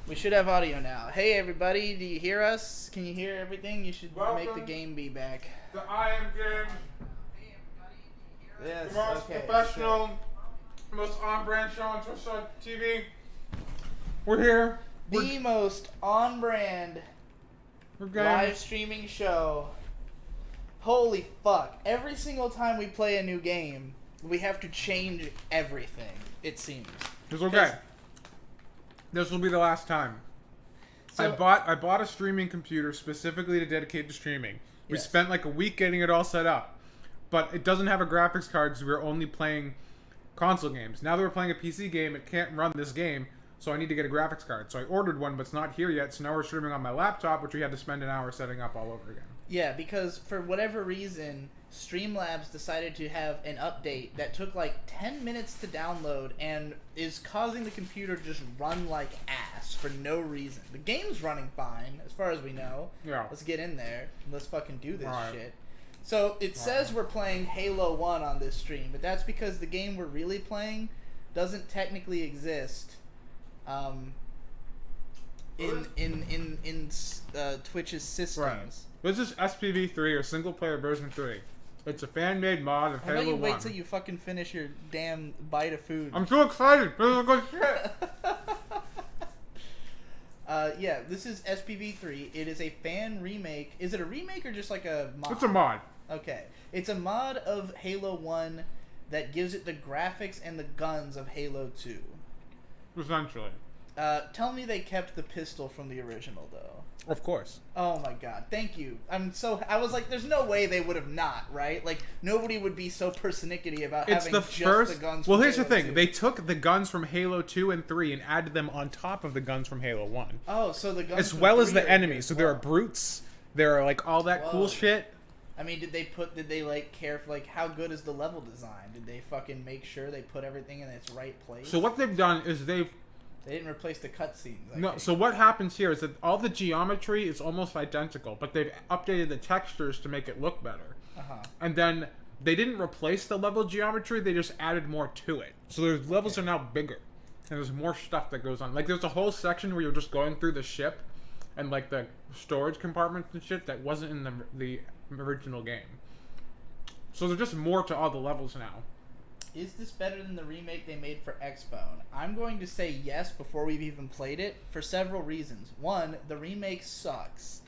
We should have audio now. Hey everybody, do you hear us? Can you hear everything? You should Welcome make the game be back. The I Am Game. Yes, The most okay. professional, most on-brand show on Twitch TV. We're here. The most on-brand live streaming show. Holy fuck. Every single time we play a new game, we have to change everything, it seems. It's okay. This will be the last time. So, I bought a streaming computer specifically to dedicate to streaming. We spent like a week getting it all set up. But it doesn't have a graphics card, so we're only playing console games. Now that we're playing a PC game, it can't run this game, so I need to get a graphics card. So I ordered one, but it's not here yet, so now we're streaming on my laptop, which we had to spend an hour setting up all over again. yeah, because for whatever reason, Streamlabs decided to have an update that took like 10 minutes to download and is causing the computer to just run like ass for no reason. The game's running fine, as far as we know. Yeah. Let's get in there and let's fucking do this Right. shit. So it says we're playing Halo 1 on this stream, but that's because the game we're really playing doesn't technically exist in Twitch's systems. Right. This is SPV3 or single player version 3. It's a fan-made mod of How Halo about you 1. wait till you fucking finish your damn bite of food? I'm so excited! This is good shit! Yeah, this is SPV3. It is a fan remake. Is it a remake or just like a mod? It's a mod. Okay. It's a mod of Halo 1 that gives it the graphics and the guns of Halo 2. Essentially. Tell me they kept the pistol from the original, though. Of course. Oh my god, thank you. I was like, there's no way they would have not, right? Like, nobody would be so persnickety about It's having the just first. the guns Well, from here's the Halo thing. 2. They took the guns from Halo 2 and 3 and added them on top of the guns from Halo 1. Oh, so the guns As from well as 3 the are enemies. good So as there are well. brutes. There are like all that cool Whoa. shit. I mean, did they like care for like how good is the level design? Did they fucking make sure they put everything in its right place? So what they've done is they didn't replace the cutscenes. no. So what happens here is that all the geometry is almost identical, but they've updated the textures to make it look better. And then they didn't replace the level geometry; they just added more to it. So the levels are now bigger, and there's more stuff that goes on. Like there's a whole section where you're just going through the ship, and like the storage compartments and shit that wasn't in the original game. So there's just more to all the levels now. Is this better than the remake they made for X-Bone? I'm going to say yes before we've even played it for several reasons. One, the remake sucks.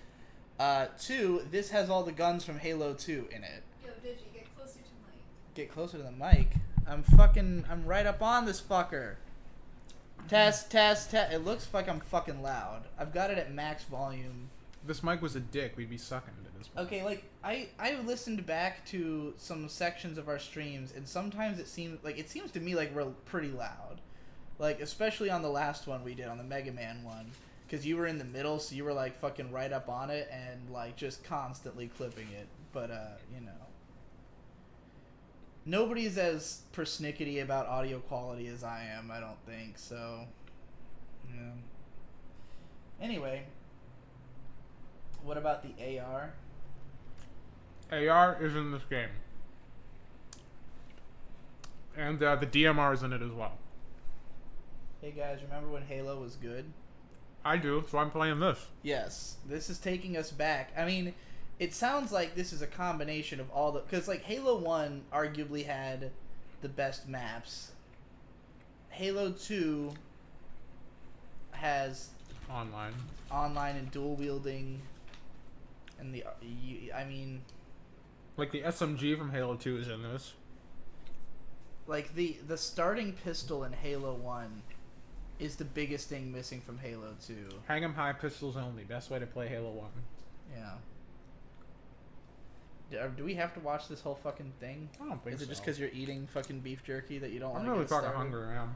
Two, this has all the guns from Halo 2 in it. Yo, Digi, get closer to Mike. Get closer to the mic. I'm right up on this fucker. Test. It looks like I'm fucking loud. I've got it at max volume. If this mic was a dick, we'd be sucking it at this point. Okay, like I listened back to some sections of our streams, and sometimes it seems to me like we're pretty loud, like especially on the last one we did on the Mega Man one, because you were in the middle, so you were like fucking right up on it and like just constantly clipping it. But you know, nobody's as persnickety about audio quality as I am. I don't think so. Yeah. Anyway. What about the AR? AR is in this game. And the DMR is in it as well. Hey guys, remember when Halo was good? I do, so I'm playing this. Yes, this is taking us back. I mean, it sounds like this is a combination of all the... Because, like, Halo 1 arguably had the best maps. Halo 2 has... Online and dual wielding... And I mean... Like, the SMG from Halo 2 is in this. Like, the starting pistol in Halo 1 is the biggest thing missing from Halo 2. Hang 'em high, pistols only. Best way to play Halo 1. Yeah. Do we have to watch this whole fucking thing? I don't think so. Is it just because you're eating fucking beef jerky that you don't want I'm to really get fucking started? hungry, man.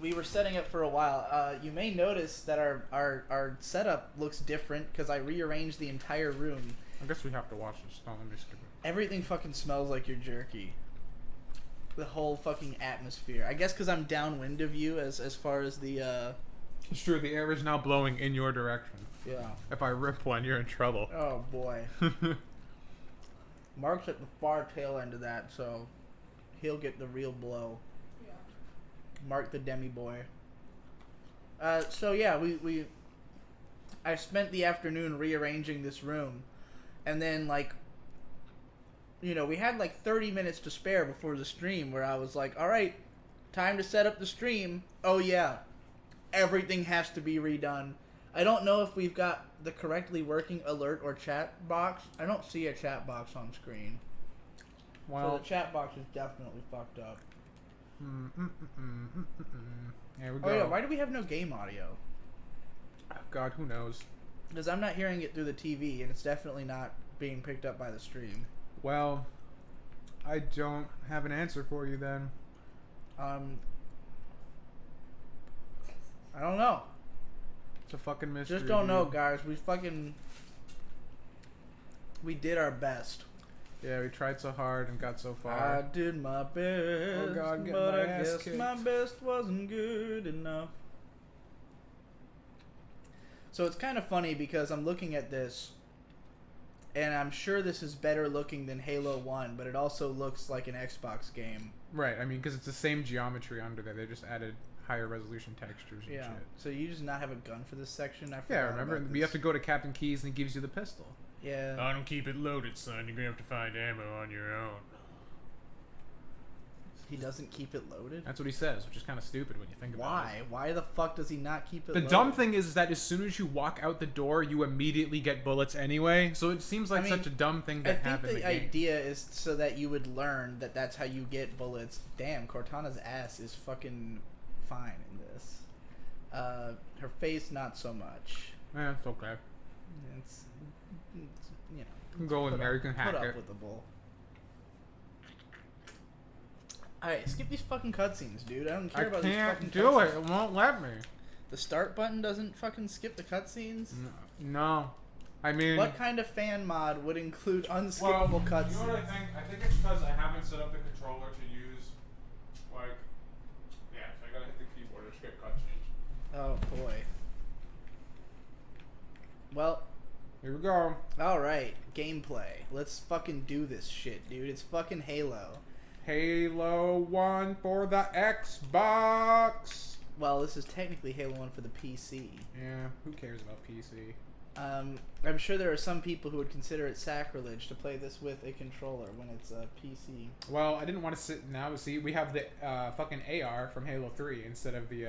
We were setting up for a while. You may notice that our setup looks different because I rearranged the entire room. I guess we have to watch this. Don't let me skip it. Everything fucking smells like your jerky. The whole fucking atmosphere. I guess because I'm downwind of you as far as the... It's true, the air is now blowing in your direction. Yeah. If I rip one, you're in trouble. Oh, boy. Mark's at the far tail end of that, so he'll get the real blow. Yeah. Mark the demi boy. So yeah, I spent the afternoon rearranging this room, and then like, we had like 30 minutes to spare before the stream, where I was like, all right, time to set up the stream. Oh yeah, everything has to be redone. I don't know if we've got the correctly working alert or chat box. I don't see a chat box on screen. Well, so the chat box is definitely fucked up. There we go. Oh yeah, why do we have no game audio? Oh, God, who knows? Because I'm not hearing it through the TV, and it's definitely not being picked up by the stream. Well, I don't have an answer for you then. I don't know. It's a fucking mystery. Just don't know, guys. We did our best. Yeah, we tried so hard and got so far. I did my best, Oh God, but I ass guess kicked. my best wasn't good enough. So it's kind of funny because I'm looking at this, and I'm sure this is better looking than Halo 1, but it also looks like an Xbox game. Right, I mean, because it's the same geometry under there. They just added higher resolution textures and Yeah. shit. So you just not have a gun for this section? I Yeah, forgot remember? about You have this. to go to Captain Keys and he gives you the pistol. Yeah. I don't keep it loaded, son. You're gonna have to find ammo on your own. He doesn't keep it loaded? That's what he says, which is kind of stupid when you think about Why? it. Why the fuck does he not keep it The loaded? dumb thing is that as soon as you walk out the door, you immediately get bullets anyway. So it seems like I mean, such a dumb thing I to think have in the the game. idea is so that you would learn that that's how you get bullets. Damn, Cortana's ass is fucking fine in this. Her face, not so much. Yeah, it's okay. It's Go in there, you can put hack up it. with the bull. Alright, skip these fucking cutscenes, dude. I don't care I about these fucking can't do it. cutscenes. It won't let me. The start button doesn't fucking skip the cutscenes? No. I mean... What kind of fan mod would include unskippable cutscenes? You know what I think? I think it's because I haven't set up the controller to use, like... Yeah, so I gotta hit the keyboard to skip cutscenes. Oh, boy. Well... Here we go. Alright, gameplay. Let's fucking do this shit, dude. It's fucking Halo. Halo 1 for the Xbox! Well, this is technically Halo 1 for the PC. Yeah, who cares about PC? I'm sure there are some people who would consider it sacrilege to play this with a controller when it's a PC. Well, I didn't want to sit now. See, we have the fucking AR from Halo 3 instead of the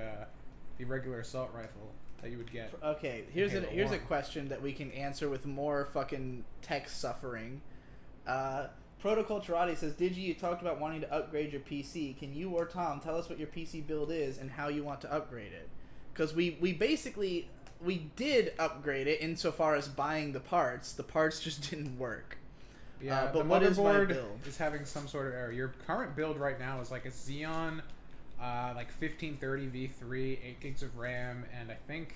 regular assault rifle that you would get. Okay, here's Halo a 1. question that we can answer with more fucking tech suffering. Protoculturati says, Digi, you talked about wanting to upgrade your PC. Can you or Tom tell us what your PC build is and how you want to upgrade it? Because we basically, we did upgrade it insofar as buying the parts. The parts just didn't work. Yeah, but the what is my motherboard build? is having some sort of error. Your current build right now is like a Xeon, like 1530 V3, 8 gigs of RAM, and I think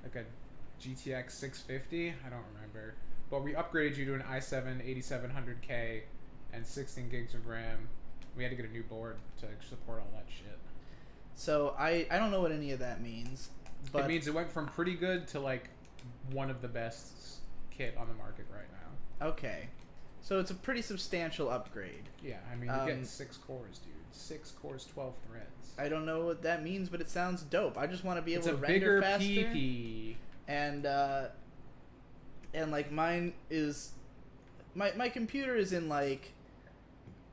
like a GTX 650. I don't remember. But we upgraded you to an i7 8700K and 16 gigs of RAM. We had to get a new board to support all that shit. So I don't know what any of that means. But It means it went from pretty good to like one of the best kit on the market right now. okay. So it's a pretty substantial upgrade. Yeah, I mean, you're getting 6 cores, dude. 6 cores, 12 threads. I don't know what that means, but it sounds dope. I just want to be able It's a to render bigger faster. PP. And like mine is, my computer is in like,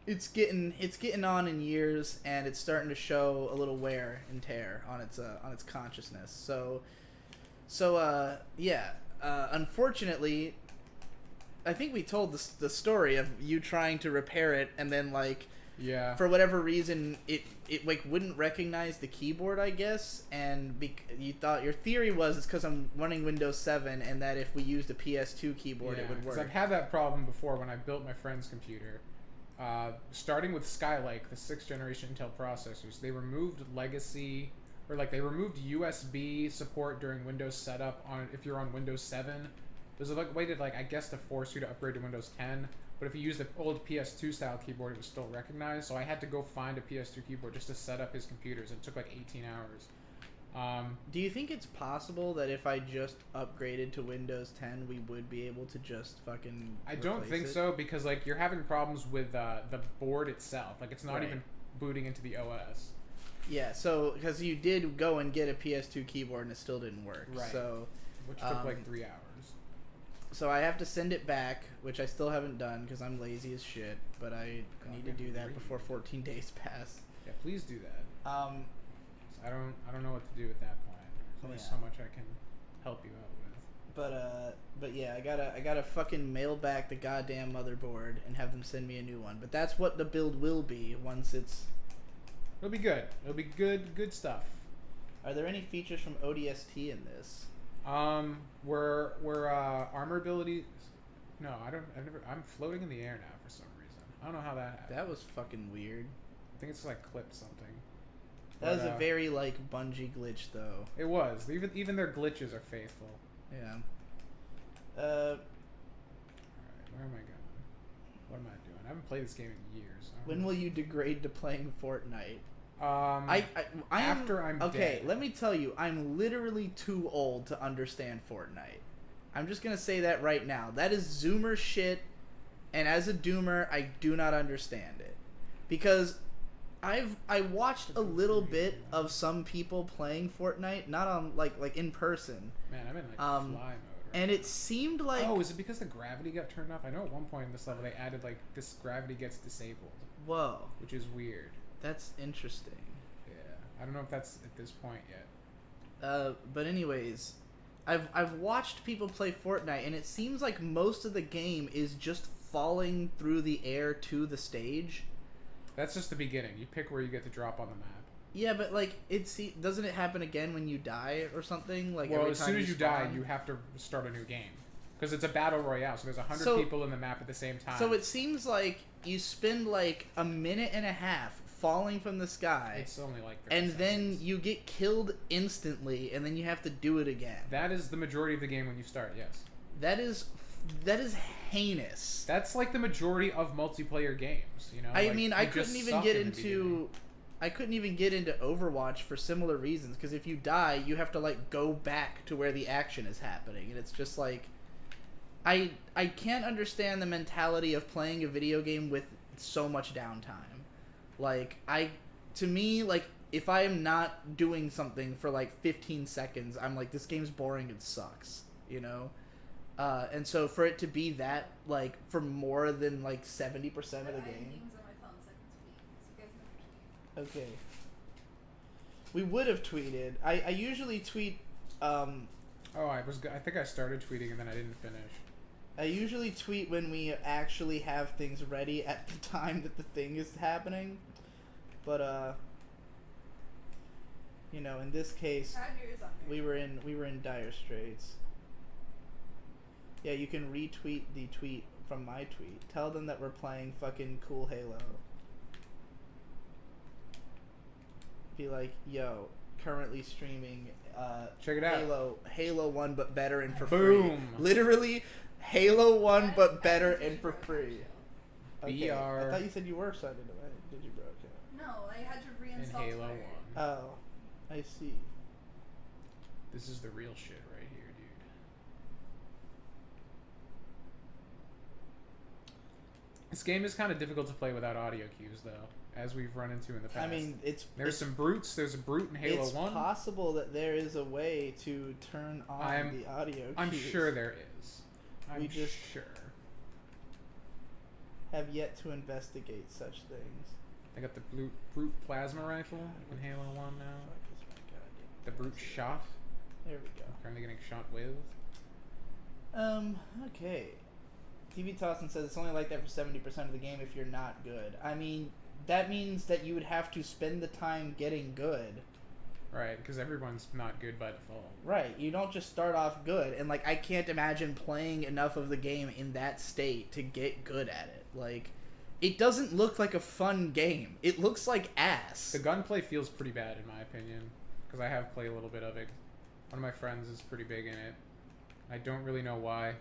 it's getting on in years, and it's starting to show a little wear and tear on its consciousness. Unfortunately, I think we told the story of you trying to repair it, and then like, Yeah. for whatever reason, it like wouldn't recognize the keyboard, I guess, and you thought your theory was it's because I'm running Windows 7, and that if we used a PS2 keyboard, it would 'cause work. I've had that problem before when I built my friend's computer. Starting with Skylake, the 6th generation Intel processors, they removed legacy, or like they removed USB support during Windows setup on if you're on Windows 7. There's a way to I guess to force you to upgrade to Windows 10. But if you use the old PS2 style keyboard, it was still recognized. So I had to go find a PS2 keyboard just to set up his computers. It took like 18 hours. Do you think it's possible that if I just upgraded to Windows 10, we would be able to just fucking I don't replace think it? so because you're having problems with the board itself. Like it's not Right. even booting into the OS. Yeah, so because you did go and get a PS2 keyboard and it still didn't work. Right. So, Which took like 3 hours. so I have to send it back, which I still haven't done because I'm lazy as shit. But I need to do that before 14 days pass. Yeah, please do that. Um, I don't know what to do at that point. There's only so much I can help you out with. But yeah, I gotta fucking mail back the goddamn motherboard and have them send me a new one. But that's what the build will be once it's. It'll be good. It'll be good stuff. Are there any features from ODST in this? Where armor abilities. No, I'm floating in the air now for some reason. I don't know how that happened. That was fucking weird. I think it's like clipped something. That was a very like Bungie glitch though. It was. Even their glitches are faithful. Yeah. Alright, where am I going? What am I doing? I haven't played this game in years. When will you degrade to playing Fortnite? After I'm okay, dead. let me tell you, I'm literally too old to understand Fortnite. I'm just gonna say that right now. That is Zoomer shit, and as a Doomer, I do not understand it. Because I watched a little bit of some people playing Fortnite, not on like in person. Man, I'm in like fly mode. Right and it seemed like is it because the gravity got turned off? I know at one point in this level they added like this gravity gets disabled. Whoa. Which is weird. That's interesting. Yeah. I don't know if that's at this point yet. But anyways, I've watched people play Fortnite and it seems like most of the game is just falling through the air to the stage. That's just the beginning. You pick where you get to drop on the map. Yeah, but like doesn't it happen again when you die or something? Like well, as soon as you die, you have to start a new game because it's a battle royale. So there's 100 people in the map at the same time. So it seems like you spend like a minute and a half falling from the sky. It's only like 30 and seconds. then you get killed instantly, and then you have to do it again. That is the majority of the game when you start. Yes. That is heinous. That's like the majority of multiplayer games. You know. I mean, I couldn't even get into Overwatch for similar reasons, because if you die, you have to like go back to where the action is happening, and it's just like I can't understand the mentality of playing a video game with so much downtime. Like to me, like if I am not doing something for like 15 seconds, I'm like, this game's boring and sucks, you know? And so for it to be that, like, for more than like 70% of the game. Games on my phone so I can tweet. So you guys never tweet. Okay. We would have tweeted. I usually tweet. I think I started tweeting and then I didn't finish. I usually tweet when we actually have things ready at the time that the thing is happening, but you know, in this case, we were in dire straits. Yeah, you can retweet the tweet from my tweet. Tell them that we're playing fucking cool Halo. Be like, yo, currently streaming check it out. Halo 1 but better and for Boom. free. Literally Halo 1 but better and for free. Okay. BR. I thought you said you were signed into it. Did you, bro? Okay. No, I had to reinstall In Halo 1. Twitter. Oh, I see. This is the real shit right here, dude. This game is kind of difficult to play without audio cues, though, as we've run into in the past. I mean, there's some brutes. There's a brute in Halo 1. It's possible that there is a way to turn on the audio cues. I'm sure there is. I'm sure. Have yet to investigate such things. I got the brute plasma rifle in Halo 1 now. The brute shot. There we go. I'm currently getting shot with. Okay. TV Tossin says it's only like that for 70% of the game if you're not good. I mean, that means that you would have to spend the time getting good. Right, because everyone's not good by default. Right, you don't just start off good. And, like, I can't imagine playing enough of the game in that state to get good at it. Like, it doesn't look like a fun game. It looks like ass. The gunplay feels pretty bad, in my opinion, because I have played a little bit of it. One of my friends is pretty big in it. I don't really know why.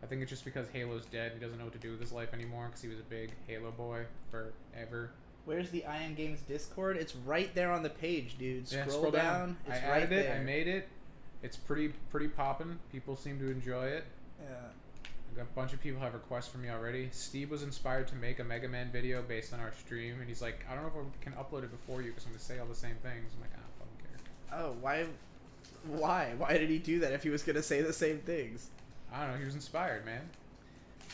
I think it's just because Halo's dead. He doesn't know what to do with his life anymore because he was a big Halo boy forever. Where's the Ion Games Discord? It's right there on the page, dude. Scroll down. It's I right added it. there. I made it. It's pretty poppin'. People seem to enjoy it. Yeah. a bunch of people have requests for me already. Steve was inspired to make a Mega Man video based on our stream, and he's like, I don't know if I can upload it before you because I'm gonna say all the same things. I'm like, I don't fucking care. Oh, why did he do that if he was gonna say the same things? I don't know. He was inspired, man.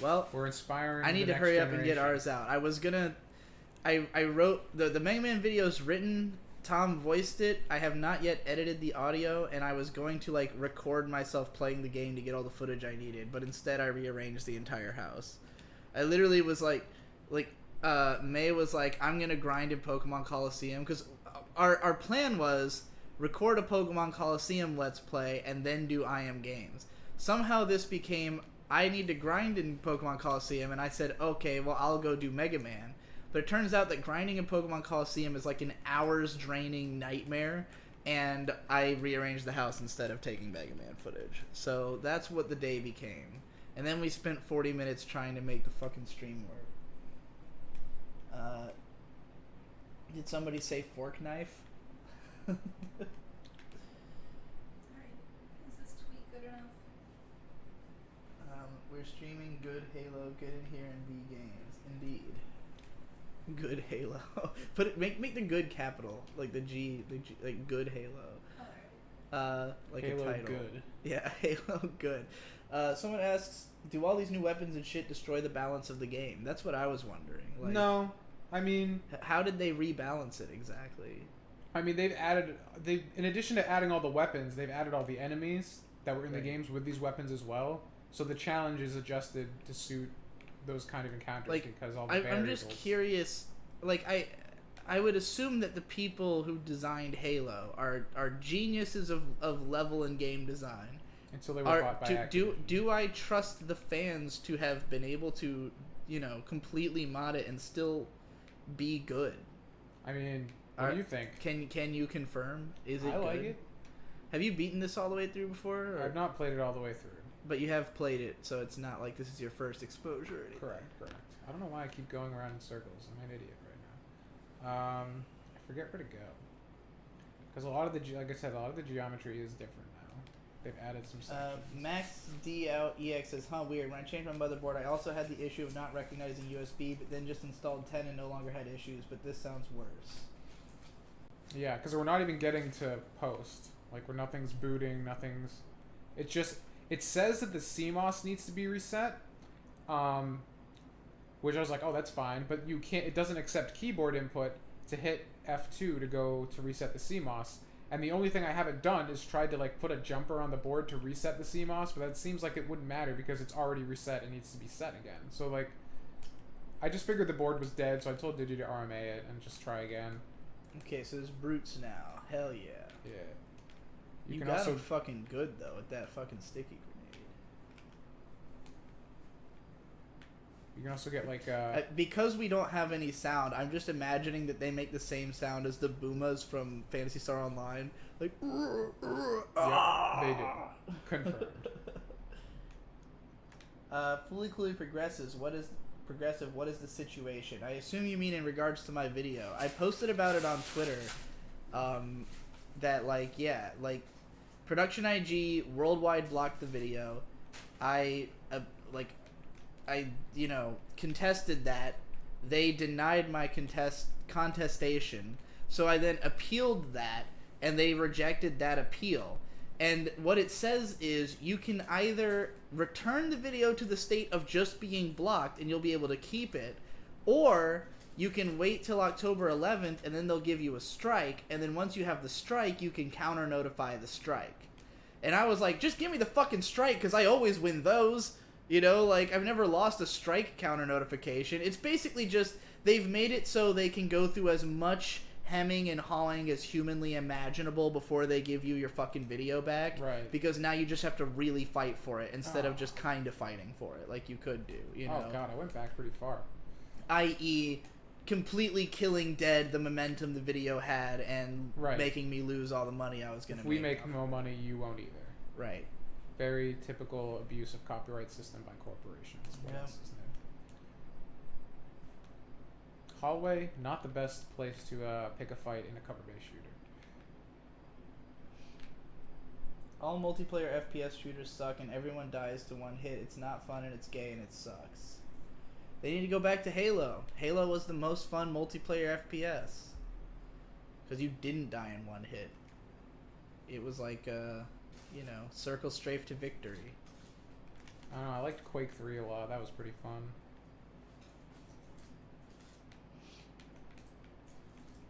Well, We're inspiring. I need to hurry up and get ours out. I was gonna, I wrote the Mega Man video's written. Tom voiced it. I have not yet edited the audio, and I was going to like record myself playing the game to get all the footage I needed, but instead I rearranged the entire house. I literally was like May was like, I'm gonna grind in Pokemon Coliseum because our plan was record a Pokemon Coliseum Let's Play and then do I Am Games. Somehow this became I need to grind in Pokemon Coliseum, and I said, okay, well I'll go do Mega Man. But it turns out that grinding in Pokemon Coliseum is like an hours draining nightmare, and I rearranged the house instead of taking Mega Man footage. So that's what the day became. And then we spent 40 minutes trying to make the fucking stream work. Did somebody say fork knife? Alright. Is this tweet good enough? We're streaming good Halo, good in here, and B games. Indeed. Good Halo. Put it. Make the good capital, like the G, like good Halo. Alright. Like Halo a title. good. Yeah, Halo good. Someone asks, do all these new weapons and shit destroy the balance of the game? That's what I was wondering. Like, No, I mean, how did they rebalance it exactly? I mean, they've in addition to adding all the weapons, they've added all the enemies that were in the games with these weapons as well. So the challenge is adjusted to suit those kind of encounters, like, because all the variables. I'm just curious. Like I would assume that the people who designed Halo are geniuses of level and game design. Until they were bought by Activision. Do I trust the fans to have been able to, completely mod it and still be good? I mean, what do you think? Can you confirm? Is it I like good? it. Have you beaten this all the way through before? I've not played it all the way through. But you have played it, so it's not like this is your first exposure or anything. Correct. I don't know why I keep going around in circles. I'm an idiot right now. I forget where to go. Because like I said, a lot of the geometry is different now. They've added some sections. Max DLEX says, weird. When I changed my motherboard, I also had the issue of not recognizing USB, but then just installed 10 and no longer had issues, but this sounds worse. Yeah, because we're not even getting to post. Like, where nothing's booting, nothing's... It says that the CMOS needs to be reset, which I was like, oh, that's fine, but you can't. It doesn't accept keyboard input to hit F2 to go to reset the CMOS. And the only thing I haven't done is tried to like put a jumper on the board to reset the CMOS, but that seems like it wouldn't matter because it's already reset and needs to be set again. So like, I just figured the board was dead, so I told Digi to RMA it and just try again. Okay, so there's brutes now. Hell yeah. Yeah. You can got also him fucking good though with that fucking sticky grenade. You can also get like because we don't have any sound, I'm just imagining that they make the same sound as the Boomas from Phantasy Star Online, like. Yeah, they do. Confirmed. Fully Cluey progresses. What is the situation? I assume you mean in regards to my video. I posted about it on Twitter. That Production IG worldwide blocked the video. I contested that. They denied my contestation. So I then appealed that, and they rejected that appeal. And what it says is you can either return the video to the state of just being blocked and you'll be able to keep it, or you can wait till October 11th and then they'll give you a strike, and then once you have the strike, you can counter notify the strike. And I was like, just give me the fucking strike, because I always win those. I've never lost a strike counter notification. It's basically just, they've made it so they can go through as much hemming and hawing as humanly imaginable before they give you your fucking video back. Right. Because now you just have to really fight for it instead of just kind of fighting for it like you could do, Oh god, I went back pretty far. I.e., completely killing dead the momentum the video had and making me lose all the money I was going to make. If we make no money, you won't either. Right. Very typical abuse of copyright system by corporations. Yeah. Hallway, not the best place to pick a fight in a cover-based shooter. All multiplayer FPS shooters suck and everyone dies to one hit. It's not fun and it's gay and it sucks. They need to go back to Halo. Halo was the most fun multiplayer FPS. Because you didn't die in one hit. It was like, circle strafe to victory. I don't know, I liked Quake 3 a lot. That was pretty fun.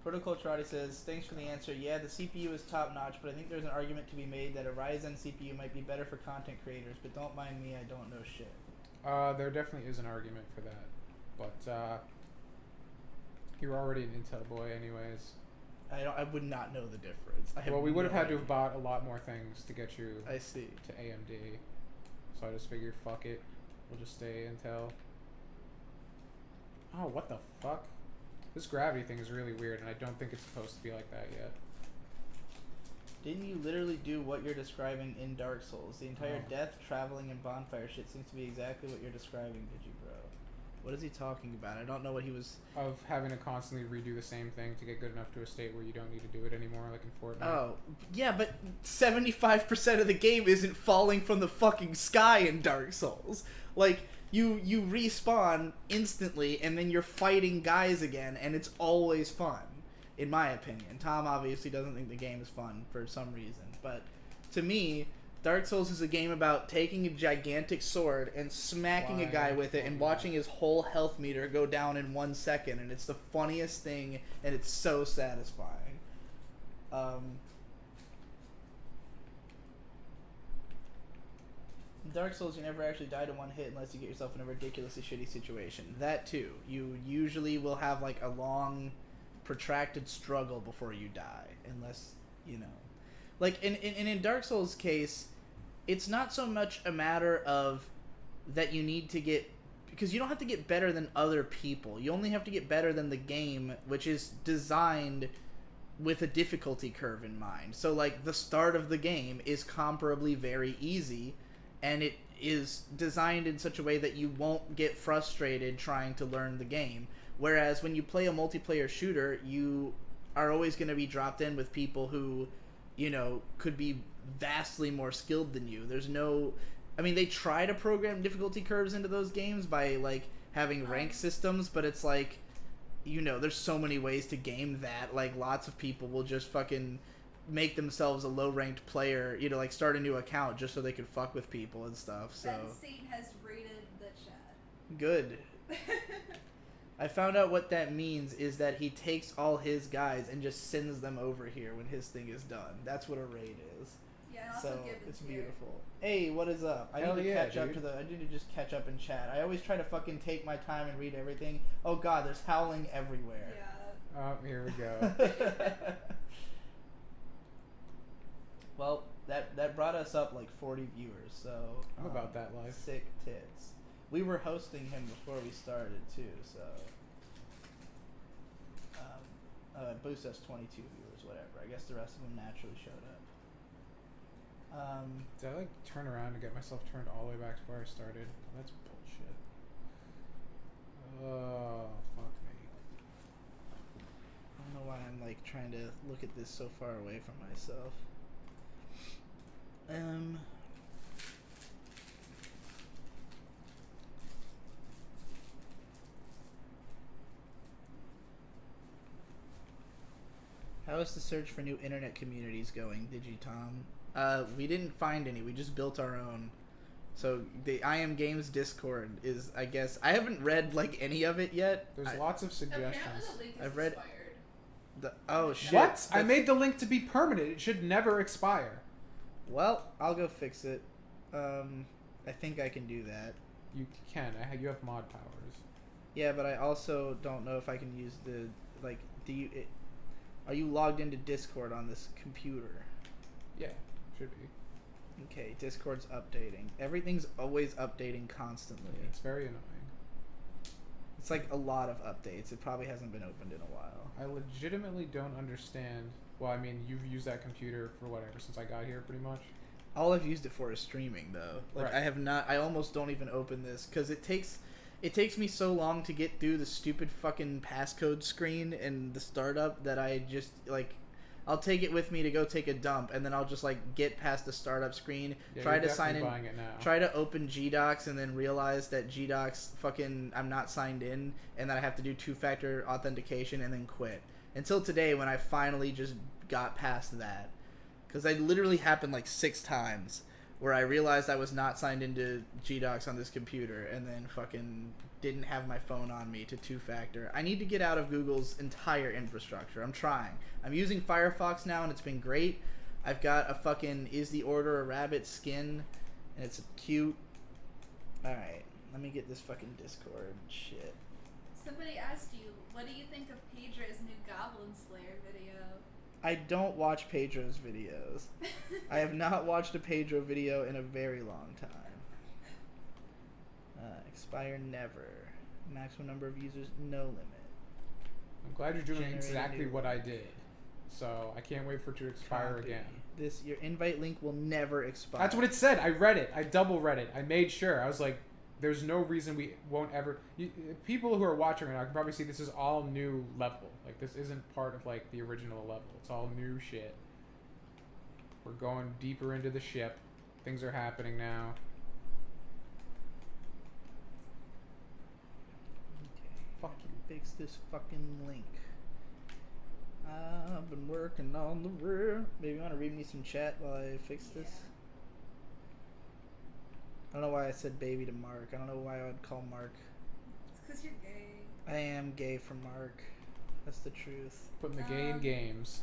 Protocol Karate says, thanks for the answer. Yeah, the CPU is top notch, but I think there's an argument to be made that a Ryzen CPU might be better for content creators, but don't mind me, I don't know shit. There definitely is an argument for that. But, you're already an Intel boy anyways. I would not know the difference. Well, we would have had to have bought a lot more things to get you I see. to AMD. So I just figured, fuck it. We'll just stay Intel. Oh, what the fuck? This gravity thing is really weird, and I don't think it's supposed to be like that yet. Didn't you literally do what you're describing in Dark Souls? The entire death, traveling, and bonfire shit seems to be exactly what you're describing, Digibro. What is he talking about? I don't know what he was... Of having to constantly redo the same thing to get good enough to a state where you don't need to do it anymore, like in Fortnite. Oh, yeah, but 75% of the game isn't falling from the fucking sky in Dark Souls. Like... You respawn instantly, and then you're fighting guys again, and it's always fun, in my opinion. Tom obviously doesn't think the game is fun for some reason, but to me, Dark Souls is a game about taking a gigantic sword and smacking a guy with it and watching his whole health meter go down in 1 second, and it's the funniest thing, and it's so satisfying. In Dark Souls, you never actually die to one hit unless you get yourself in a ridiculously shitty situation. That too. You usually will have like a long, protracted struggle before you die, unless, like in Dark Souls' case, it's not so much a matter of that you need to get, because you don't have to get better than other people. You only have to get better than the game, which is designed with a difficulty curve in mind. So like the start of the game is comparably very easy. And it is designed in such a way that you won't get frustrated trying to learn the game. Whereas when you play a multiplayer shooter, you are always going to be dropped in with people who, could be vastly more skilled than you. There's no... I mean, they try to program difficulty curves into those games by, like, having rank systems, but it's like, there's so many ways to game that. Like, lots of people will just fucking... make themselves a low-ranked player, like start a new account just so they could fuck with people and stuff. So Ben Satan has raided the chat. Good. I found out what that means is that he takes all his guys and just sends them over here when his thing is done. That's what a raid is. Yeah, and also So Gibbons it's here. beautiful. Hey, what is up? I Hell need to yeah, catch up dude. to I need to just catch up in chat. I always try to fucking take my time and read everything. Oh god, there's howling everywhere. Yeah. Oh, here we go. Well, that brought us up like 40 viewers, so... I'm about that life. Sick tits. We were hosting him before we started, too, so... Boost us 22 viewers, whatever. I guess the rest of them naturally showed up. Did I, turn around to get myself turned all the way back to where I started? That's bullshit. Oh, fuck me. I don't know why I'm, trying to look at this so far away from myself. How is the search for new internet communities going, Digitom? We didn't find any. We just built our own. So the I Am Games Discord is, I guess, I haven't read any of it yet. There's lots of suggestions. Apparently the link is I've read- expired. Oh shit! What? I That's- made the link to be permanent. It should never expire. Well, I'll go fix it. I think I can do that. You can. You have mod powers. Yeah, but I also don't know if I can use the are you logged into Discord on this computer? Yeah, should be. Okay, Discord's updating. Everything's always updating constantly. It's very annoying. It's like a lot of updates. It probably hasn't been opened in a while. I legitimately don't understand. Well, I mean, you've used that computer for whatever since I got here, pretty much. All I've used it for is streaming, though. Right. I have not. I almost don't even open this because it takes me so long to get through the stupid fucking passcode screen and the startup that I just I'll take it with me to go take a dump, and then I'll just like get past the startup screen, Yeah, try you're to sign definitely in, buying it now. try to open GDocs, and then realize that GDocs fucking I'm not signed in, and that I have to do two-factor authentication, and then quit. Until today, when I finally just got past that, because it literally happened like 6 times where I realized I was not signed into GDocs on this computer, and then fucking didn't have my phone on me to two-factor. I need to get out of Google's entire infrastructure. I'm trying. I'm using Firefox now, and it's been great. I've got a fucking Is the Order a Rabbit skin, and it's cute. Alright, let me get this fucking Discord shit. Somebody asked you, what do you think of Pedra's new Goblin Slayer video? I don't watch Pedro's videos. I have not watched a Pedro video in a very long time. Expire never. Maximum number of users, no limit. I'm glad you're doing Generate exactly new what I did. So I can't wait for it to expire Copy. again. Your invite link will never expire. That's what it said. I read it. I double read it. I made sure. I was like, there's no reason we won't ever... people who are watching right now can probably see this is all new level. Like, this isn't part of, like, the original level. It's all new shit. We're going deeper into the ship. Things are happening now. Okay. Fuck you. Fix this fucking link. I've been working on the rear. Maybe you want to read me some chat while I fix this? I don't know why I said baby to Mark. I don't know why I would call Mark. It's because you're gay. I am gay for Mark. That's the truth. Putting the gay in games.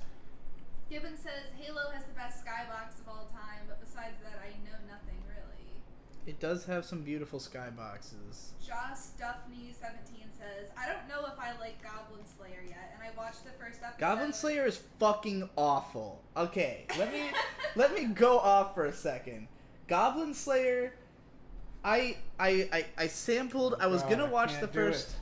Gibbon says Halo has the best skybox of all time, but besides that, I know nothing really. It does have some beautiful skyboxes. Joss Duffney 17 says, I don't know if I like Goblin Slayer yet, and I watched the first episode. Goblin Slayer is fucking awful. Okay, let me go off for a second. Goblin Slayer, I sampled. I was gonna watch the first.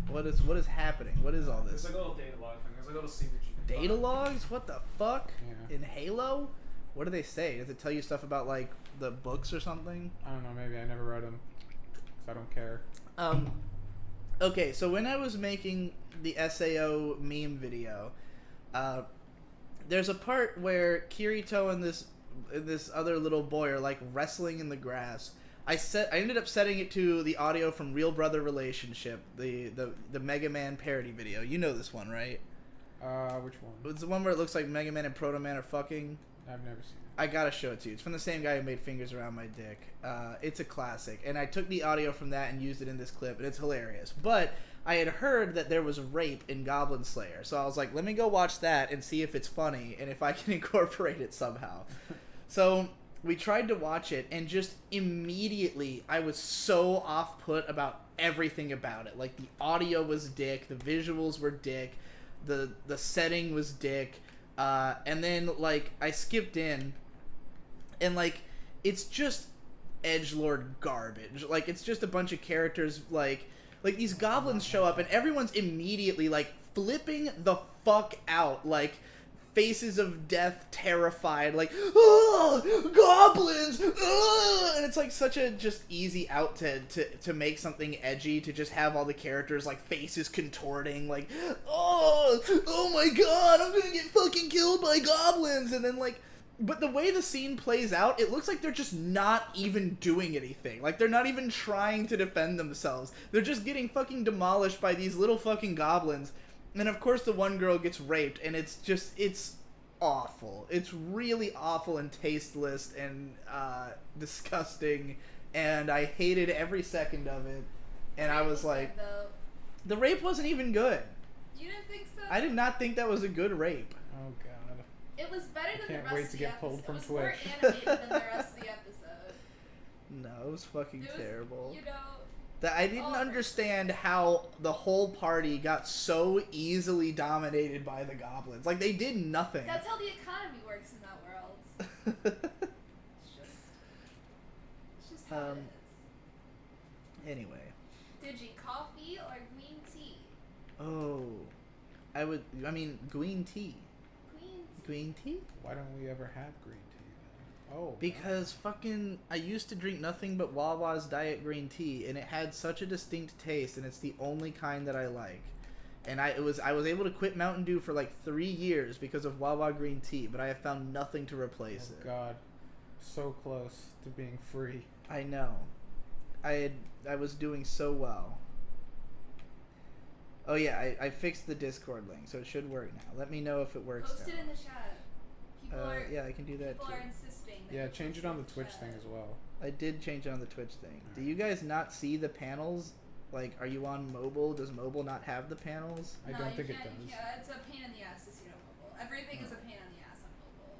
What is happening? What is all this? It's like a little data log thing. There's like a little secret you can Data find. logs? What the fuck? Yeah. In Halo? What do they say? Does it tell you stuff about like the books or something? I don't know. Maybe I never read them. Because I don't care. Okay, so when I was making the SAO meme video, there's a part where Kirito and this other little boy are like wrestling in the grass. I ended up setting it to the audio from Real Brother Relationship, the Mega Man parody video. You know this one, right? Which one? It's the one where it looks like Mega Man and Proto Man are fucking. I've never seen it. I gotta show it to you. It's from the same guy who made Fingers Around My Dick. It's a classic, and I took the audio from that and used it in this clip, and it's hilarious. But I had heard that there was rape in Goblin Slayer, so I was like, let me go watch that and see if it's funny and if I can incorporate it somehow. So we tried to watch it, and just immediately I was so off-put about everything about it. Like, the audio was dick, the visuals were dick, the setting was dick, and then, like, I skipped in, and, like, it's just edgelord garbage. Like, it's just a bunch of characters, like these goblins show up, and everyone's immediately, like, flipping the fuck out, like, faces of death, terrified, like, oh, goblins, oh! And it's like such a just easy out to make something edgy, to just have all the characters like faces contorting, like, oh my god, I'm gonna get fucking killed by goblins, and then like, but the way the scene plays out, it looks like they're just not even doing anything. Like, they're not even trying to defend themselves. They're just getting fucking demolished by these little fucking goblins. And of course the one girl gets raped, and it's awful. It's really awful and tasteless and disgusting, and I hated every second of it. And I was like, the rape wasn't even good. You didn't think so? I did not think that was a good rape. Oh god. It was better than the Can't rest wait of to the get pulled episode. from It was more Twitch. animated than the rest of the episode. No, it was fucking It was, terrible. You know, That I didn't understand how the whole party got so easily dominated by the goblins. Like, they did nothing. that's how the economy works in that world. It's just how it is. Anyway. Digi, coffee or green tea? Oh. I mean, green tea. Green tea. Green tea? Why don't we ever have green tea then? Oh. Because fucking, I used to drink nothing but Wawa's Diet Green Tea, and it had such a distinct taste, and it's the only kind that I like. And I was able to quit Mountain Dew for like 3 years because of Wawa green tea, but I have found nothing to replace it. God, so close to being free. I know. I was doing so well. Oh yeah, I fixed the Discord link, so it should work now. Let me know if it works. Post it in the chat. People are yeah, I can do that people too. are insisting. That Yeah, you change post it on in the Twitch chat. thing as well. I did change it on the Twitch thing. Do you guys not see the panels? Like, are you on mobile? Does mobile not have the panels? I No, don't you think it can't- does. Yeah, it's a pain in the ass to see it on mobile. Everything is a pain in the ass on mobile.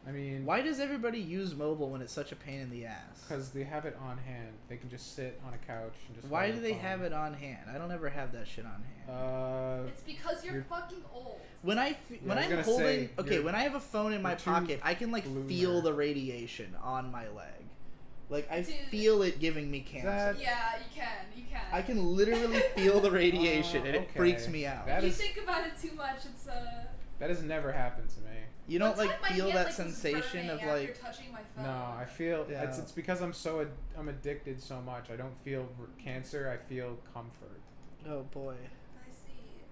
I mean, Why does everybody use mobile when it's such a pain in the ass? because they have it on hand. They can just sit on a couch and just. Why hold do their they have phone. it on hand? I don't ever have that shit on hand. It's because you're you're- fucking old. When I was I'm gonna holding, say, okay, you're- when I have a phone in my you're too pocket, I can like bloomer. feel the radiation on my leg. Like I Dude. feel it giving me cancer. That- Yeah, you can. You can. I can literally feel the radiation, and it okay. freaks me out. That If you is- think about it too much, it's That has never happened to me. You don't One like time my feel hand, that was sensation burning of after like. touching my phone. No, I feel Yeah. it's because I'm addicted so much. I don't feel cancer. I feel comfort. Oh boy. I see.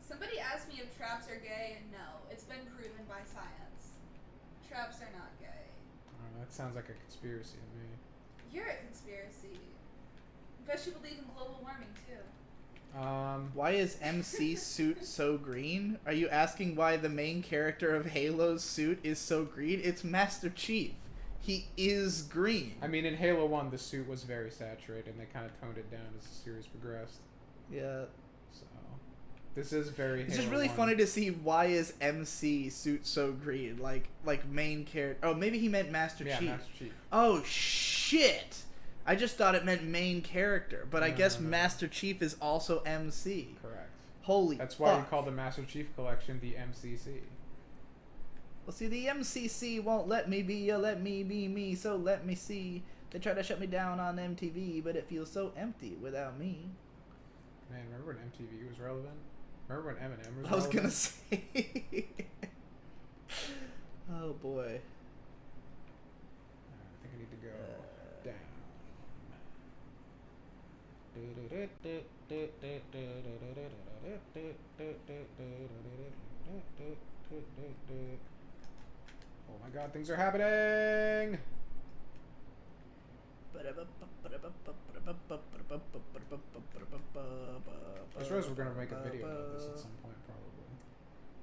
Somebody asked me if traps are gay, and no, it's been proven by science. Traps are not gay. That sounds like a conspiracy to me. You're a conspiracy. I bet you believe in global warming too. Why is MC suit so green? Are you asking why the main character of Halo's suit is so green? It's Master Chief. He is green. I mean, in Halo 1, the suit was very saturated, and they kind of toned it down as the series progressed. Yeah. So, this is very. It's Halo just really 1. funny to see why is MC suit so green? Like main character. Oh, maybe he meant Master Yeah, Chief. Master Chief. Oh shit! I just thought it meant main character, but I No, guess no, no. Master Chief is also MC. Correct. Holy That's why we fuck. call the Master Chief collection the MCC. Well, see, the MCC won't let me be me, so let me see. They try to shut me down on MTV, but it feels so empty without me. Man, remember when MTV was relevant? Remember when Eminem was I was relevant? gonna say. Oh boy. I think I need to go down. Oh my god, things are happening! I suppose we're gonna make a video about this at some point,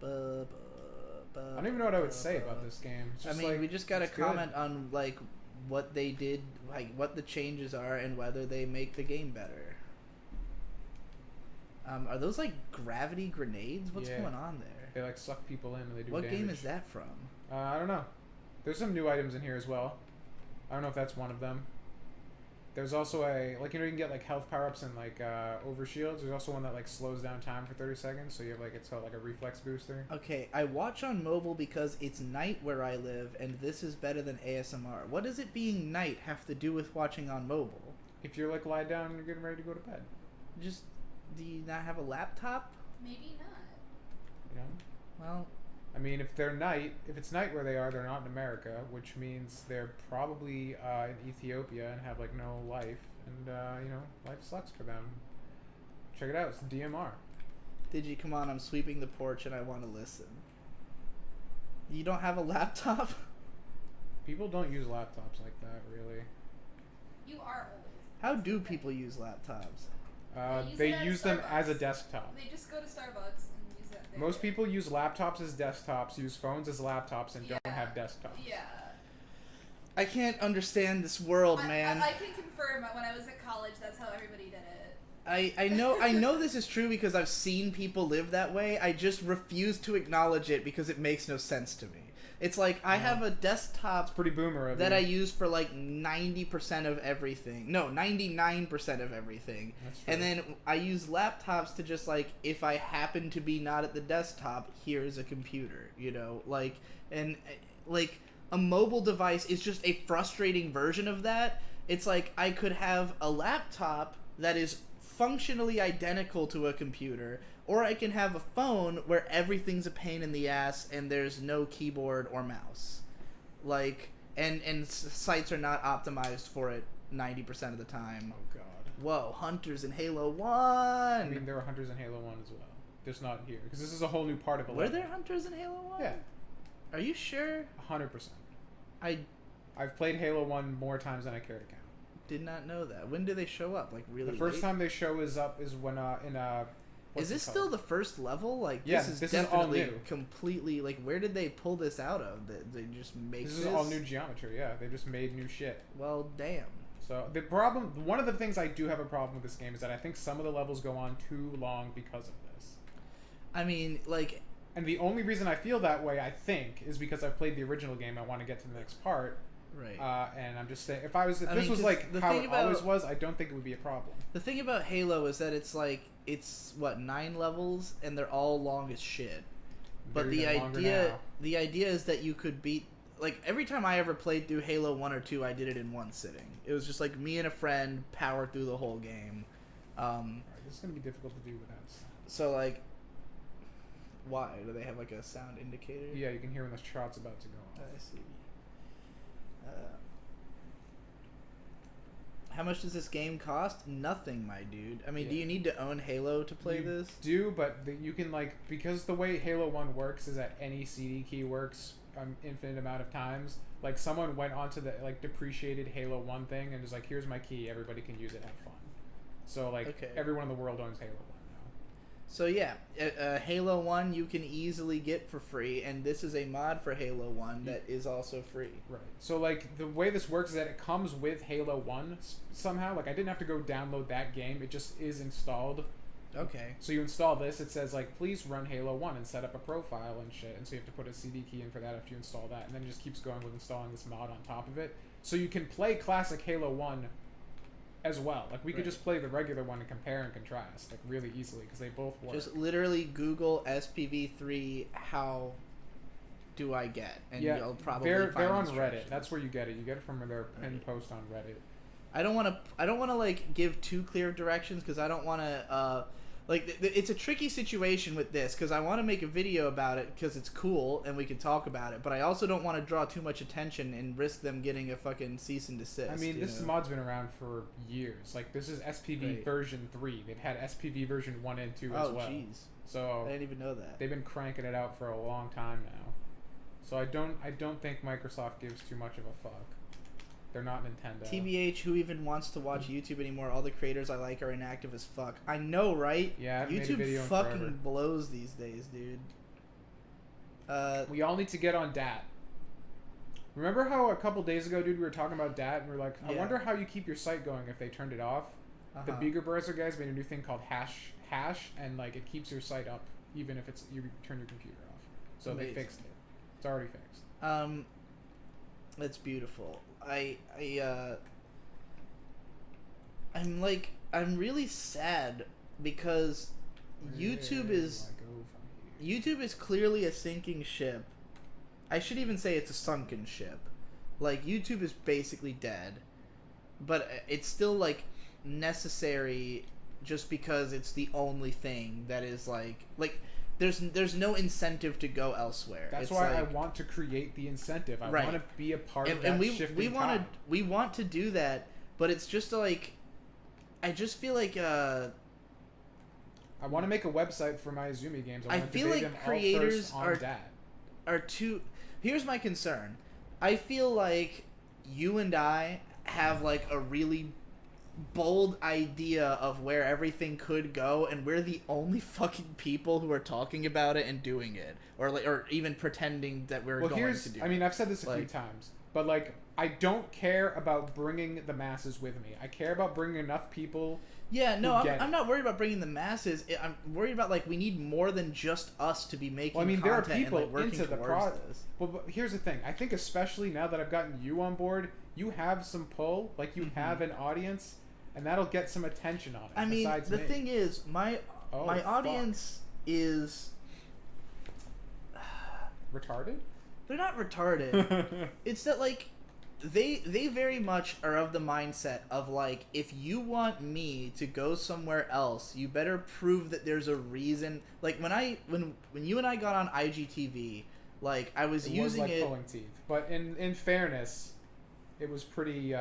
probably. I don't even know what I would say about this game. It's I just mean, like, we just gotta it's good. comment on like what they did, like what the changes are, and whether they make the game better. Are those like gravity grenades? What's Yeah. going on there? They like suck people in and they do What damage. game is that from? I don't know. There's some new items in here as well. I don't know if that's one of them. There's also a, like, you know, you can get like health power-ups and like overshields. There's also one that like slows down time for 30 seconds, so you have like, it's called like a reflex booster. Okay, I watch on mobile because it's night where I live, and this is better than ASMR. What does it being night have to do with watching on mobile? If you're like lie down and you're getting ready to go to bed, Just, do you not have a laptop? Maybe not. you know? Well, I mean, if it's night where they are, they're not in America, which means they're probably in Ethiopia and have like no life, and you know, life sucks for them. Check it out, it's DMR. Digi, come on, I'm sweeping the porch and I want to listen. You don't have a laptop? People don't use laptops like that, really. You are old. How do people use laptops? They it at use them as a Starbucks. desktop. They just go to Starbucks and use it there. Most people use laptops as desktops, use phones as laptops, and don't Yeah. have desktops. Yeah. I can't understand this world, man. I can confirm that when I was at college, that's how everybody did it. I know this is true because I've seen people live that way. I just refuse to acknowledge it because it makes no sense to me. It's like I have a desktop Pretty boomer of that you. I use for like 90% of everything. No, 99% of everything. That's true. And then I use laptops to just like, if I happen to be not at the desktop, here's a computer, you know? Like, and like a mobile device is just a frustrating version of that. It's like I could have a laptop that is functionally identical to a computer, or I can have a phone where everything's a pain in the ass and there's no keyboard or mouse. Like, and sites are not optimized for it 90% of the time. Oh god. Whoa, hunters in Halo 1! I mean, there were hunters in Halo 1 as well. Just not here. Because this is a whole new part of it. Were there hunters in Halo 1? Yeah. Are you sure? 100%. I've played Halo 1 more times than I care to count. Did not know that. When do they show up? Like, really The first late? time they show is when Is this still the first level? Like, Yeah, this this is is all definitely new. completely, like, where did they pull this out of? They just make this? This is all new geometry, yeah. They just made new shit. Well, damn. So, one of the things I do have a problem with this game is that I think some of the levels go on too long because of this. I mean, like... And the only reason I feel that way, I think, is because I've played the original game. I want to get to the next part. Right. And I'm just saying, if this was like how it always was, I don't think it would be a problem. The thing about Halo is that it's like, what, 9 levels, and they're all long as shit. But They're the idea is that you could beat... Like, every time I ever played through Halo 1 or 2, I did it in one sitting. It was just like me and a friend powered through the whole game. Alright, this is going to be difficult to do without sound. So, like... Why? Do they have, like, a sound indicator? Yeah, you can hear when the shot's about to go off. I see. How much does this game cost? Nothing, my dude. I mean, do you need to own Halo to play this? Do, but you can, like, because the way Halo 1 works is that any CD key works an infinite amount of times. Like, someone went onto the, like, depreciated Halo 1 thing and was like, here's my key, everybody can use it, have fun. So, like, everyone in the world owns Halo 1 now. So, yeah, Halo 1 you can easily get for free, and this is a mod for Halo 1 that is also free. Right. So, like, the way this works is that it comes with Halo 1 somehow. Like, I didn't have to go download that game. It just is installed. Okay. So you install this, it says, like, please run Halo 1 and set up a profile and shit. And so you have to put a CD key in for that after you install that. And then it just keeps going with installing this mod on top of it. So you can play classic Halo 1 as well. Like, we could just play the regular one and compare and contrast, like, really easily, because they both work. Just literally Google SPV3 how do I get, and you'll probably they're find on Reddit. instructions. That's where you get it. You get it from their pinned post on Reddit. I don't want to like give too clear directions because I don't want to it's a tricky situation with this because I want to make a video about it because it's cool and we can talk about it, but I also don't want to draw too much attention and risk them getting a fucking cease and desist. I mean, this mod's been around for years. Like, this is SPV version 3. They've had SPV version 1 and 2 as well. Oh, jeez. So I didn't even know that. They've been cranking it out for a long time now. So I don't think Microsoft gives too much of a fuck. They're not Nintendo. TBH, who even wants to watch YouTube anymore? All the creators I like are inactive as fuck. I know, right? Yeah, I've YouTube made a video fucking blows these days, dude. We all need to get on DAT. Remember how a couple days ago, dude, we were talking about DAT, and we were like, I wonder how you keep your site going if they turned it off. The Beaker Browser guys made a new thing called hash, and, like, it keeps your site up even if you turn your computer off. So they fixed it. It's already fixed. That's beautiful. I'm really sad because YouTube is clearly a sinking ship. I should even say it's a sunken ship. Like, YouTube is basically dead, but it's still, like, necessary just because it's the only thing that is like there's no incentive to go elsewhere. That's why I want to create the incentive. I want to be a part of that shifting tide. We want to do that, but it's just like, I just feel like I want to make a website for my Izumi games. I feel like creators are too. Here's my concern. I feel like you and I have, like, a really bold idea of where everything could go, and we're the only fucking people who are talking about it and doing it, or even pretending that we're going to do it. I mean, I've said this a few times, but, like, I don't care about bringing the masses with me. I care about bringing enough people. Yeah, no, I'm not worried about bringing the masses. I'm worried about, like, we need more than just us to be making content. There are people and, like, working into the this. Well, but here's the thing. I think especially now that I've gotten you on board, you have some pull. Like, you have an audience, and that'll get some attention on it. I mean, the thing is, my audience is retarded? They're not retarded. It's that, like, they very much are of the mindset of, like, if you want me to go somewhere else, you better prove that there's a reason. Like, when you and I got on IGTV, like, I was using it. Pulling teeth. But in fairness, it was pretty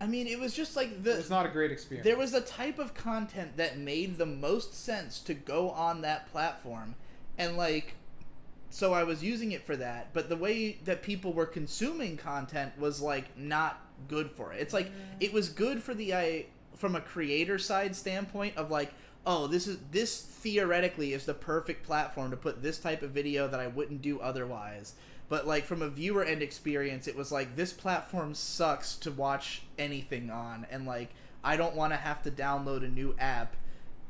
I mean, it was just like It was not a great experience. There was a type of content that made the most sense to go on that platform, and like, so I was using it for that. But the way that people were consuming content was like not good for it. It's like it was good for from a creator side standpoint of like, oh, this theoretically is the perfect platform to put this type of video that I wouldn't do otherwise. But, like, from a viewer end experience, it was like, this platform sucks to watch anything on. And, like, I don't want to have to download a new app,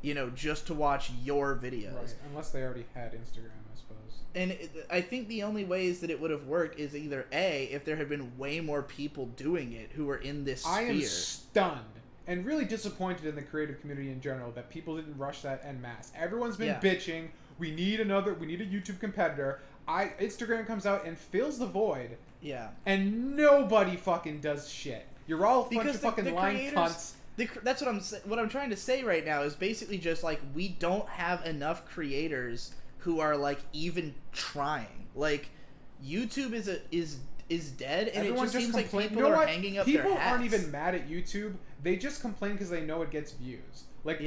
you know, just to watch your videos. Right, unless they already had Instagram, I suppose. And I think the only ways that it would have worked is either, A, if there had been way more people doing it who were in this sphere. I am stunned and really disappointed in the creative community in general that people didn't rush that en masse. Everyone's been bitching. We need a YouTube competitor. Instagram comes out and fills the void. Yeah. And nobody fucking does shit. You're all a bunch of fucking lying cunts. That's what I'm trying to say right now is basically just like we don't have enough creators who are like even trying. Like YouTube is dead, and Everyone it just seems like people you know are what? hanging up people their hats. aren't even mad at YouTube. They just complain because they know it gets views. Like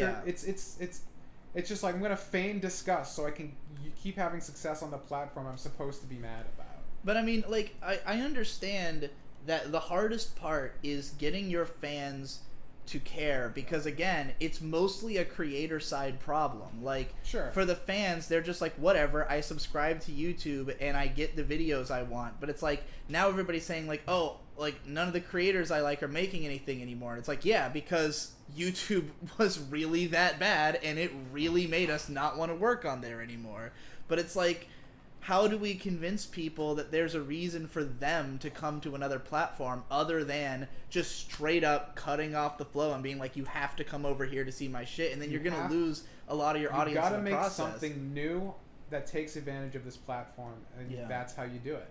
it's just like I'm gonna feign disgust so I can keep having success on the platform I'm supposed to be mad about. But I mean, like I understand that the hardest part is getting your fans to care, because again, it's mostly a creator side problem. Like, sure, for the fans, they're just like, whatever, I subscribe to YouTube and I get the videos I want. But it's like, now everybody's saying like, oh, like none of the creators I like are making anything anymore. And it's like, yeah, because YouTube was really that bad and it really made us not want to work on there anymore. But it's like, how do we convince people that there's a reason for them to come to another platform other than just straight up cutting off the flow and being like, you have to come over here to see my shit, and then you're going to lose a lot of your audience in the process. You gotta make something new that takes advantage of this platform, and that's how you do it.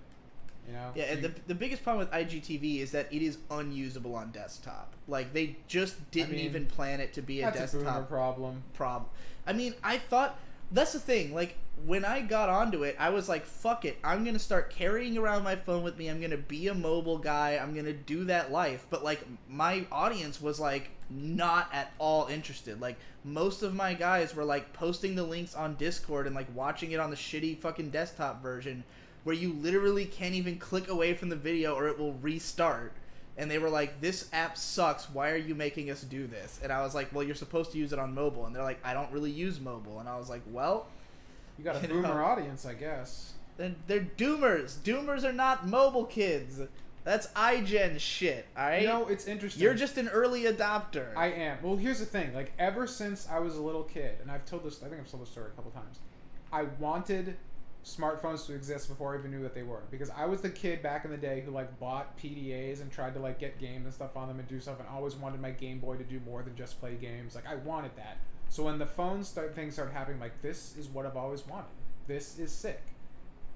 You know? Yeah, and the biggest problem with IGTV is that it is unusable on desktop. Like, they just didn't even plan it to be a desktop boomer problem. I mean, I thought... That's the thing, like, when I got onto it, I was like, fuck it, I'm gonna start carrying around my phone with me, I'm gonna be a mobile guy, I'm gonna do that life, but, like, my audience was, like, not at all interested. Like, most of my guys were, like, posting the links on Discord and, like, watching it on the shitty fucking desktop version, where you literally can't even click away from the video or it will restart. And they were like, this app sucks, why are you making us do this? And I was like, well, you're supposed to use it on mobile. And they're like, I don't really use mobile. And I was like, well... You got a boomer audience, I guess. They're doomers. Doomers are not mobile kids. That's iGen shit, alright? You know, it's interesting. You're just an early adopter. I am. Well, here's the thing. Like, ever since I was a little kid, and I think I've told this story a couple times, I wanted smartphones to exist before I even knew that they were, because I was the kid back in the day who like bought PDAs and tried to like get games and stuff on them and do stuff, and always wanted my Game Boy to do more than just play games. Like, I wanted that. So when the phone things started happening, like, this is what I've always wanted. This is sick.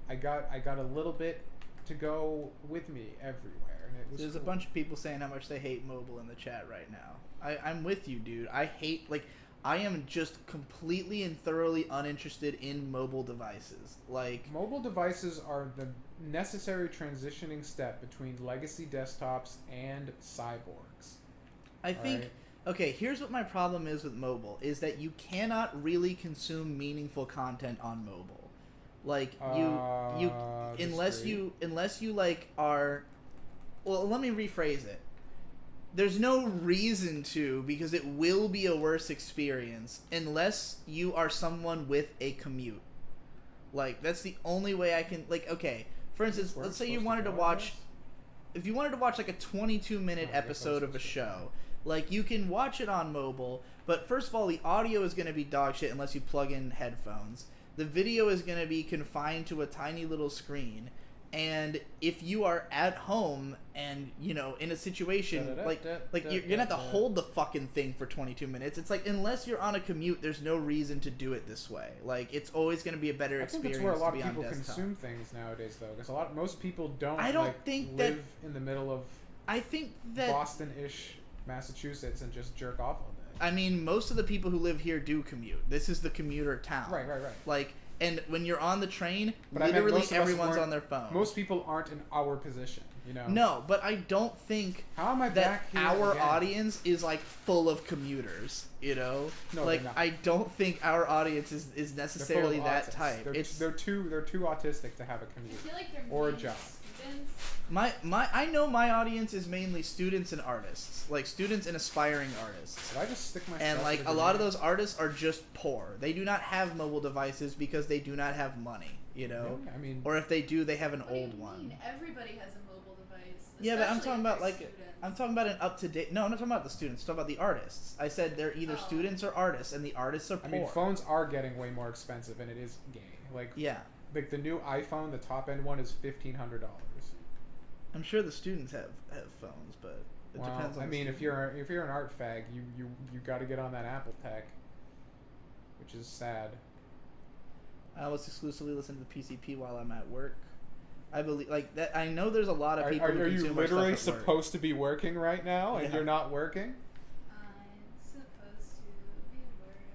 I got a little bit to go with me everywhere, and it was There's cool. a bunch of people saying how much they hate mobile in the chat right now. I'm with you, dude. I am just completely and thoroughly uninterested in mobile devices. Like, mobile devices are the necessary transitioning step between legacy desktops and cyborgs. I think, okay, here's what my problem is with mobile, is that you cannot really consume meaningful content on mobile. Like, unless you like are, well, let me rephrase it. There's no reason to, because it will be a worse experience unless you are someone with a commute. Like, that's the only way I can, like, okay, for instance, let's say you wanted to watch, if you wanted to watch like a 22-minute episode of a show, like, you can watch it on mobile, but first of all, the audio is going to be dog shit unless you plug in headphones. The video is going to be confined to a tiny little screen. And if you are at home and, you know, in a situation, like you're going to have to hold the fucking thing for 22 minutes. It's like, unless you're on a commute, there's no reason to do it this way. Like, it's always going to be a better experience to be on desktop. I think that's where a lot of people consume things nowadays, though. Because most people don't live in the middle of Boston-ish Massachusetts and just jerk off all day. I mean, most of the people who live here do commute. This is the commuter town. Right. Like, And when you're on the train, But I meant literally most of us everyone's weren't- on their phone. Most people aren't in our position, you know. No, but I don't think How am I that back here our again? audience is like full of commuters, you know? No, like they're not. I don't think our audience is They're full necessarily of that autists. type. They're too autistic to have a I commute. feel like they're Or a mainly job. students. I know my audience is mainly students and artists. Like students and aspiring artists. Did I just stick myself? And like in a the lot of grenade? those artists are just poor. They do not have mobile devices because they do not have money, you know? Really? I mean, Or if they do, they have an What do you old mean? one. Everybody has a mobile device. Yeah, but I'm especially talking if about they're like students. I'm talking about an up to date. No, I'm not talking about the students. I'm talking about the artists. I said they're either Oh. students or artists, and the artists are I poor. mean, phones are getting way more expensive, and it is gay. Like, Yeah, like the new iPhone, the top end one is $1,500. I'm sure the students have phones, but it depends on. I the mean, if student. you're an art fag, you got to get on that Apple tech, which is sad. I almost exclusively listen to the PCP while I'm at work. I believe like that. I know there's a lot of people who Are you consume our literally stuff at work. supposed to be working right now, and Yeah. you're not working? I'm supposed to be working.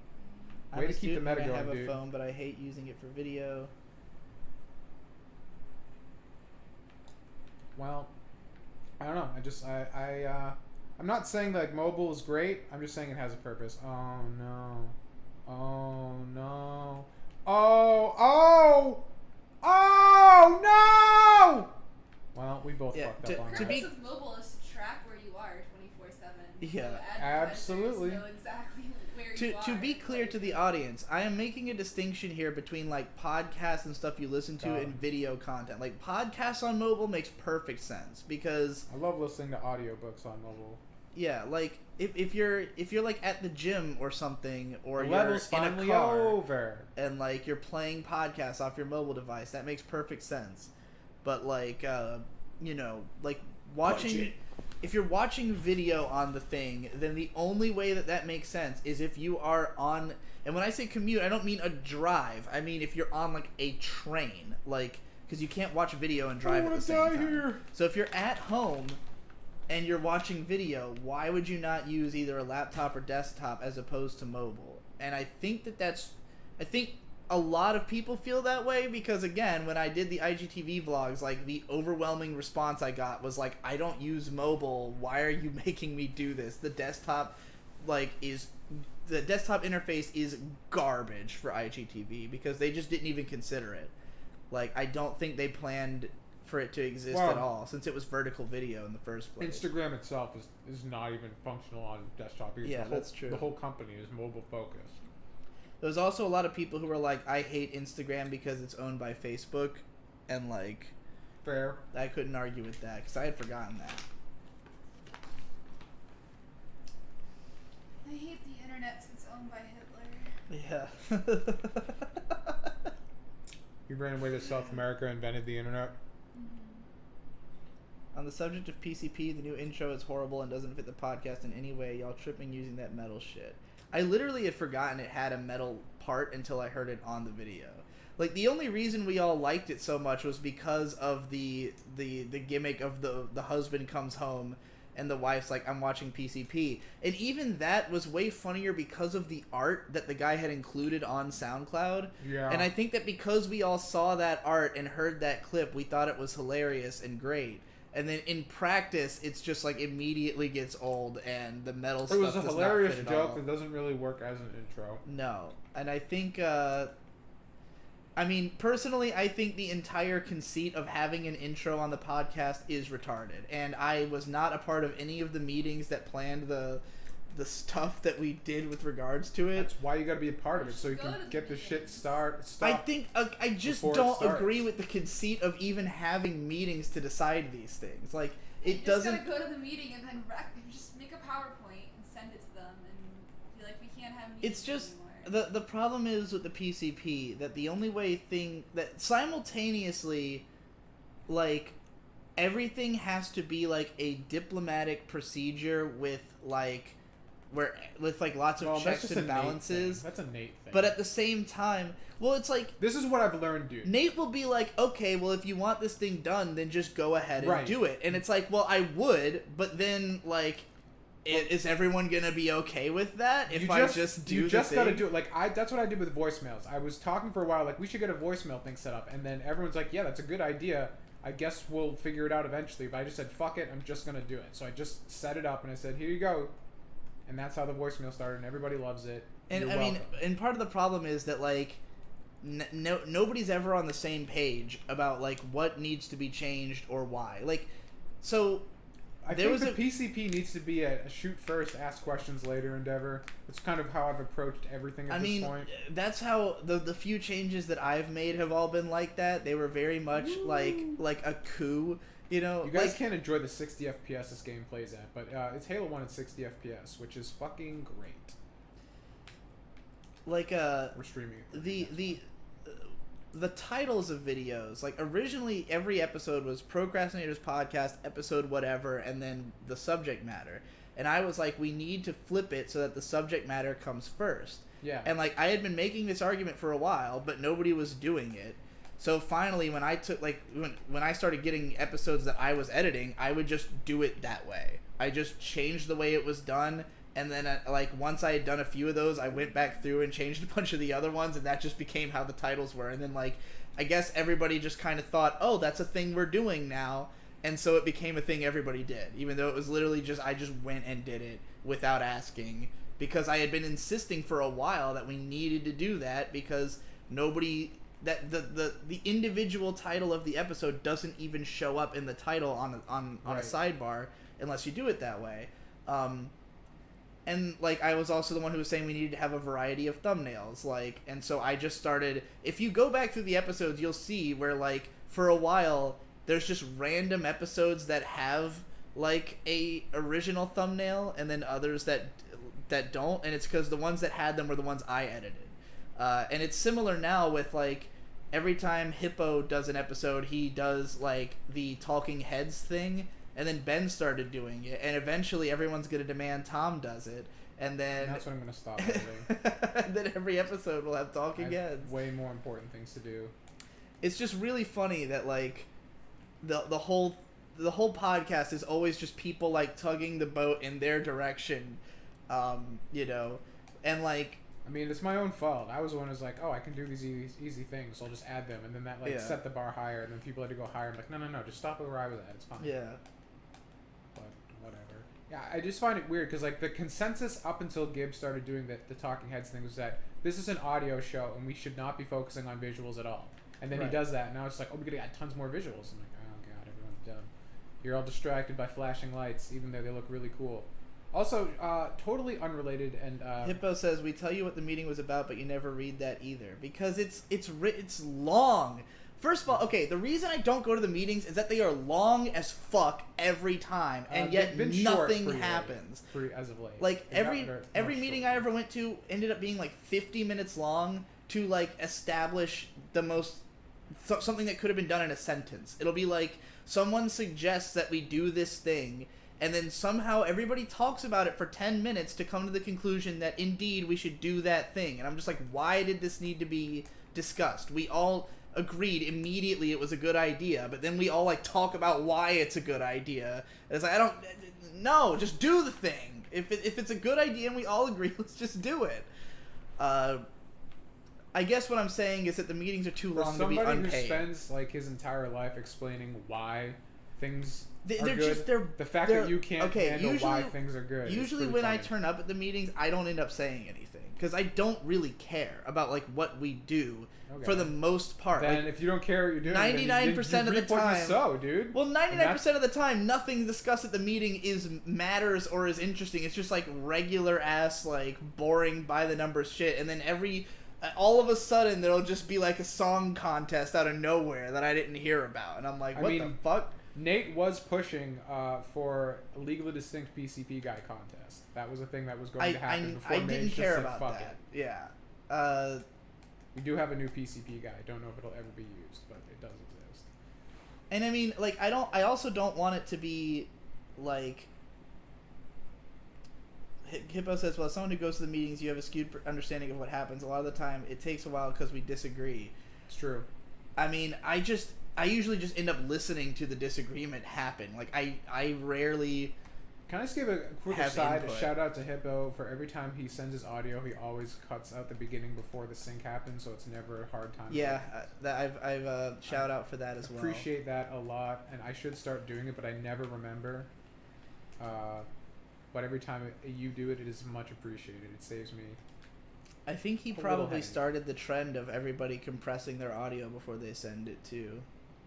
I'm Way a to keep the student meta and I going, have a dude. phone, but I hate using it for video. Well, I don't know. I'm not saying that like, mobile is great. I'm just saying it has a purpose. Oh no. Oh no. Oh no! Well, we both Yeah, fucked up on The to that. be- purpose of mobile is to track where you are 24/7. Yeah. So advertisers Absolutely. know exactly where To you are. to be clear Like, to the audience, I am making a distinction here between like podcasts and stuff you listen to Got it. and video content. Like podcasts on mobile makes perfect sense because I love listening to audiobooks on mobile. yeah, like if you're like at the gym or something or The you're level's in a finally car over. and like you're playing podcasts off your mobile device, that makes perfect sense. But like you know, like watching Budget. if you're watching video on the thing, then the only way that makes sense is if you are on, and when I say commute, I don't mean a drive. I mean if you're on like a train, like because you can't watch video and drive at the same time. Here. So if you're at home and you're watching video, why would you not use either a laptop or desktop as opposed to mobile? And I think I think a lot of people feel that way because again, when I did the IGTV vlogs, like the overwhelming response I got was like, I don't use mobile. Why are you making me do this? The desktop interface is garbage for IGTV because they just didn't even consider it. Like, I don't think they planned for it to exist Well, at all since it was vertical video in the first place. Instagram itself is not even functional on desktop. Because Yeah, the whole, that's true. The whole company is mobile focused. There's also a lot of people who were like, I hate Instagram because it's owned by Facebook, and like, Fair. I couldn't argue with that because I had forgotten that. I hate the internet since owned by Hitler. Yeah. He ran away to South America, invented the internet. On the subject of PCP, the new intro is horrible and doesn't fit the podcast in any way. Y'all tripping using that metal shit. I literally had forgotten it had a metal part until I heard it on the video. Like, the only reason we all liked it so much was because of the gimmick of the husband comes home and the wife's like, I'm watching PCP. And even that was way funnier because of the art that the guy had included on SoundCloud. Yeah. And I think that because we all saw that art and heard that clip, we thought it was hilarious and great. And then in practice, it's just like immediately gets old, and the metal stuff It was a does hilarious not fit at joke all. that doesn't really work as an intro. No, and I think, I mean, personally, I think the entire conceit of having an intro on the podcast is retarded, and I was not a part of any of the meetings that planned the stuff that we did with regards to it. That's why you got to be a part of it, so you Go can to the get the shit meetings. stopped. I think I just before it don't starts. agree with the conceit of even having meetings to decide these things. Like, it You doesn't. just gotta go to the meeting and then just make a PowerPoint and send it to them and be like, we can't have meetings It's just anymore. the problem is with the PCP that the only way that simultaneously, like, everything has to be like a diplomatic procedure with like lots of Well, that's checks just and a Nate balances. thing. That's a Nate thing. But at the same time, well, it's like this is what I've learned, dude. Nate will be like, okay, well, if you want this thing done, then just go ahead and Right. do it. And it's like, well, I would, but then, like, is everyone gonna be okay with that if I just do you the just thing? gotta do it. Like that's what I did with voicemails. I was talking for a while, like we should get a voicemail thing set up, and then everyone's like, yeah, that's a good idea. I guess we'll figure it out eventually. But I just said, fuck it, I'm just gonna do it. So I just set it up and I said, here you go, and that's how the voicemail started, and everybody loves it. And You're I mean, welcome. and part of the problem is that like nobody's ever on the same page about like what needs to be changed or why. Like, so I think the PCP needs to be a shoot first, ask questions later endeavor. It's kind of how I've approached everything at this point. That's how the few changes that I've made have all been like that. They were very much like a coup, you know. You guys like, can't enjoy the 60 FPS this game plays at, but it's Halo 1 at 60 FPS, which is fucking great. Like we're streaming it. The titles of videos, like originally every episode was Procrastinators Podcast, episode whatever, and then the subject matter. And I was like, we need to flip it so that the subject matter comes first. Yeah. And like I had been making this argument for a while, but nobody was doing it. So finally, when I took when I started getting episodes that I was editing, I would just do it that way. I just changed the way it was done. And then, like, once I had done a few of those, I went back through and changed a bunch of the other ones, and that just became how the titles were. And then, like, I guess everybody just kind of thought, oh, that's a thing we're doing now. And so it became a thing everybody did, even though it was literally just, I just went and did it without asking. Because I had been insisting for a while that we needed to do that because nobody... that the individual title of the episode doesn't even show up in the title on Right. a sidebar unless you do it that way. And, like, I was also the one who was saying we needed to have a variety of thumbnails, like, and so I just started, if you go back through the episodes, you'll see where, like, for a while, there's just random episodes that have, like, a original thumbnail, and then others that don't, and it's because the ones that had them were the ones I edited. And it's similar now with, like, every time Hippo does an episode, he does, like, the talking heads thing, and then Ben started doing it, and eventually everyone's going to demand Tom does it, and then... And that's what I'm going to stop editing. And then every episode will have talking heads. Way more important things to do. It's just really funny that, like, the whole podcast is always just people, like, tugging the boat in their direction, you know, and, like... I mean, it's my own fault. I was the one who's like, oh, I can do these easy things, so I'll just add them, and then that, like, set the bar higher, and then people had to go higher. I'm like, no, just stop it where I was at. It's fine. Yeah. But whatever. Yeah, I just find it weird because like the consensus up until Gibbs started doing the talking heads thing was that this is an audio show and we should not be focusing on visuals at all. And then he does that, and now it's like, oh, we gotta add tons more visuals. I'm like, oh god, everyone's dumb. You're all distracted by flashing lights, even though they look really cool. Also, totally unrelated and Hippo says we tell you what the meeting was about, but you never read that either because it's long. First of all, okay, the reason I don't go to the meetings is that they are long as fuck every time, and yet nothing happens. As of late. Like every meeting I ever went to ended up being like 50 minutes long to like establish something that could have been done in a sentence. It'll be like someone suggests that we do this thing, and then somehow everybody talks about it for 10 minutes to come to the conclusion that indeed we should do that thing. And I'm just like, why did this need to be discussed? We all agreed immediately it was a good idea, but then we all like talk about why it's a good idea. And it's like, no, just do the thing. If it's a good idea and we all agree, let's just do it. I guess what I'm saying is that the meetings are too long to be unpaid. Somebody who spends like his entire life explaining why things are good. Just, the fact that you can't handle why things are good. Usually when I turn up at the meetings, I don't end up saying anything because I don't really care about like what we do for the most part. Then like, if you don't care what you're doing, 99% of the time, dude. Well, 99% of the time, nothing discussed at the meeting matters or is interesting. It's just like regular ass like boring by the numbers shit, and then all of a sudden there'll just be like a song contest out of nowhere that I didn't hear about, and I'm like, what the fuck? Nate was pushing for a legally distinct PCP guy contest. That was a thing that was going to happen before I Nate didn't just care said, about fuck that. it. Yeah. We do have a new PCP guy. Don't know if it'll ever be used, but it does exist. And I mean, like, I also don't want it to be like. Hippo says, well, as someone who goes to the meetings, you have a skewed understanding of what happens. A lot of the time, it takes a while because we disagree. It's true. I mean, I usually just end up listening to the disagreement happen. Like, I rarely Can I just give a quick have aside, input. a shout out to Hippo for every time he sends his audio, he always cuts out the beginning before the sync happens, so it's never a hard time. Yeah, I've shout out for that as well. Appreciate that a lot, and I should start doing it, but I never remember. But every time you do it, it is much appreciated. It saves me. I think he A little probably headache. started the trend of everybody compressing their audio before they send it too.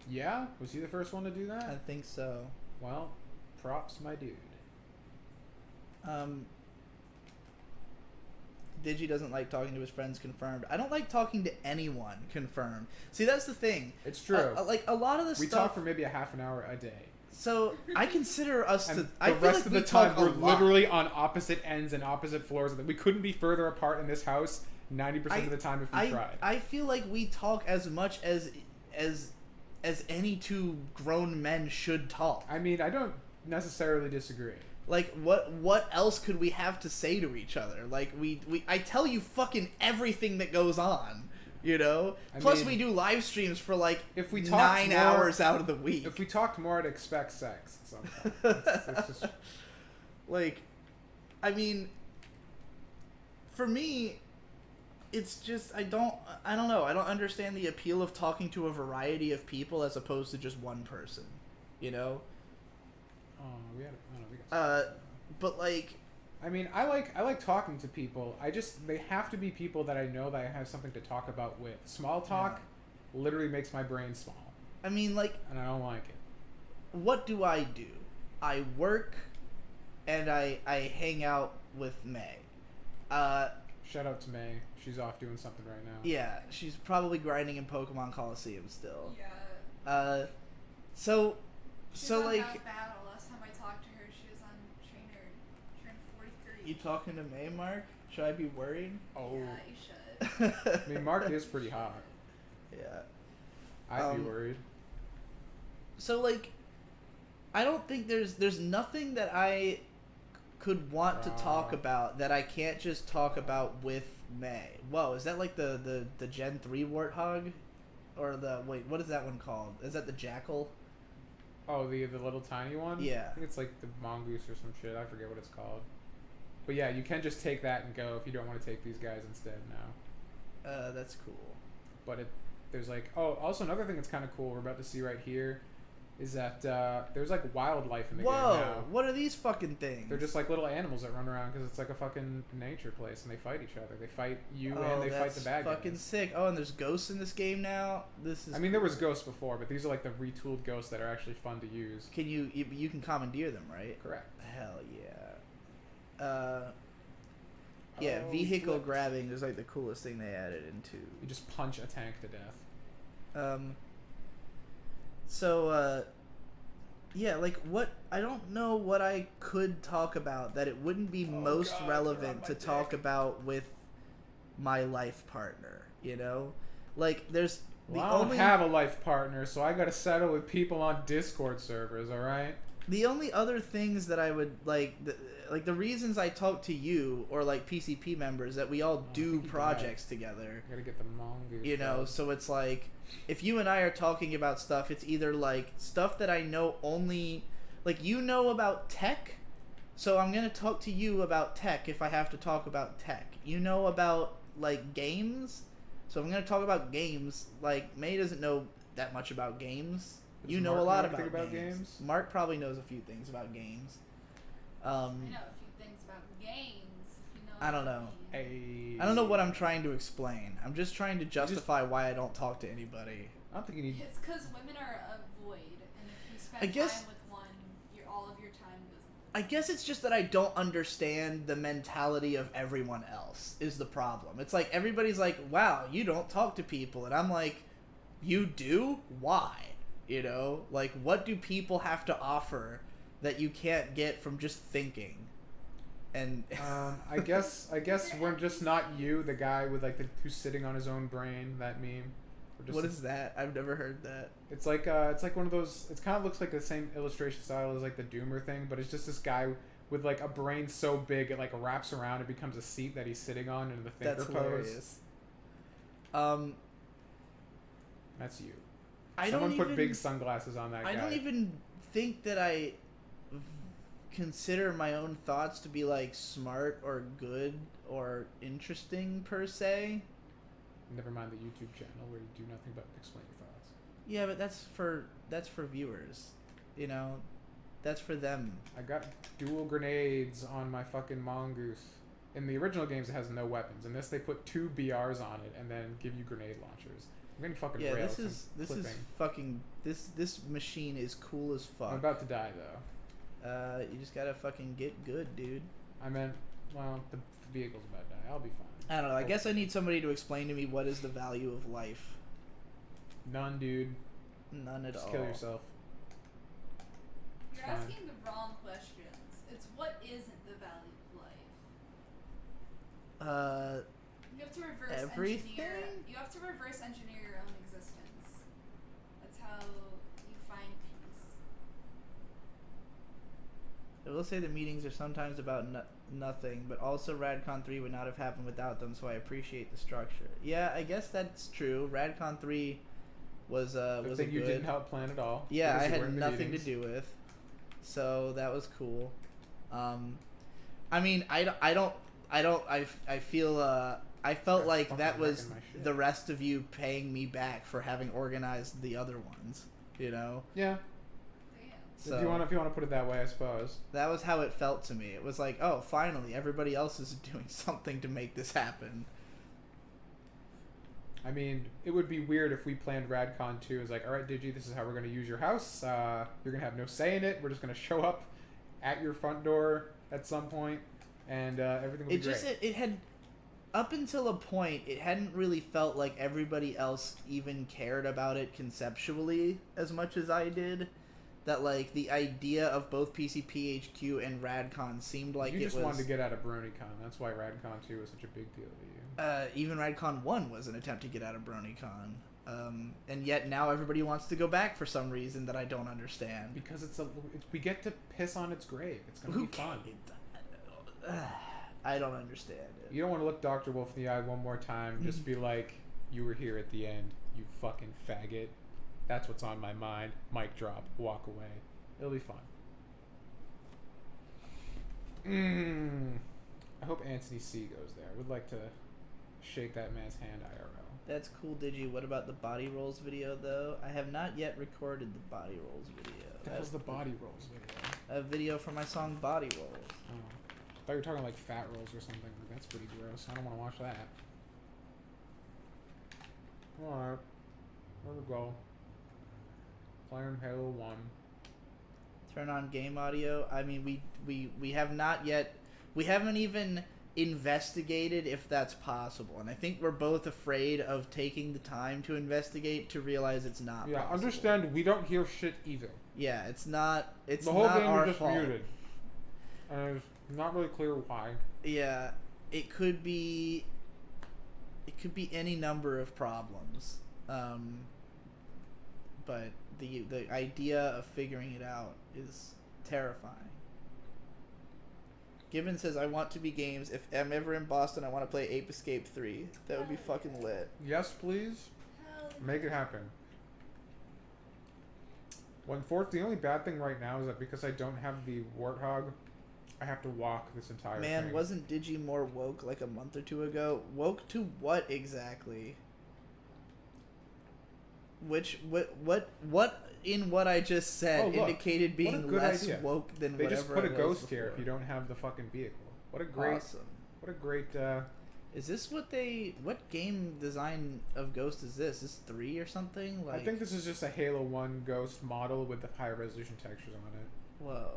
Yeah? Was he the first one to do I that? think so. Well, props, my dude. Digi doesn't like talking to his friends, confirmed. I don't like talking to anyone, confirmed. See, that's the thing. It's true. Like a lot of the We stuff. talk for maybe a half an hour a day. So I consider us And to. the I feel rest like of we the time, talk a we're lot. literally on opposite ends and opposite floors. We couldn't be further apart in this house 90% of the time if we tried. I feel like we talk as much as any two grown men should talk. I mean, I don't necessarily disagree. Like what else could we have to say to each other? Like I tell you fucking everything that goes on, you know? Plus mean, we do live streams for like if we 9 talked hours out of the week. If we talked more, I'd expect sex. Sometimes. it's just, Like, I mean, for me, it's just I don't know. I don't understand the appeal of talking to a variety of people as opposed to just one person, you know? we got. But like, I mean, I like talking to people. They have to be people that I know that I have something to talk about with. Small talk literally makes my brain small, I mean, like, and I don't like it. what do? I work, and I hang out with May. Shout out to May. She's off doing something right now. Yeah, she's probably grinding in Pokemon Coliseum still. Yeah. So She's so on like, that battle. Last time I talked to her, she was on trainer 43. you talking to May, Mark? Should I be worried? Oh, Yeah, you should. I mean, Mark is pretty hot. Yeah. I'd be worried. So like, I don't think there's nothing that I could want to talk about that I can't just talk about with May. Whoa, is that like the Gen 3 Warthog? Or wait, what is that one called? Is that the Jackal? Oh, the little tiny one? Yeah. I think it's like the mongoose or some shit. I forget what it's called. But yeah, you can just take that and go if you don't want to take these guys instead now. That's cool. But there's like, oh, also another thing that's kind of cool we're about to see right here is that there's like wildlife in the game Whoa, now. what are these fucking things? They're just like little animals that run around because it's like a fucking nature place and they fight each other. They fight you and they fight the bad guys. Fucking sick. Oh, and there's ghosts in this game now. This is. I mean, there was ghosts before, but these are like the retooled ghosts that are actually fun to use. Can you can commandeer them, right? Correct. Hell yeah. Yeah, Oh, vehicle flipped. grabbing is like the coolest thing they added into. You just punch a tank to death. So yeah, like what I don't know what I could talk about that it wouldn't be most God, relevant you're on to my talk dick. about with my life partner, you know? Like there's Well, I don't have a life partner, so I gotta settle with people on Discord servers, alright? the only other things that I would like the reasons I talk to you or like PCP members that we all do he projects together. I gotta get the mongoose. You know, so it's like if you and I are talking about stuff, it's either like stuff that I know only like you know about tech, so I'm going to talk to you about tech if I have to talk about tech. You know about like games, so I'm going to talk about games. Like May doesn't know that much about games. Does You know Mark a lot anything about about games. games? Mark probably knows a few things about games. I know a few things about games. You know I don't what know. mean. I don't know what I'm trying to explain. I'm just trying to justify why I don't talk to anybody. I don't think you need. It's because women are a void, and if you spend I guess- time with one, all of your time goes. I guess it's just that I don't understand the mentality of everyone else is the problem. It's like everybody's like, wow, you don't talk to people. And I'm like, you do? Why? You know? Like, what do people have to offer that you can't get from just thinking? And I guess we're just not you, the guy with like who's sitting on his own brain. That meme. We're just what is that? I've never heard that. It's like one of those. It kind of looks like the same illustration style as like the Doomer thing, but it's just this guy with like a brain so big it like wraps around and becomes a seat that he's sitting on in the thinker That's pose. hilarious. That's you. I Someone don't put even, big sunglasses on that guy. I don't even think that I consider my own thoughts to be like smart or good or interesting per se. Never mind the YouTube channel where you do nothing but explain your thoughts. Yeah, but that's for viewers, you know. That's for them. I got dual grenades on my fucking mongoose. In the original games, it has no weapons. In this, they put 2 BRs on it and then give you grenade launchers. I'm getting fucking rails. This is fucking this machine is cool as fuck. I'm about to die though. You just gotta fucking get good, dude. I meant, well, the vehicle's about to die. I'll be fine. I don't know. I guess I need somebody to explain to me what is the value of life. None, dude. None at all. Just kill yourself. You're asking the wrong questions. It's what isn't the value of life. You have to reverse Everything? engineer. You have to reverse engineer your own existence. That's how you find peace. I will say the meetings are sometimes about nothing, but also Radcon 3 would not have happened without them, so I appreciate the structure. Yeah, I guess that's true. Radcon 3 was a you didn't help plan at all. Yeah, I because you were had in the nothing meetings. to do with. So that was cool. I mean, I feel I felt That's like fucking that was wrecking my shit. the rest of you paying me back for having organized the other ones, you know? Yeah. Damn. So If you want to put it that way, I suppose. that was how it felt to me. It was like, oh, finally, everybody else is doing something to make this happen. I mean, it would be weird if we planned Radcon 2 as like, all right, Digi, this is how we're going to use your house. You're going to have no say in it. We're just going to show up at your front door at some point, and everything will be great. It had, up until a point, it hadn't really felt like everybody else even cared about it conceptually as much as I did. That, like, the idea of both PCPHQ and Radcon seemed like you it just was... wanted to get out of BronyCon. That's why Radcon 2 was such a big deal to you. Even Radcon 1 was an attempt to get out of BronyCon. And yet now everybody wants to go back for some reason that I don't understand. Because we get to piss on its grave. It's going to be fun. I don't understand it. You don't want to look Dr. Wolf in the eye one more time. Just be like, you were here at the end, you fucking faggot. That's what's on my mind. Mic drop. Walk away. It'll be fun. I hope Anthony C goes there. I would like to shake that man's hand IRL. That's cool, Digi. What about the body rolls video, though? I have not yet recorded the body rolls video. That was the body rolls video. A video for my song Body Rolls. Oh. I thought you were talking like fat rolls or something. That's pretty gross. I don't want to watch that. Alright. There we go. Playing Halo 1. Turn on game audio. I mean, we have not yet... We haven't even investigated if that's possible. And I think we're both afraid of taking the time to investigate to realize it's not possible. Understand, we don't hear shit either. Yeah, it's not the whole not game our is just fault. muted. And it's not really clear why. Yeah, it could be any number of problems. But the idea of figuring it out is terrifying. Gibbon says, I want to be games. If I'm ever in Boston, I want to play Ape Escape 3. That would be fucking lit. Yes, please. Hell Make it happen. 1/4. The only bad thing right now is that because I don't have the Warthog, I have to walk this entire thing. Man, wasn't Digi more woke like a month or two ago? Woke to what exactly? What in what I just said indicated being less woke than they whatever just put a I was ghost before. here if you don't have the fucking vehicle. What a great Awesome. What a great Is this what game design of Ghost is this? Is 3 or something? Like, I think this is just a Halo 1 Ghost model with the higher resolution textures on it. Whoa.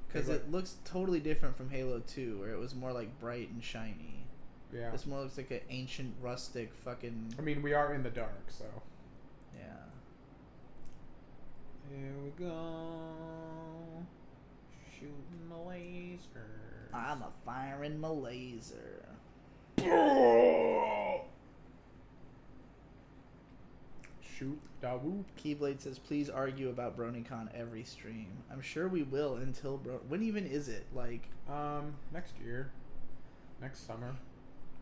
Because it looks totally different from Halo 2, where it was more like bright and shiny. Yeah. This more looks like an ancient, rustic fucking... I mean, we are in the dark, so... Yeah. Here we go. Shooting the laser. I'm a firing my laser. Shoot da whoop. Keyblade says, please argue about BronyCon every stream. I'm sure we will until when even is it? Like... Next year. Next summer.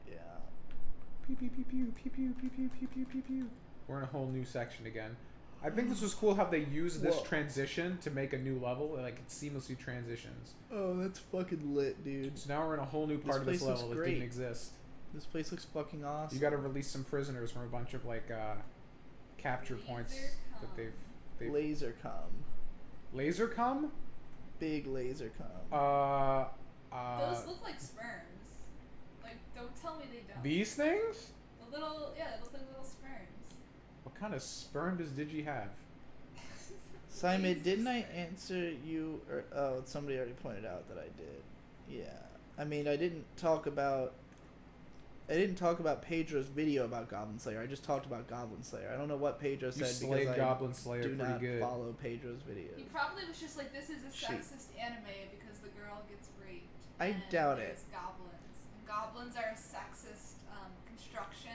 Yeah. Pew pew pew pew pew pew pew pew pew pew pew pew. We're in a whole new section again. I think this was cool how they used this Whoa. transition to make a new level. Like, it seamlessly transitions. Oh, that's fucking lit, dude. So now we're in a whole new part of this place looks level that great. didn't exist. This place looks fucking awesome. You got to release some prisoners from a bunch of like capture points that they've laser cum. laser cum. Big laser cum. Those look like sperms. Like, don't tell me they don't. These things? The little, yeah, they look like little sperms. What kind of sperm does Digi have? Simon, didn't I answer you? Or, oh, somebody already pointed out that I did. Yeah. I mean, I didn't talk about Pedro's video about Goblin Slayer. I just talked about Goblin Slayer. I don't know what Pedro You said slayed because Goblin Slayer I do pretty not good. follow Pedro's videos. He probably was just like, this is a Shit. sexist anime because the girl gets raped. I and doubt it. there's goblins. And goblins are a sexist construction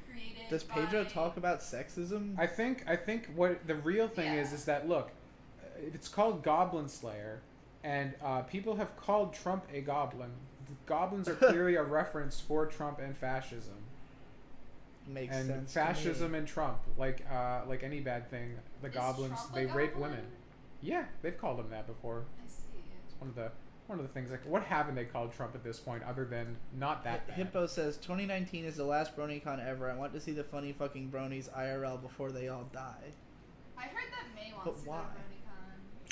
created Does Pedro by... talk about sexism? I think what the real thing Yeah. is that look, it's called Goblin Slayer, and people have called Trump a goblin. The goblins are clearly a reference for Trump and fascism. Makes And sense. fascism to me. and Trump, like any bad thing, the Is goblins Trump a they rape goblin? women. Yeah, they've called him that before. I see. It's one of the things. Like, what haven't they called Trump at this point, other than not that bad? Hippo says 2019 is the last BronyCon ever. I want to see the funny fucking bronies IRL before they all die. I heard that May wants But to why? go to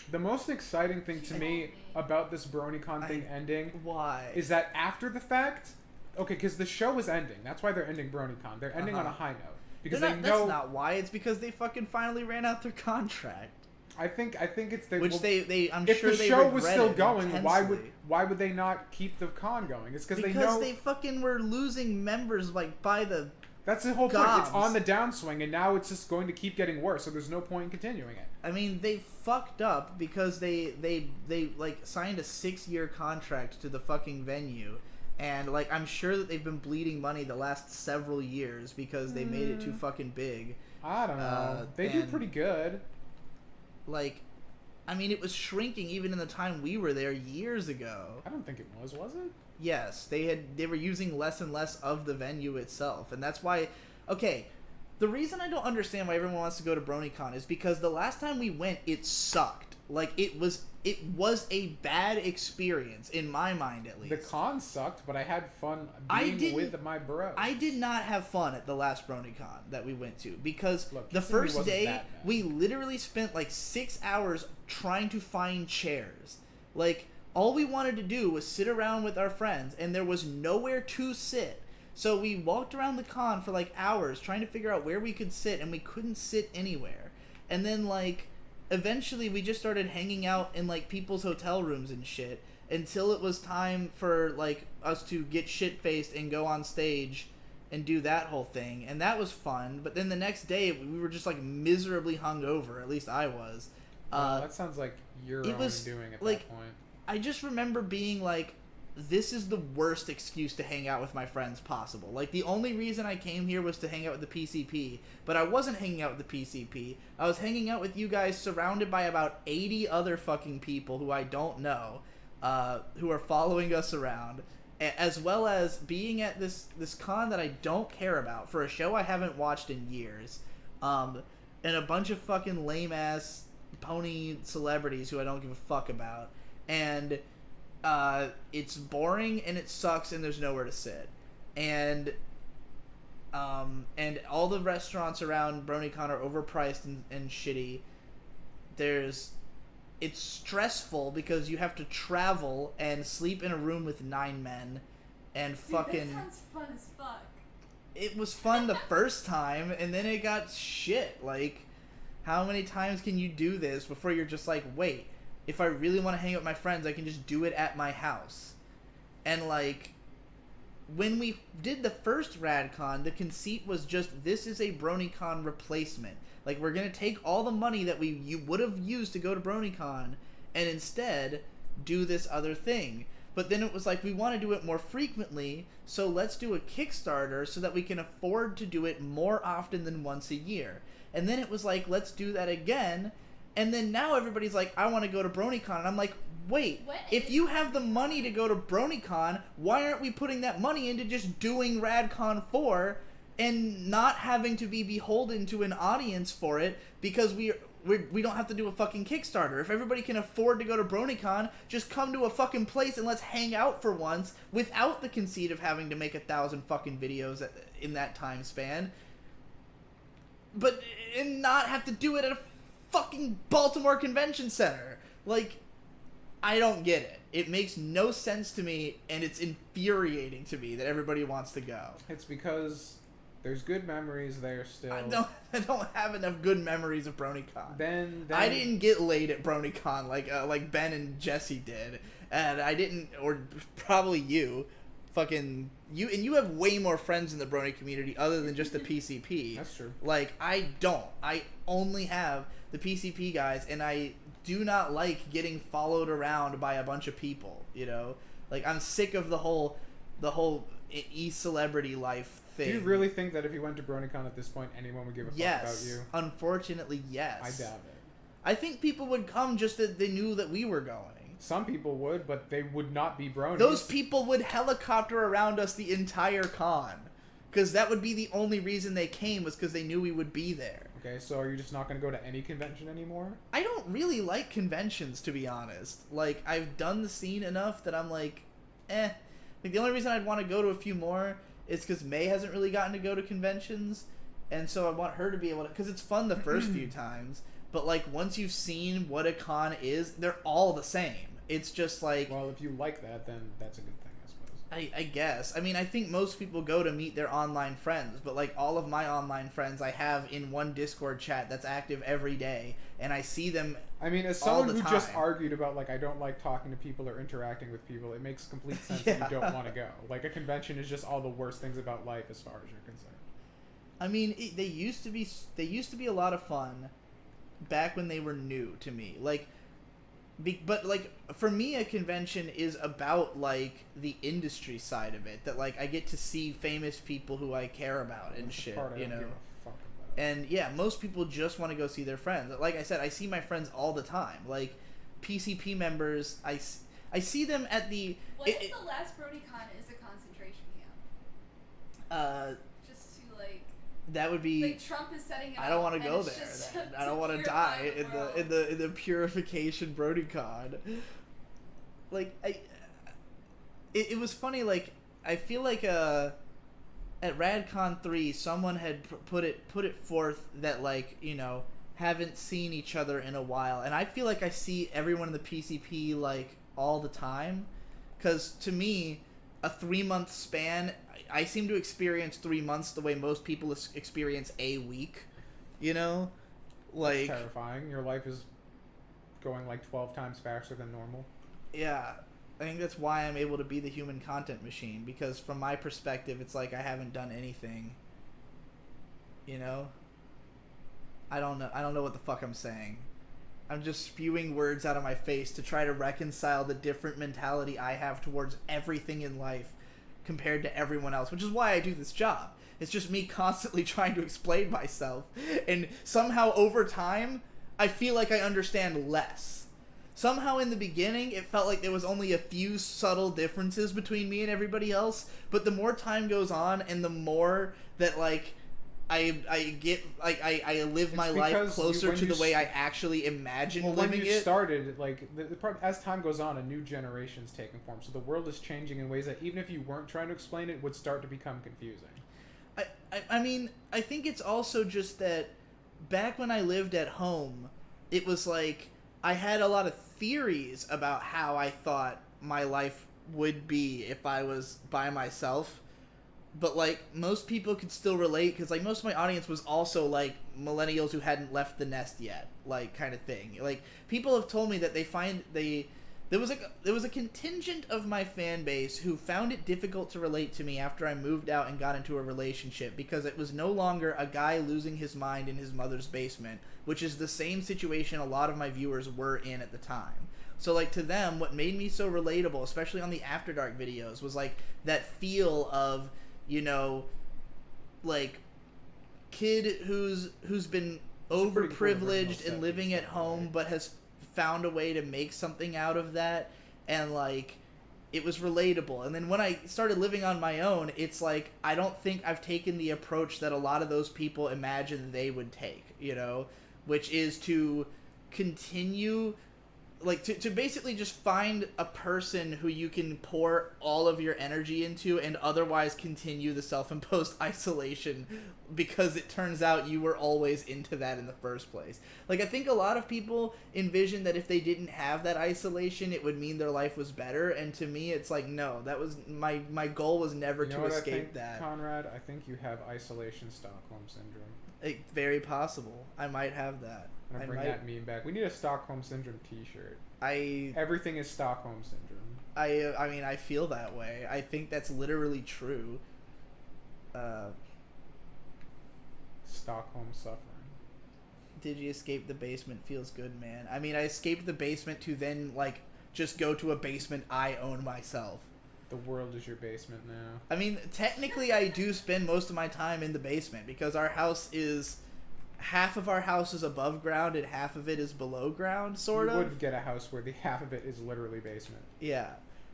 BronyCon. The most exciting thing She to told me me. about this BronyCon thing ending Why? is that after the fact, okay, because the show is ending. That's why they're ending BronyCon. They're ending on a high note because They're they not, know. that's not why. It's because they fucking finally ran out their contract, I think it's they. which well, they I'm if sure the they show was still regretted going, intensely. why would they not keep the con going? It's because they Because know they fucking were losing members like by the. that's the whole point. It's gobs. on the downswing, and now it's just going to keep getting worse. So there's no point in continuing it. I mean, they fucked up because they like signed a 6-year contract to the fucking venue, and like I'm sure that they've been bleeding money the last several years because they made it too fucking big. I don't know. They do and- pretty good. Like, I mean, it was shrinking even in the time we were there years ago. I don't think it was it? Yes, they were using less and less of the venue itself, and that's why. Okay, the reason I don't understand why everyone wants to go to BronyCon is because the last time we went, it sucked. Like it was a bad experience in my mind, at least. The con sucked, but I had fun I being didn't- with my bros. I did not have fun at the last BronyCon that we went to because Look, the Kissimmee first wasn't day that bad. we literally spent like 6 hours trying to find chairs. Like all we wanted to do was sit around with our friends and there was nowhere to sit. So we walked around the con for like hours trying to figure out where we could sit and we couldn't sit anywhere. And then like eventually we just started hanging out in like people's hotel rooms and shit until it was time for like us to get shit faced and go on stage and do that whole thing, and that was fun. But then the next day we were just like miserably hungover, at least I was. That sounds like you're it was, doing at like, that point. I just remember being like, this is the worst excuse to hang out with my friends possible. Like, the only reason I came here was to hang out with the PCP, but I wasn't hanging out with the PCP. I was hanging out with you guys surrounded by about 80 other fucking people who I don't know, who are following us around, as well as being at this con that I don't care about for a show I haven't watched in years, and a bunch of fucking lame-ass pony celebrities who I don't give a fuck about, and it's boring and it sucks and there's nowhere to sit, and all the restaurants around BronyCon are overpriced and shitty. It's stressful because you have to travel and sleep in a room with 9 men and fucking. Dude, that sounds fun as fuck. It was fun the first time and then it got shit. Like, how many times can you do this before you're just like, wait, if I really want to hang out with my friends, I can just do it at my house. And like, when we did the first RadCon, the conceit was just, this is a BronyCon replacement. Like, we're gonna take all the money that you would have used to go to BronyCon and instead do this other thing. But then it was like, we want to do it more frequently, so let's do a Kickstarter so that we can afford to do it more often than once a year. And then it was like, let's do that again. And then now everybody's like, I want to go to BronyCon. And I'm like, wait, When if is you have the money to go to BronyCon, why aren't we putting that money into just doing RadCon 4 and not having to be beholden to an audience for it because we don't have to do a fucking Kickstarter. If everybody can afford to go to BronyCon, just come to a fucking place and let's hang out for once without the conceit of having to make 1,000 fucking videos in that time span. But and not have to do it at a fucking Baltimore Convention Center. Like, I don't get it. It makes no sense to me, and it's infuriating to me that everybody wants to go. It's because there's good memories there still. I don't have enough good memories of BronyCon. Then I didn't get laid at BronyCon like Ben and Jesse did, and I didn't, or probably you, fucking you, and you have way more friends in the Brony community other than just the PCP. That's true. Like, I don't. I only have the PCP guys, and I do not like getting followed around by a bunch of people. You know, like I'm sick of the whole e-celebrity life thing. Do you really think that if you went to BronyCon at this point, anyone would give a fuck about you? Unfortunately, yes. I doubt it. I think people would come just that they knew that we were going. Some people would, but they would not be bronies. Those people would helicopter around us the entire con. Because that would be the only reason they came, was because they knew we would be there. Okay, so are you just not going to go to any convention anymore? I don't really like conventions, to be honest. Like, I've done the scene enough that I'm like, eh. Like, the only reason I'd want to go to a few more is because May hasn't really gotten to go to conventions. And so I want her to be able to... Because it's fun the first few times. But, like, once you've seen what a con is, they're all the same. It's just like... Well, if you like that, then that's a good thing, I suppose. I guess. I mean, I think most people go to meet their online friends. But, like, all of my online friends I have in one Discord chat that's active every day. And I see them I mean, as someone who just argued about, like, I don't like talking to people or interacting with people, it makes complete sense that you don't want to go. Like, a convention is just all the worst things about life as far as you're concerned. I mean, they used to be a lot of fun back when they were new to me. Like, but like for me, a convention is about like the industry side of it. That like I get to see famous people who I care about and shit. You know. And yeah, most people just want to go see their friends. Like I said, I see my friends all the time. Like PCP members, I see them at the. What if the last BronyCon is a concentration camp? Just to like. That would be. Like Trump is setting it up. I don't want to go there. I don't want to die in the purification BronyCon. Like it was funny. Like I feel like at RadCon 3, someone had put it forth that like haven't seen each other in a while, and I feel like I see everyone in the PCP like all the time, because to me, a 3-month span. I seem to experience 3 months the way most people experience a week, like... That's terrifying. Your life is going like 12 times faster than normal. Yeah. I think that's why I'm able to be the human content machine, because from my perspective, it's like I haven't done anything, I don't know what the fuck I'm saying. I'm just spewing words out of my face to try to reconcile the different mentality I have towards everything in life compared to everyone else, which is why I do this job. It's just me constantly trying to explain myself, and somehow over time I feel like I understand less. Somehow in the beginning it felt like there was only a few subtle differences between me and everybody else, but the more time goes on and the more that like I get like I live my life closer to the way I actually imagine living it. When you started, like as time goes on, a new generation's taking form. So the world is changing in ways that even if you weren't trying to explain it, would start to become confusing. I mean, I think it's also just that back when I lived at home, it was like I had a lot of theories about how I thought my life would be if I was by myself. But, like, most people could still relate, because, like, most of my audience was also, like, millennials who hadn't left the nest yet, like, kind of thing. Like, people have told me that there was a contingent of my fan base who found it difficult to relate to me after I moved out and got into a relationship, because it was no longer a guy losing his mind in his mother's basement, which is the same situation a lot of my viewers were in at the time. So, like, to them, what made me so relatable, especially on the After Dark videos, was, like, that feel of... like kid who's been overprivileged and living at home, but has found a way to make something out of that, and like it was relatable. And then when I started living on my own, it's like I don't think I've taken the approach that a lot of those people imagine they would take, you know, which is to continue, like, to basically just find a person who you can pour all of your energy into and otherwise continue the self-imposed isolation because it turns out you were always into that in the first place. Like, I think a lot of people envision that if they didn't have that isolation, it would mean their life was better, and to me, it's like, no, that was my goal was never to escape I think, that. Conrad, I think you have isolation Stockholm syndrome. Very possible. I might have that. I'm gonna bring that meme back. We need a Stockholm Syndrome T-shirt. Everything is Stockholm Syndrome. I mean, I feel that way. I think that's literally true. Stockholm suffering. Did you escape the basement? Feels good, man. I mean, I escaped the basement to then, like, just go to a basement I own myself. The world is your basement now. I mean, technically, I do spend most of my time in the basement because our house is... half of our house is above ground and half of it is below ground, sort of. You would get a house where the half of it is literally basement. Yeah.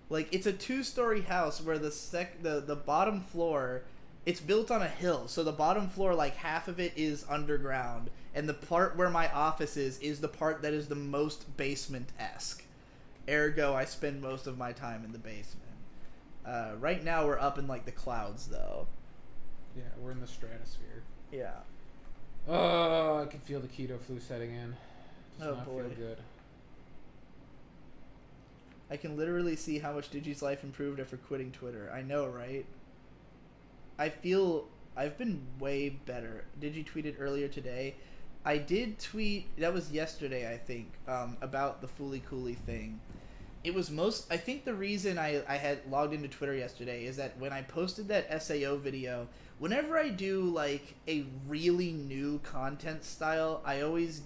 Like, it's a 2-story house where the bottom floor, it's built on a hill, so the bottom floor, like, half of it is underground, and the part where my office is the part that is the most basement-esque. Ergo, I spend most of my time in the basement. Right now, we're up in, like, the clouds, though. Yeah, we're in the stratosphere. Yeah. Oh, I can feel the keto flu setting in. Does not boy. feel good. I can literally see how much Digi's life improved after quitting Twitter. I know, right? I feel I've been way better. Digi tweeted earlier today. I did tweet, that was yesterday, I think, about the Fooly Cooly thing. It was I think the reason I had logged into Twitter yesterday is that when I posted that SAO video, whenever I do, like, a really new content style, I always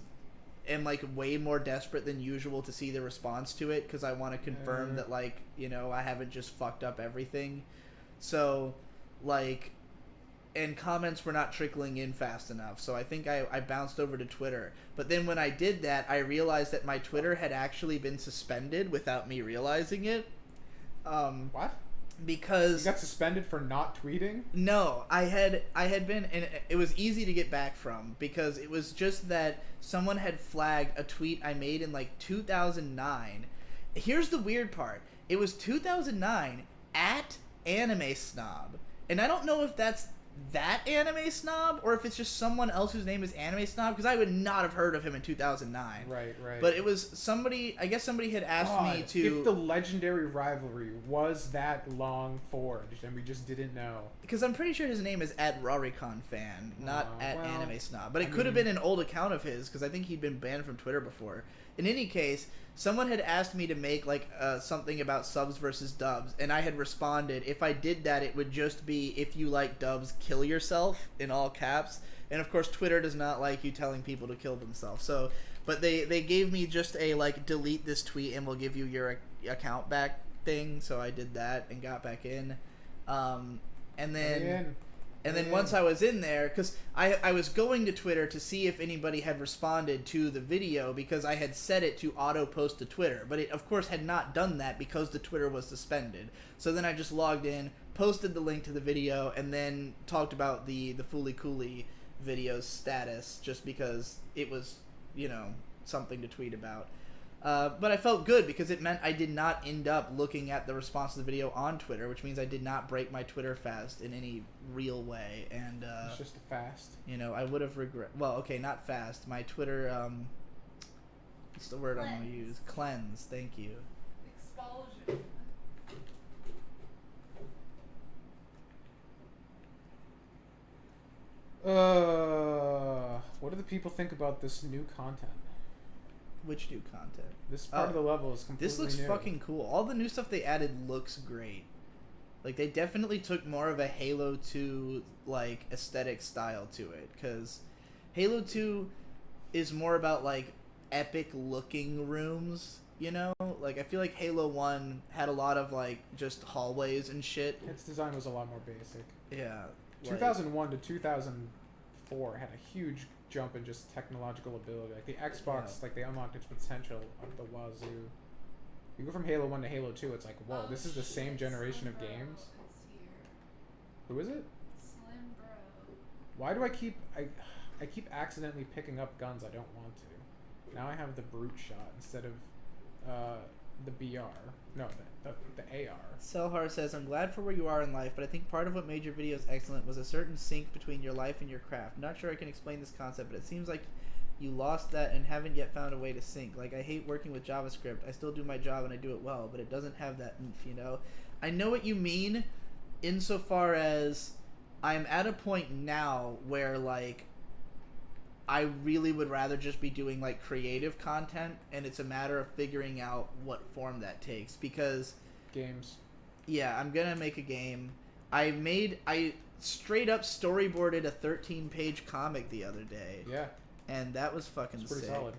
am, like, way more desperate than usual to see the response to it, because I want to confirm that, like, you know, I haven't just fucked up everything. So, like, and comments were not trickling in fast enough, so I think I bounced over to Twitter. But then when I did that, I realized that my Twitter had actually been suspended without me realizing it. What? Because you got suspended for not tweeting? No, I had been, and it was easy to get back from, because it was just that someone had flagged a tweet I made in, like, 2009. Here's the weird part. It was 2009 at Anime Snob. And I don't know if that's that Anime Snob, or if it's just someone else whose name is Anime Snob, because I would not have heard of him in 2009. Right. But it was somebody, I guess somebody had asked me to... If the legendary rivalry was that long forged, and we just didn't know. Because I'm pretty sure his name is @RariconFan, not @Anime Snob. But it could have mean, been an old account of his, because I think he'd been banned from Twitter before. In any case, someone had asked me to make, like, something about subs versus dubs, and I had responded, if I did that, it would just be, if you like dubs, kill yourself, in all caps. And of course, Twitter does not like you telling people to kill themselves. So, but they gave me just a, like, delete this tweet and we'll give you your account back thing. So I did that and got back in. And then once I was in there, because I was going to Twitter to see if anybody had responded to the video, because I had set it to auto-post to Twitter. But it, of course, had not done that because the Twitter was suspended. So then I just logged in, posted the link to the video, and then talked about the Fooly Cooly video's status, just because it was, you know, something to tweet about. But I felt good because it meant I did not end up looking at the response to the video on Twitter, which means I did not break my Twitter fast in any real way. And it's just a fast. You know, I would have well, okay, not fast. My Twitter, what's the word I'm going to use? Cleanse. Thank you. Expulsion. What do the people think about this new content? Which new content? This part of the level is completely This looks new. fucking cool. All the new stuff they added looks great. Like, they definitely took more of a Halo 2, like, aesthetic style to it. Because Halo 2 is more about, like, epic-looking rooms, you know? Like, I feel like Halo 1 had a lot of, like, just hallways and shit. Its design was a lot more basic. Yeah. 2001 to 2004 had a huge jump in just technological ability. Like the Xbox, like they unlocked its potential up the wazoo. You go from Halo 1 to Halo 2, it's like, whoa, Oh, this is the same shit, generation Slim of Bro games. is here. Who is it? Slim Bro. Why do I keep accidentally picking up guns I don't want to? Now I have the brute shot instead of the BR. No, the AR. Selhar says, I'm glad for where you are in life, but I think part of what made your videos excellent was a certain sync between your life and your craft. Not sure I can explain this concept, but it seems like you lost that and haven't yet found a way to sync. Like, I hate working with JavaScript. I still do my job and I do it well, but it doesn't have that oomph, you know? I know what you mean insofar as I'm at a point now where, like, I really would rather just be doing, like, creative content, and it's a matter of figuring out what form that takes, because... Games. Yeah, I'm gonna make a game. I straight up storyboarded a 13-page comic the other day. Yeah. And that was fucking It's pretty sick. solid.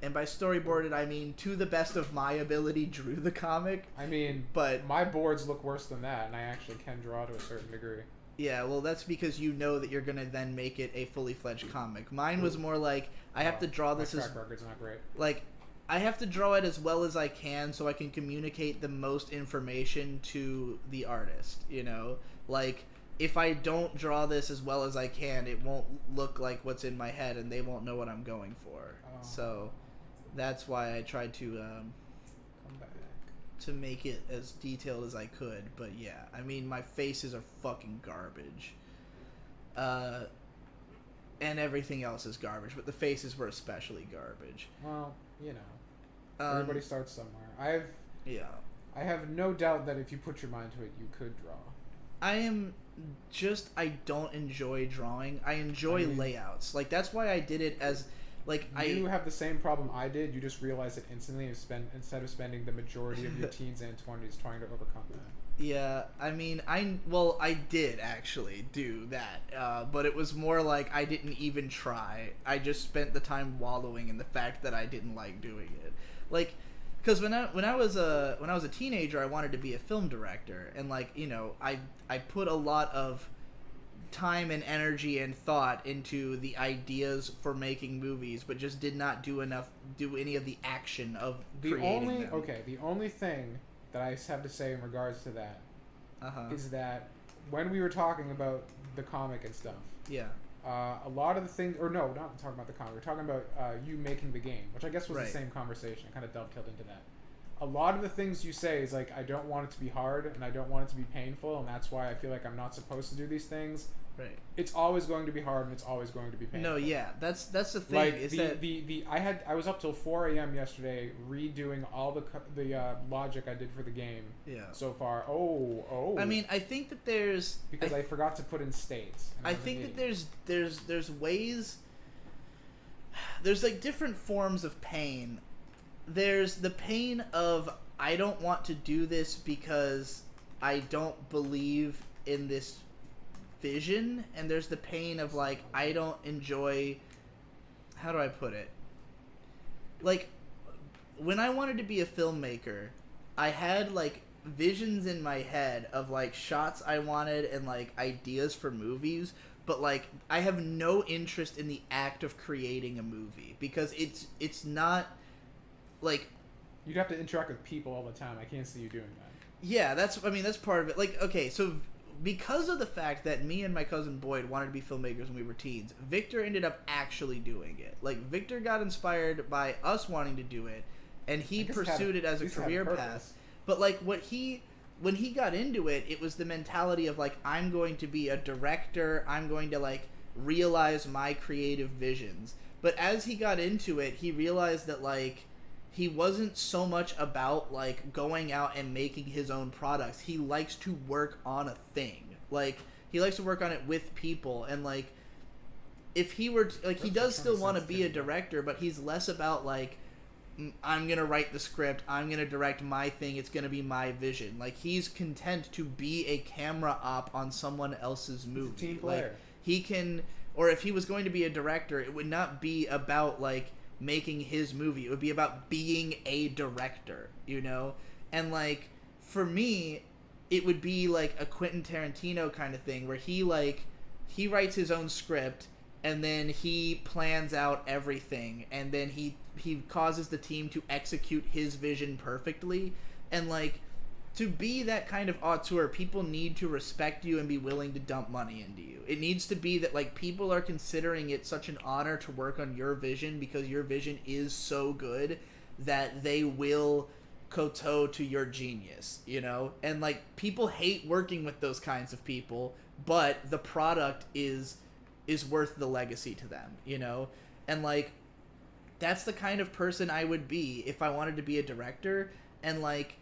And by storyboarded, I mean to the best of my ability drew the comic. I mean, but my boards look worse than that, and I actually can draw to a certain degree. Yeah, well, that's because you know that you're gonna then make it a fully fledged comic. Mine was more like I have to draw this my as track record's not great. like I have to draw it as well as I can so I can communicate the most information to the artist. You know, like. If I don't draw this as well as I can, it won't look like what's in my head, and they won't know what I'm going for. Oh. So that's why I tried to Come back. to make it as detailed as I could. But yeah, I mean, my faces are fucking garbage, and everything else is garbage. But the faces were especially garbage. Well, you know, everybody starts somewhere. I have no doubt that if you put your mind to it, you could draw. I don't enjoy drawing. I enjoy layouts. Like, that's why I did it as, like, You have the same problem I did. You just realize it instantly instead of spending the majority of your teens and 20s trying to overcome that. Yeah, I mean, I did actually do that. But it was more like I didn't even try. I just spent the time wallowing in the fact that I didn't like doing it. Like, because when I was a teenager, I wanted to be a film director, and like, you know, I put a lot of time and energy and thought into the ideas for making movies, but just did not do any of the action of creating them. The only thing that I have to say in regards to that is that when we were talking about the comic and stuff, yeah. A lot of the things, or no, not talking about the comic. We're talking about you making the game, which I guess was Right. the same conversation. Kind of dovetailed into that. A lot of the things you say is like, I don't want it to be hard, and I don't want it to be painful, and that's why I feel like I'm not supposed to do these things. Right. It's always going to be hard, and it's always going to be painful. No, yeah, that's the thing. Like is I was up till 4 a.m. yesterday redoing all the logic I did for the game. Yeah. So far, oh. I mean, I think that there's because I forgot to put in states. I think that there's ways. There's like different forms of pain. There's the pain of I don't want to do this because I don't believe in this vision, and there's the pain of like I don't enjoy. How do I put it? Like, when I wanted to be a filmmaker, I had like visions in my head of like shots I wanted and like ideas for movies, but like I have no interest in the act of creating a movie because it's not like you'd have to interact with people all the time. I can't see you doing that. Yeah, that's part of it. Like, okay, so because of the fact that me and my cousin Boyd wanted to be filmmakers when we were teens, Victor ended up actually doing it. Like, Victor got inspired by us wanting to do it, and he pursued it as a career path. But like when he got into it, it was the mentality of like, I'm going to be a director, I'm going to like realize my creative visions. But as he got into it, he realized that like he wasn't so much about like going out and making his own products. He likes to work on a thing. Like, he likes to work on it with people, and like if he were to, like, he does still want to be a director, but he's less about like, I'm going to write the script, I'm going to direct my thing, it's going to be my vision. Like, he's content to be a camera op on someone else's movie. He's a team player. Like, he can, or if he was going to be a director, it would not be about like making his movie. It would be about being a director, you know? And like, for me, it would be like a Quentin Tarantino kind of thing where he writes his own script, and then he plans out everything, and then he causes the team to execute his vision perfectly. And like, to be that kind of auteur, people need to respect you and be willing to dump money into you. It needs to be that like people are considering it such an honor to work on your vision because your vision is so good that they will kowtow to your genius, you know? And like, people hate working with those kinds of people, but the product is worth the legacy to them, you know? And like, that's the kind of person I would be if I wanted to be a director. And like,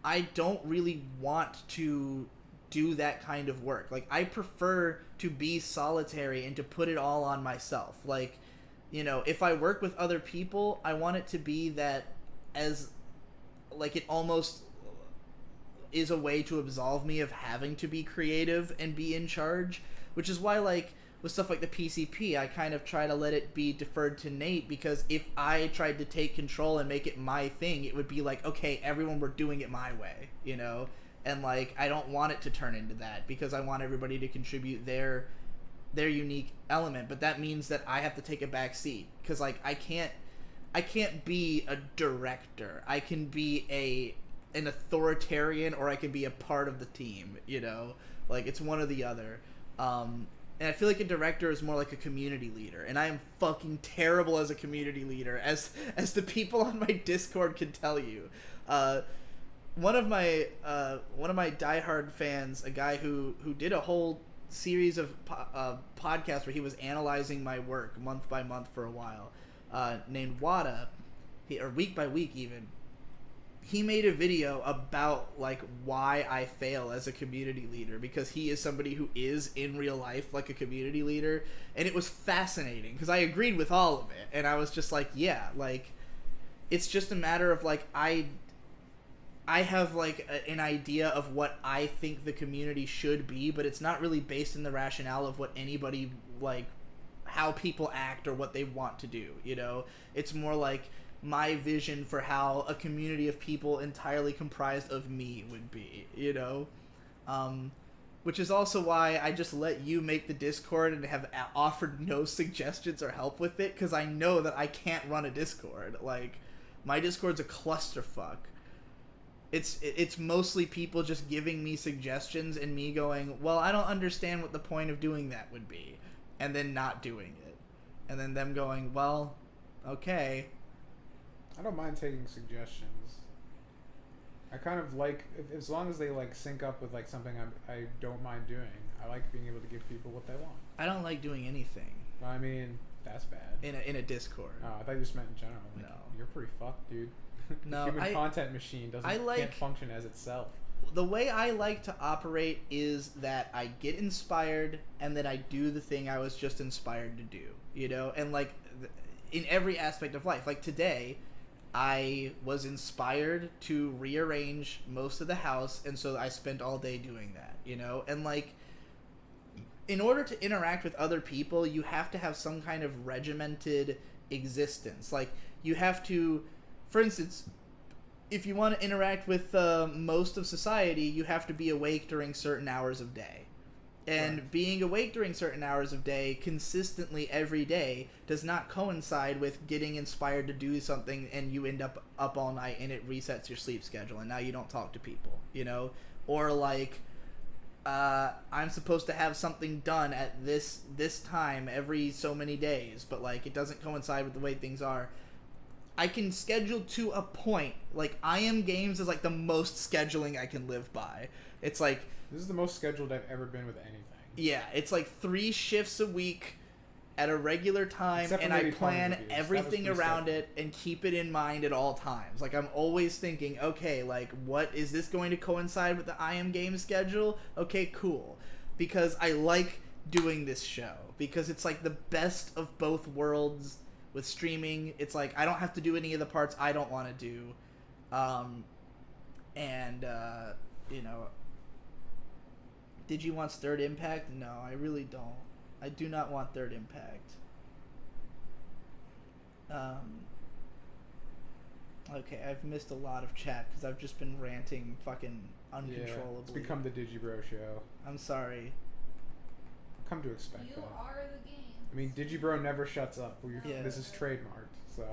I don't really want to do that kind of work. Like, I prefer to be solitary and to put it all on myself. Like, you know, if I work with other people, I want it to be that as, like, it almost is a way to absolve me of having to be creative and be in charge, which is why, like, with stuff like the PCP, I kind of try to let it be deferred to Nate, because if I tried to take control and make it my thing, it would be like, okay, everyone, we're doing it my way, you know? And, like, I don't want it to turn into that, because I want everybody to contribute their unique element, but that means that I have to take a back seat, because, like, I can't be a director. I can be an authoritarian, or I can be a part of the team, you know? Like, it's one or the other. And I feel like a director is more like a community leader, and I am fucking terrible as a community leader, as the people on my Discord can tell you. One of my diehard fans, a guy who did a whole series of podcasts where he was analyzing my work month by month for a while, named Wada, or week by week even. He made a video about, like, why I fail as a community leader, because he is somebody who is in real life like a community leader, and it was fascinating because I agreed with all of it, and I was just like, yeah, like, it's just a matter of, like, I have, like, an idea of what I think the community should be, but it's not really based in the rationale of what anybody, like, how people act or what they want to do, you know? It's more like my vision for how a community of people entirely comprised of me would be, you know? Which is also why I just let you make the Discord and have offered no suggestions or help with it, because I know that I can't run a Discord. Like, my Discord's a clusterfuck. It's mostly people just giving me suggestions and me going, well, I don't understand what the point of doing that would be, and then not doing it. And then them going, well, okay. I don't mind taking suggestions. I kind of like, as long as they like sync up with like something I don't mind doing. I like being able to give people what they want. I don't like doing anything. I mean, that's bad. In a Discord. Oh, I thought you just meant in general. Like, no, you're pretty fucked, dude. No, human content machine can't function as itself. The way I like to operate is that I get inspired and then I do the thing I was just inspired to do, you know? And like in every aspect of life, like today, I was inspired to rearrange most of the house, and so I spent all day doing that, you know? And like, in order to interact with other people, you have to have some kind of regimented existence. Like, you have to, for instance, if you want to interact with most of society, you have to be awake during certain hours of day. And right. Being awake during certain hours of day consistently every day does not coincide with getting inspired to do something and you end up all night and it resets your sleep schedule and now you don't talk to people, you know? Or like, I'm supposed to have something done at this time every so many days, but like it doesn't coincide with the way things are. I can schedule to a point. Like, I Am Games is like the most scheduling I can live by. It's like, this is the most scheduled I've ever been with anything. Yeah, it's like 3 shifts a week at a regular time, and I plan everything around it and keep it in mind at all times. Like, I'm always thinking, okay, like, what is this going to coincide with the I Am Games schedule? Okay, cool. Because I like doing this show. Because it's like the best of both worlds with streaming. It's like, I don't have to do any of the parts I don't want to do. You know, did you want Third Impact? No, I really don't. I do not want Third Impact. Okay, I've missed a lot of chat because I've just been ranting fucking uncontrollably. Yeah, it's become the Digibro show. I'm sorry. I've come to expect you that. are the game. I mean, Digibro never shuts up. Yeah. This is trademarked, so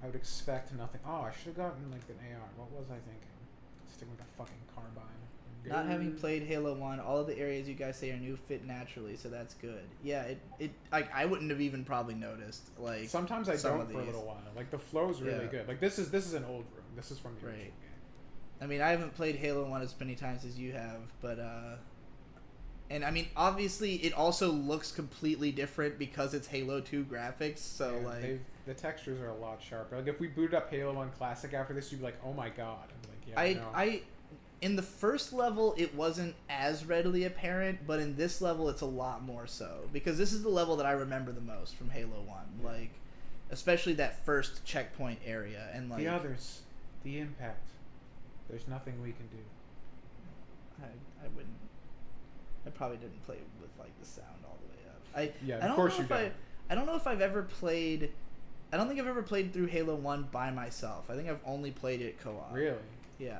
I would expect nothing. Oh, I should have gotten like an AR. What was I thinking? Stick with a fucking carbine. Not having played Halo 1, all of the areas you guys say are new fit naturally, so that's good. Yeah, it like I wouldn't have even probably noticed. Like sometimes I some don't of for a these. little while. Like the flow's really good. Like this is an old room. This is from the original game. I mean, I haven't played Halo 1 as many times as you have, but and I mean, obviously, it also looks completely different because it's Halo 2 graphics. So Yeah, like, the textures are a lot sharper. Like if we booted up Halo 1 Classic after this, you'd be like, oh my god. I'm like, yeah, I in the first level, it wasn't as readily apparent, but in this level, it's a lot more so because this is the level that I remember the most from Halo 1. Yeah. Like, especially that first checkpoint area and like the others, the impact. There's nothing we can do. I wouldn't. I probably didn't play with like the sound all the way up. Yeah, I don't of course know you if don't. I don't know if I've ever played. I don't think I've ever played through Halo 1 by myself. I think I've only played it co-op. Really? Yeah.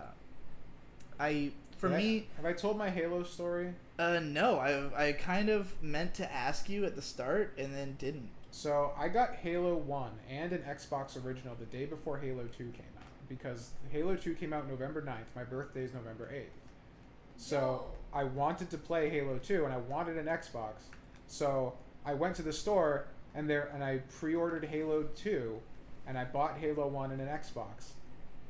Have I told my Halo story? No. I kind of meant to ask you at the start and then didn't. So I got Halo 1 and an Xbox original the day before Halo 2 came out. Because Halo 2 came out November 9th. My birthday is November 8th. So I wanted to play Halo 2 and I wanted an Xbox. So I went to the store and I pre-ordered Halo 2 and I bought Halo 1 and an Xbox.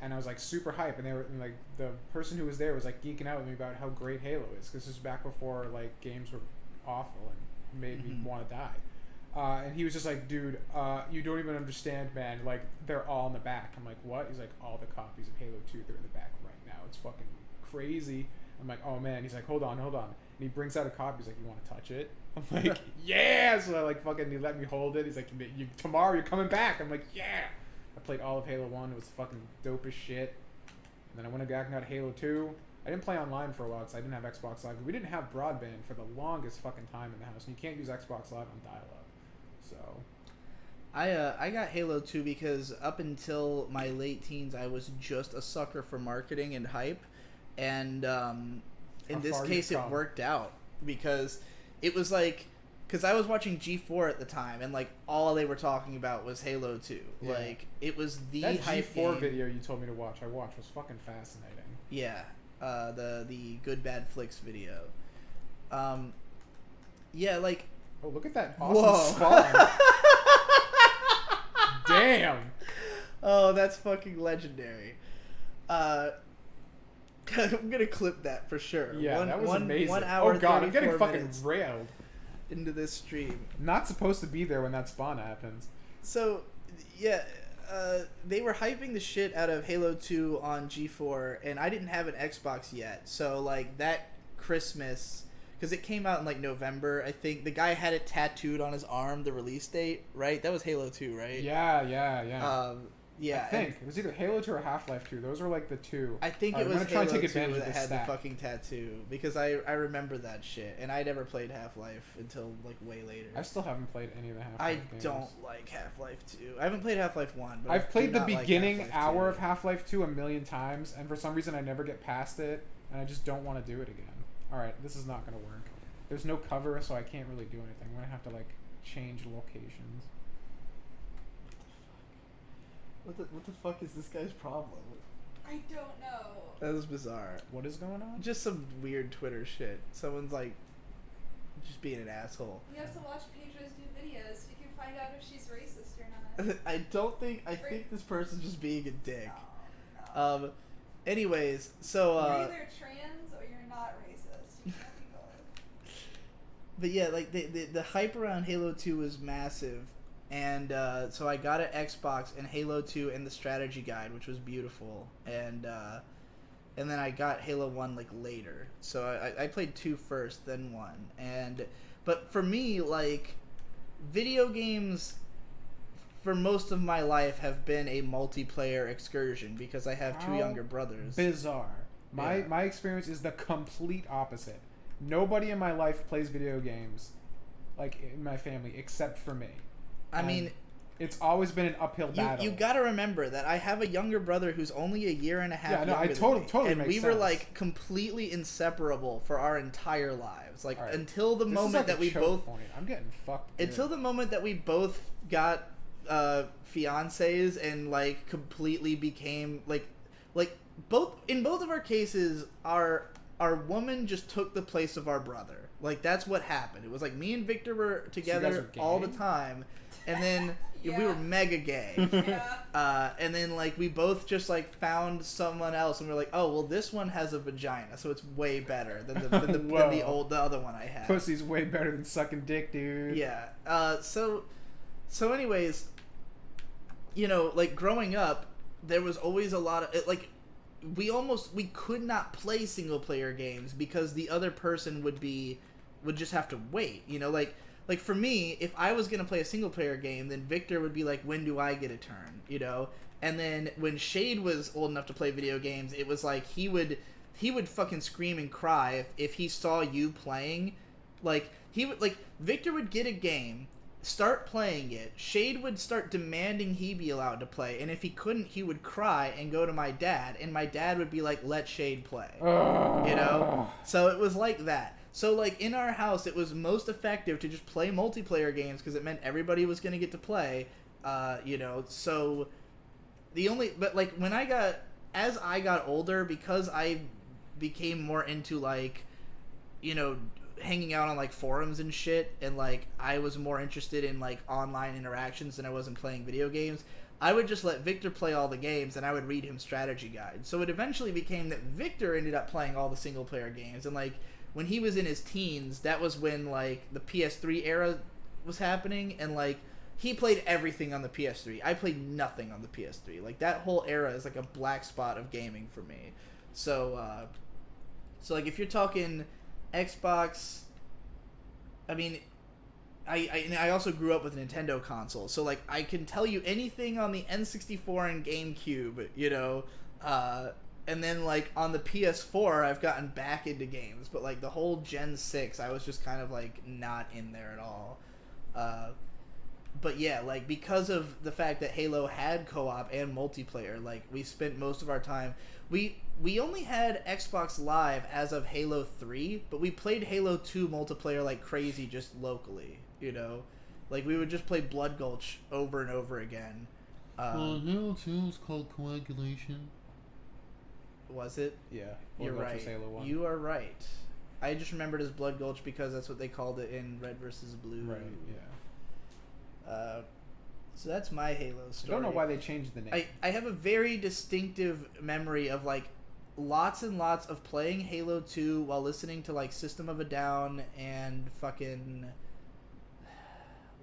And I was like super hype, and like the person who was there was like geeking out with me about how great Halo is, because this is back before like games were awful and made me want to die. And he was just like, dude, you don't even understand, man. Like they're all in the back. I'm like, what? He's like, all the copies of Halo 2, they're in the back right now. It's fucking crazy. I'm like, oh man. He's like, hold on. And he brings out a copy. He's like, you want to touch it? I'm like, yeah. So I like fucking he let me hold it. He's like, tomorrow you're coming back. I'm like, yeah. I played all of Halo 1. It was fucking dope as shit. And then I went back and got Halo 2. I didn't play online for a while because I didn't have Xbox Live. We didn't have broadband for the longest fucking time in the house. And you can't use Xbox Live on dial-up. So I got Halo 2 because up until my late teens, I was just a sucker for marketing and hype. And in this case, it worked out because it was like... Because I was watching G4 at the time, and like all they were talking about was Halo 2. Yeah. Like it was the that hype G4 game. video you told me to watch, I watched, was fucking fascinating. Yeah, the Good Bad Flicks video. Yeah, like. Oh, look at that awesome spawn! Damn. Oh, that's fucking legendary. I'm gonna clip that for sure. Yeah, that was amazing. 1 hour. Oh god, I'm getting fucking minutes railed into this stream. Not supposed to be there when that spawn happens. So, yeah, they were hyping the shit out of Halo 2 on G4, and I didn't have an Xbox yet. So, like, that Christmas, because it came out in, like, November, I think. The guy had it tattooed on his arm, the release date, right? That was Halo 2, right? Yeah. Yeah. I think. It was either Halo 2 or Half-Life 2. Those were, like, the two. I think it was Halo 2 that had the fucking tattoo, because I remember that shit, and I never played Half-Life until, like, way later. I still haven't played any of the Half-Life games. I don't like Half-Life 2. I haven't played Half-Life 1, but I've played the beginning like hour of Half-Life 2 a million times, and for some reason I never get past it, and I just don't want to do it again. Alright, this is not going to work. There's no cover, so I can't really do anything. I'm going to have to, like, change locations. What the fuck is this guy's problem? I don't know. That was bizarre. What is going on? Just some weird Twitter shit. Someone's like, just being an asshole. You have to watch Pedro's new videos so you can find out if she's racist or not. I think this person's just being a dick. No. Anyways, so you're either trans or you're not racist. You can't be both. But yeah, like the hype around Halo 2 was massive. And so I got an Xbox and Halo 2 and the strategy guide, which was beautiful. And then I got Halo 1 like later. So I played 2 first, then 1. But for me, like, video games for most of my life have been a multiplayer excursion because I have 2 younger brothers. Bizarre. My experience is the complete opposite. Nobody in my life plays video games, like in my family, except for me. I mean, It's always been an uphill battle. You gotta remember that I have a younger brother who's only a year and a half younger than me. Totally and makes we were sense. like completely inseparable for our entire lives. Like Right. until the This moment is like that a we choke both point. I'm getting fucked. Good. until the moment that we both got fiancés and like completely became like both in both of our cases our woman just took the place of our brother. Like that's what happened. It was like me and Victor were together all the time, and then we were mega gay. Yeah. And then like we both just like found someone else, and we were like, oh well, this one has a vagina, so it's way better than the other one I had. Pussy's way better than sucking dick, dude. Yeah. So anyways, you know, like growing up, there was always a lot of like we could not play single player games because the other person would just have to wait. You know, like for me, if I was gonna play a single player game, then Victor would be like, when do I get a turn? You know. And then when Shade was old enough to play video games, it was like he would fucking scream and cry if he saw you playing. Like Victor would get a game, start playing it. Shade would start demanding he be allowed to play, and if he couldn't, he would cry and go to my dad, and my dad would be like, "Let Shade play," you know. So it was like that. So like in our house, it was most effective to just play multiplayer games because it meant everybody was gonna get to play. You know, so but like when as I got older, because I became more into like, you know, hanging out on like forums and shit, and like I was more interested in like online interactions than I was in playing video games, I would just let Victor play all the games and I would read him strategy guides. So it eventually became that Victor ended up playing all the single player games, and like when he was in his teens, that was when like the PS3 era was happening, and like he played everything on the PS3. I played nothing on the PS3. Like that whole era is like a black spot of gaming for me. So like if you're talking Xbox, I mean, I also grew up with a Nintendo console, so like I can tell you anything on the N64 and GameCube, you know, and then like on the PS4 I've gotten back into games, but like the whole Gen 6 I was just kind of like not in there at all. But yeah, like because of the fact that Halo had co-op and multiplayer, like we spent most of our time. We only had Xbox Live as of Halo 3, but we played Halo 2 multiplayer like crazy just locally, you know? Like we would just play Blood Gulch over and over again. Halo 2 is called Coagulation. Was it? Yeah. You're Blood Gulch right. was Halo 1. You are right. I just remembered as Blood Gulch because that's what they called it in Red vs. Blue. Right, yeah. So that's my Halo story. I don't know why they changed the name. I have a very distinctive memory of like lots and lots of playing Halo 2 while listening to like System of a Down and fucking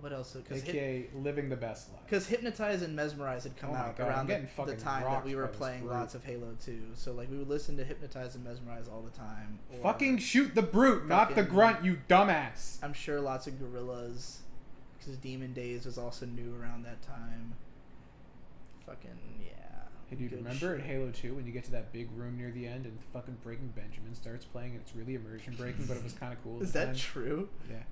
what else? AKA Living the Best Life. Because Hypnotize and Mesmerize had come out around the time that we were playing lots of Halo 2. So like we would listen to Hypnotize and Mesmerize all the time. Fucking shoot the brute, not the grunt, you dumbass. I'm sure lots of Gorillas. Because Demon Days was also new around that time. Fucking, yeah. Hey, dude, remember in Halo 2 when you get to that big room near the end and fucking Breaking Benjamin starts playing and it's really immersion breaking, but it was kind of cool. Is that true? Yeah.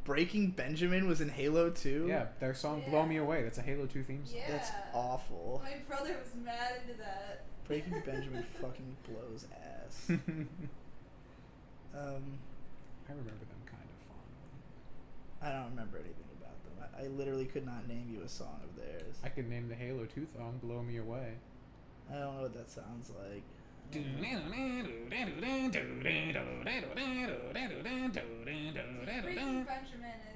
Breaking Benjamin was in Halo 2? Yeah, their song Blow Me Away. That's a Halo 2 theme song. Yeah. That's awful. My brother was mad into that. Breaking Benjamin fucking blows ass. I remember them kind of fondly. I don't remember anything about them. I literally could not name you a song of theirs. I could name the Halo 2 song Blow Me Away. I don't know what that sounds like. Breaking Benjamin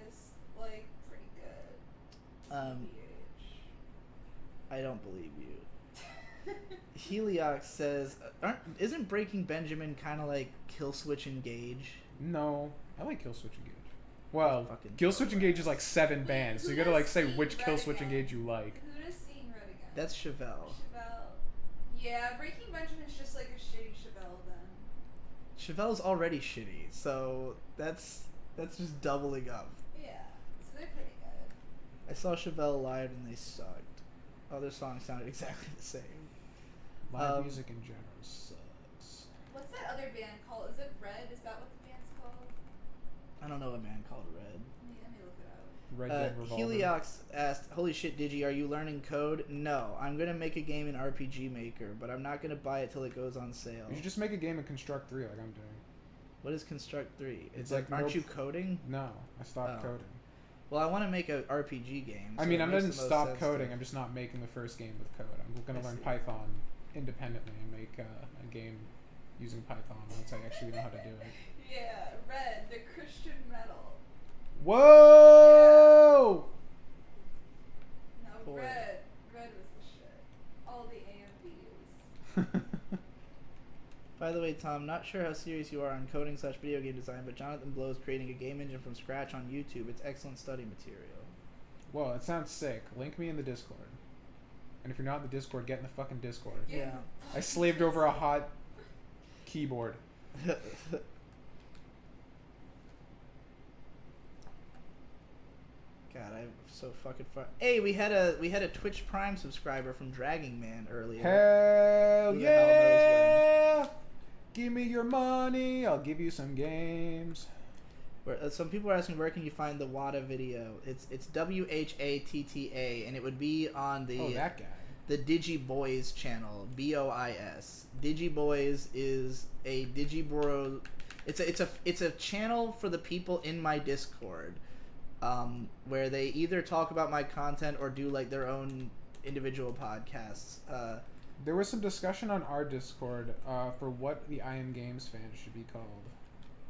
is like pretty good. I don't believe you. Heliox says, isn't Breaking Benjamin kind of like Killswitch Engage? No, I like Killswitch Engage. Well, Fucking Killswitch Engage is like 7 bands, so you gotta like say which Red Killswitch again? Engage you like. Who does Seeing Red again? That's Chevelle. Chevelle. Yeah, Breaking Benjamin's just like a shitty Chevelle then. Chevelle's already shitty, so that's just doubling up. Yeah, so they're pretty good. I saw Chevelle live and they sucked. Other songs sounded exactly the same. Live music in general sucks. What's that other band called? Is it Red? Is that what the band's called? I don't know a man called Red. Let me look it up. Red Dead Revolver. Heliox asked, "Holy shit, Digi, are you learning code?" No, I'm gonna make a game in RPG Maker, but I'm not gonna buy it till it goes on sale. You should just make a game in Construct 3 like I'm doing. What is Construct 3? It's like, like aren't you coding? No, I stopped coding. Well, I want to make a RPG game. I so mean, it I makes didn't the most stop sense coding. to- I'm just not making the first game with code. I'm going I to learn see. Python independently and make a game using Python once I actually know how to do it. Yeah, Red, the Christian metal. Whoa! No, Boy. Red was the shit. All the AMVs. By the way, Tom, not sure how serious you are on coding/video game design, but Jonathan Blow is creating a game engine from scratch on YouTube. It's excellent study material. Whoa, that sounds sick. Link me in the Discord. And if you're not in the Discord, get in the fucking Discord. Yeah. I slaved over a hot keyboard. God, I'm so fucking far. Hey, we had a Twitch Prime subscriber from Dragging Man earlier. Hell Who the hell knows yeah! Give me your money, I'll give you some games. Some people are asking, where can you find the Wada video? It's WHATTA, and it would be on Oh, that guy. the Digiboys channel, BOIS. Digiboys is a Digibro. It's a channel for the people in my Discord, where they either talk about my content or do like their own individual podcasts. There was some discussion on our Discord for what the I Am Games fans should be called,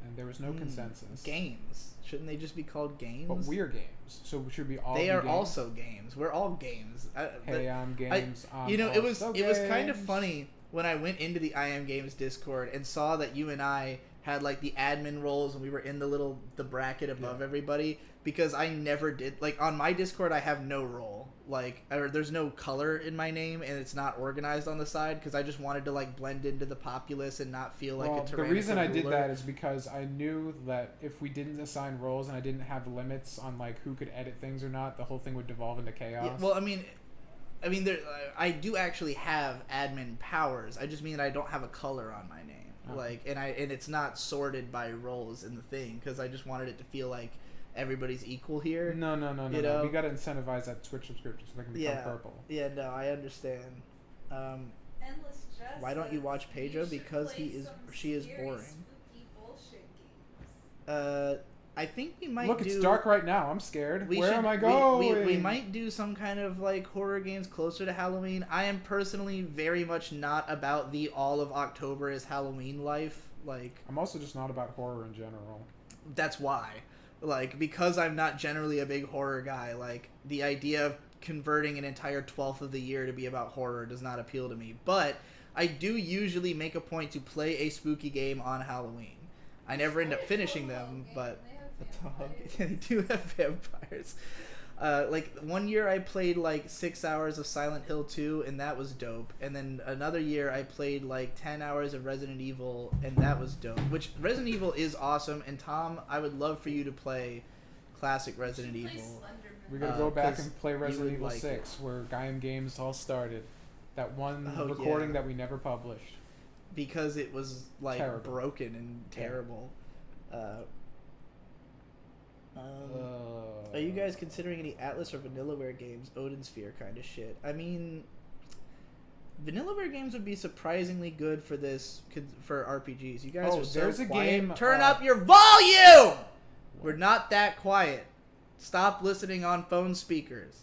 and there was no consensus. Games, shouldn't they just be called games? But we're games, so should we all? They be are games? also games. We're all games. Hey, I'm games. You know, it was also kind of games. funny when I went into the I Am Games Discord and saw that you and I had like the admin roles and we were in the bracket above everybody, because I never did, like, on my Discord I have no role, like, or there's no color in my name and it's not organized on the side because I just wanted to like blend into the populace and not feel like a tyrannical the reason I did ruler. that is because I knew that if we didn't assign roles and I didn't have limits on like who could edit things or not, the whole thing would devolve into chaos. Yeah, well, I mean, there, I do actually have admin powers. I just mean that I don't have a color on my name. Oh. Like, and it's not sorted by roles in the thing because I just wanted it to feel like everybody's equal here. No. You know? We got to incentivize that Twitch subscription so they can become purple. Yeah, no, I understand. Endless Jess Why don't you says watch Pedro? should Because play some she is scary, boring. spooky bullshit games. I think we might Look, do... it's dark right now. I'm scared. Where should- am I going? We might do some kind of like horror games closer to Halloween. I am personally very much not about the all of October is Halloween life. Like, I'm also just not about horror in general. that's why. Like, because I'm not generally a big horror guy, like, the idea of converting an entire 12th of the year to be about horror does not appeal to me. But I do usually make a point to play a spooky game on Halloween. I never end up finishing them, but they do have vampires. Like, one year I played like 6 hours of Silent Hill 2, and that was dope. And then another year I played like 10 hours of Resident Evil, and that was dope. Which, Resident Evil is awesome, and Tom, I would love for you to play classic Resident Evil. We're going to go back 'cause and play you Resident would Evil like 6, where Gaim Games all started. That one Oh, recording yeah. that we never published. Because it was like Terrible. broken and terrible. Are you guys considering any Atlas or Vanillaware games? Odin Sphere kind of shit. I mean, Vanillaware games would be surprisingly good for this, for RPGs. You guys are so there's a quiet. game, Turn up your volume! We're not that quiet. Stop listening on phone speakers.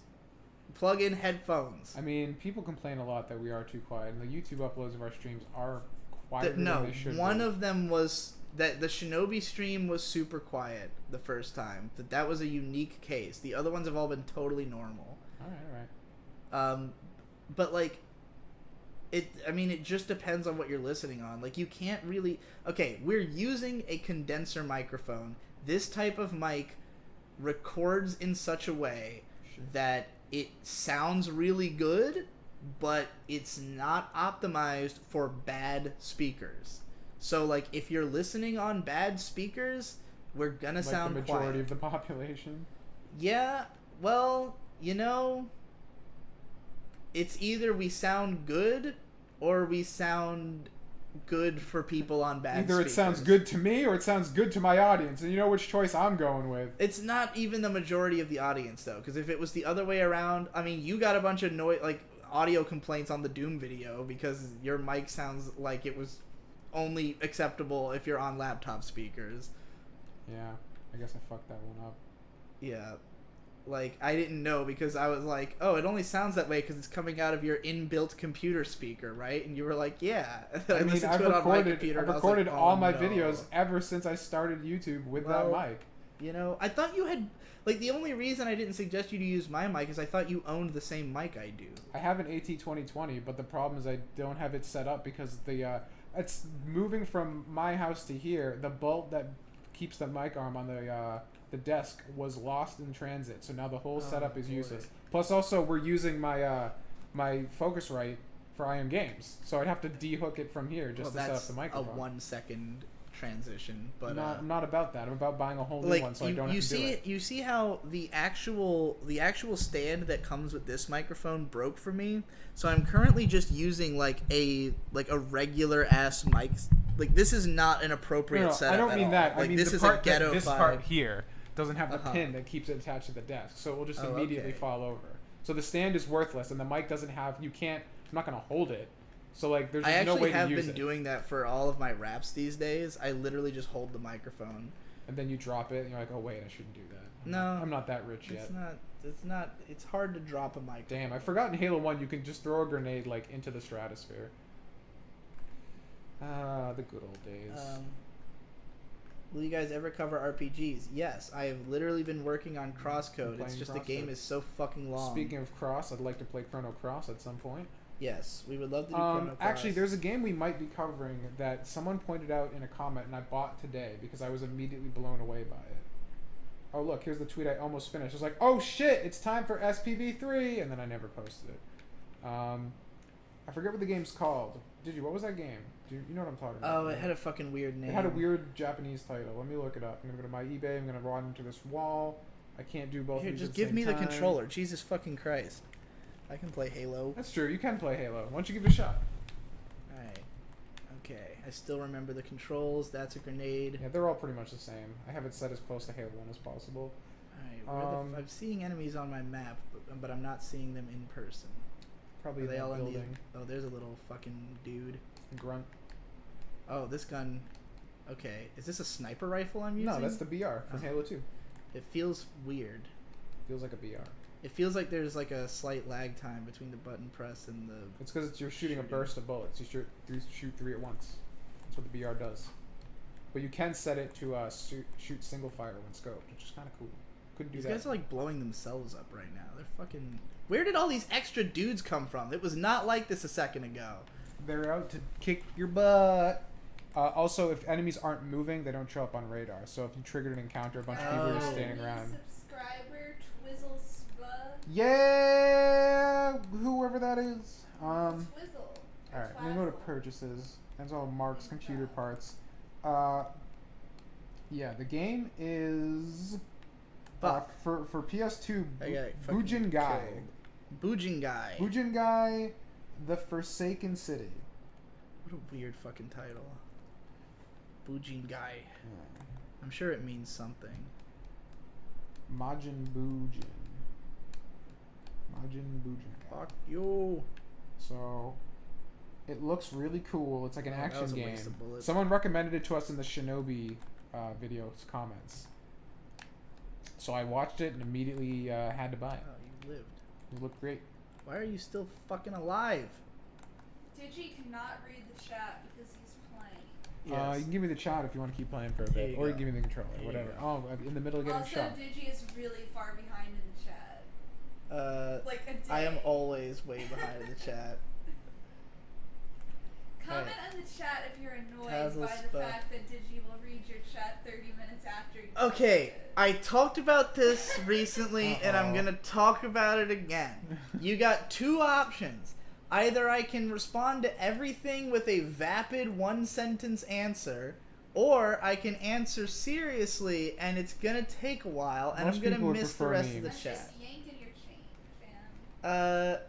Plug in headphones. I mean, people complain a lot that we are too quiet, and the YouTube uploads of our streams are quieter No, than they should one be. of them was that the Shinobi stream was super quiet the first time. That was a unique case. The other ones have all been totally normal. All right. But like, it just depends on what you're listening on. Like, you can't really. Okay, we're using a condenser microphone. This type of mic records in such a way that it sounds really good, but it's not optimized for bad speakers. So, like, if you're listening on bad speakers, we're gonna sound the majority quiet. of the population. Yeah, well, you know, it's either we sound good or we sound good for people on bad Either it sounds speakers. good to me or it sounds good to my audience, and you know which choice I'm going with. It's not even the majority of the audience though, because if it was the other way around, I mean, you got a bunch of audio complaints on the Doom video because your mic sounds like it was only acceptable if you're on laptop speakers. Yeah, I guess I fucked that one up. Yeah. Like, I didn't know because I was like, oh, it only sounds that way because it's coming out of your inbuilt computer speaker, right? And you were like, yeah. I mean, listened I've to it on my recorded, computer I've and I was recorded like, oh, all my no. videos ever since I started YouTube with that mic. You know, I thought you had... Like, the only reason I didn't suggest you to use my mic is I thought you owned the same mic I do. I have an AT2020, but the problem is I don't have it set up because it's moving from my house to here. The bolt that keeps the mic arm on the desk was lost in transit, so now the whole setup is useless. Plus, also we're using my my Focusrite for IM Games, so I'd have to de-hook it from here just to set up the microphone. A 1 second transition, but I'm not about that. I'm about buying a whole new one, so I don't have to do it. You see how the actual stand that comes with this microphone broke for me, so I'm currently just using like a regular ass mic. Like, this is not an appropriate setup. I don't mean that. Like, I mean this the is part a ghetto. this part here doesn't have the Uh-huh. pin that keeps it attached to the desk, so it will just immediately okay. fall over. So the stand is worthless, and the mic doesn't have. You can't. I'm not gonna hold it. So like, there's just no way to use it. I actually have been doing that for all of my raps these days. I literally just hold the microphone. And then you drop it, and you're like, oh wait, I shouldn't do that. I'm not that rich yet. It's not. It's hard to drop a mic. Damn, I forgot in Halo 1 you can just throw a grenade like into the stratosphere. Ah, the good old days. Will you guys ever cover RPGs? Yes, I have literally been working on Crosscode. It's just the game is so fucking long. Speaking of Cross, I'd like to play Chrono Cross at some point. Yes, we would love to do Chrono Cross. Actually, there's a game we might be covering that someone pointed out in a comment, and I bought today because I was immediately blown away by it. Oh look, here's the tweet I almost finished. I was like, oh shit, it's time for SPV3, and then I never posted it. I forget what the game's called. What was that game? You know what I'm talking about? Oh, it had a fucking weird name. It had a weird Japanese title. Let me look it up. I'm gonna go to my eBay. I'm gonna run into this wall. I can't do both. Here, of these just at the give same me the time. controller. Jesus fucking Christ. I can play Halo. That's true. You can play Halo. Why don't you give it a shot? Alright. Okay. I still remember the controls. That's a grenade. Yeah, they're all pretty much the same. I have it set as close to Halo 1 as possible. Alright. I'm seeing enemies on my map, but I'm not seeing them in person. Probably Are they all building. in the... Oh, there's a little fucking dude. Grunt. Oh, this gun... Okay. Is this a sniper rifle I'm using? No, that's the BR from Halo 2. It feels weird. Feels like a BR. It feels like there's like a slight lag time between the button press and the... It's because you're shooting a burst of bullets. You shoot three at once. That's what the BR does. But you can set it to shoot single fire when scoped, which is kind of cool. Couldn't do These that. guys are like blowing themselves up right now. They're fucking... Where did all these extra dudes come from? It was not like this a second ago. They're out to kick your butt. Also, if enemies aren't moving, they don't show up on radar. So if you triggered an encounter, a bunch of people are just standing around. Subscriber Twizzle Spa. Yeah, whoever that is. Twizzle. All right, I'm gonna go to purchases. That's all Mark's computer parts. Yeah, the game is for PS2. Bujingai. Bujingai. Bujingai, the Forsaken City. What a weird fucking title. Bujingai. I'm sure it means something. Majin Bujin. Fuck you. So, it looks really cool. It's like an That action was a game. waste of bullets. Someone recommended it to us in the Shinobi video's comments. So I watched it and immediately had to buy it. Oh, you lived. It looked great. Why are you still fucking alive? Digi cannot read the chat because he's playing. You can give me the shot if you want to keep playing for a There bit. you Or you go. give me the controller, There you whatever. go. Oh, in the middle of getting Also, shot. Digi is really far behind in the chat. Like a day. I am always way behind the chat. Comment in the chat if you're annoyed Tazzle by the Spa. fact that Digi will read your chat 30 minutes after you Okay, post it. I talked about this recently, and I'm Uh-oh. gonna talk about it again. You got two options. Either I can respond to everything with a vapid one-sentence answer, or I can answer seriously, and it's gonna take a while, and Most I'm gonna people would miss the prefer rest of memes. the I'm chat. just yanking your chain, fam. That's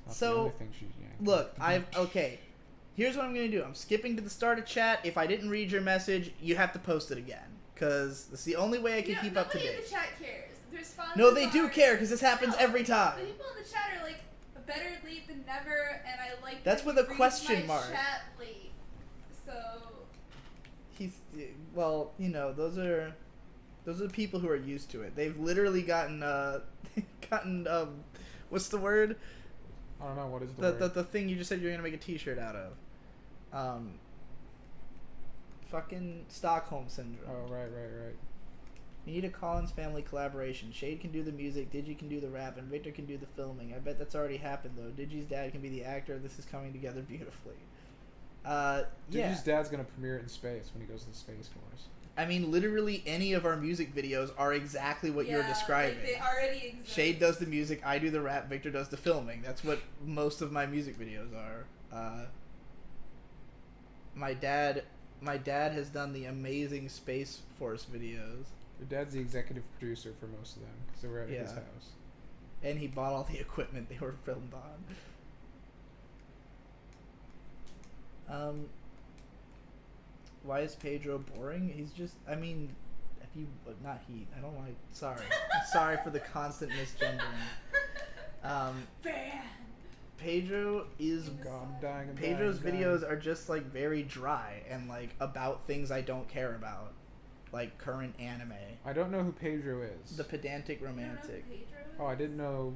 the So, only thing she's yanked. look, okay. Here's what I'm gonna do. I'm skipping to the start of chat. If I didn't read your message, you have to post it again, because it's the only way I can keep up to Nobody in date. the chat cares. The responses No, they do are- care, because this happens No, every time. The people in the chat are like, better late than never, and I like That's that with he a reads question my mark. Chat late. So He's well, you know, those are the people who are used to it. They've literally gotten what's the word? I don't know, what is the word? The thing you just said you're gonna make a T-shirt out of. Fucking Stockholm syndrome. Oh, right. You need a Collins family collaboration. Shade can do the music, Digi can do the rap, and Victor can do the filming. I bet that's already happened though. Digi's dad can be the actor. This is coming together beautifully. Yeah. Digi's dad's gonna premiere it in space when he goes to the Space Force. I mean, literally any of our music videos are exactly what you're describing. Like they already exist. Shade does the music, I do the rap, Victor does the filming. That's what most of my music videos are. My dad has done the amazing Space Force videos. Your dad's the executive producer for most of them, because they were at his house. And he bought all the equipment they were filmed on. Why is Pedro boring? He's just, I mean, if you, not he, I don't want to, sorry. I'm sorry for the constant misgendering. Ban. Pedro is, God, I'm dying, I'm Pedro's dying. videos are just like very dry and like about things I don't care about. Like current anime. I don't know who Pedro is. The pedantic You don't know who romantic. Pedro is? Oh, I didn't know.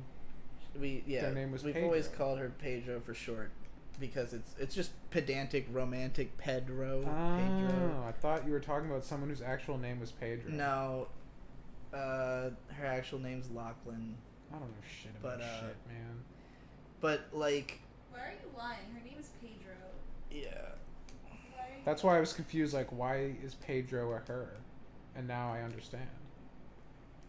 Their name was we've Pedro. always called her Pedro for short because it's just pedantic romantic Pedro. Pedro. I thought you were talking about someone whose actual name was Pedro. No, her actual name's Lachlan. I don't know shit about shit, man. But like, Why are you lying? Her name is Pedro. yeah. Why are you That's why I was confused. Like, why is Pedro a her? And now I understand.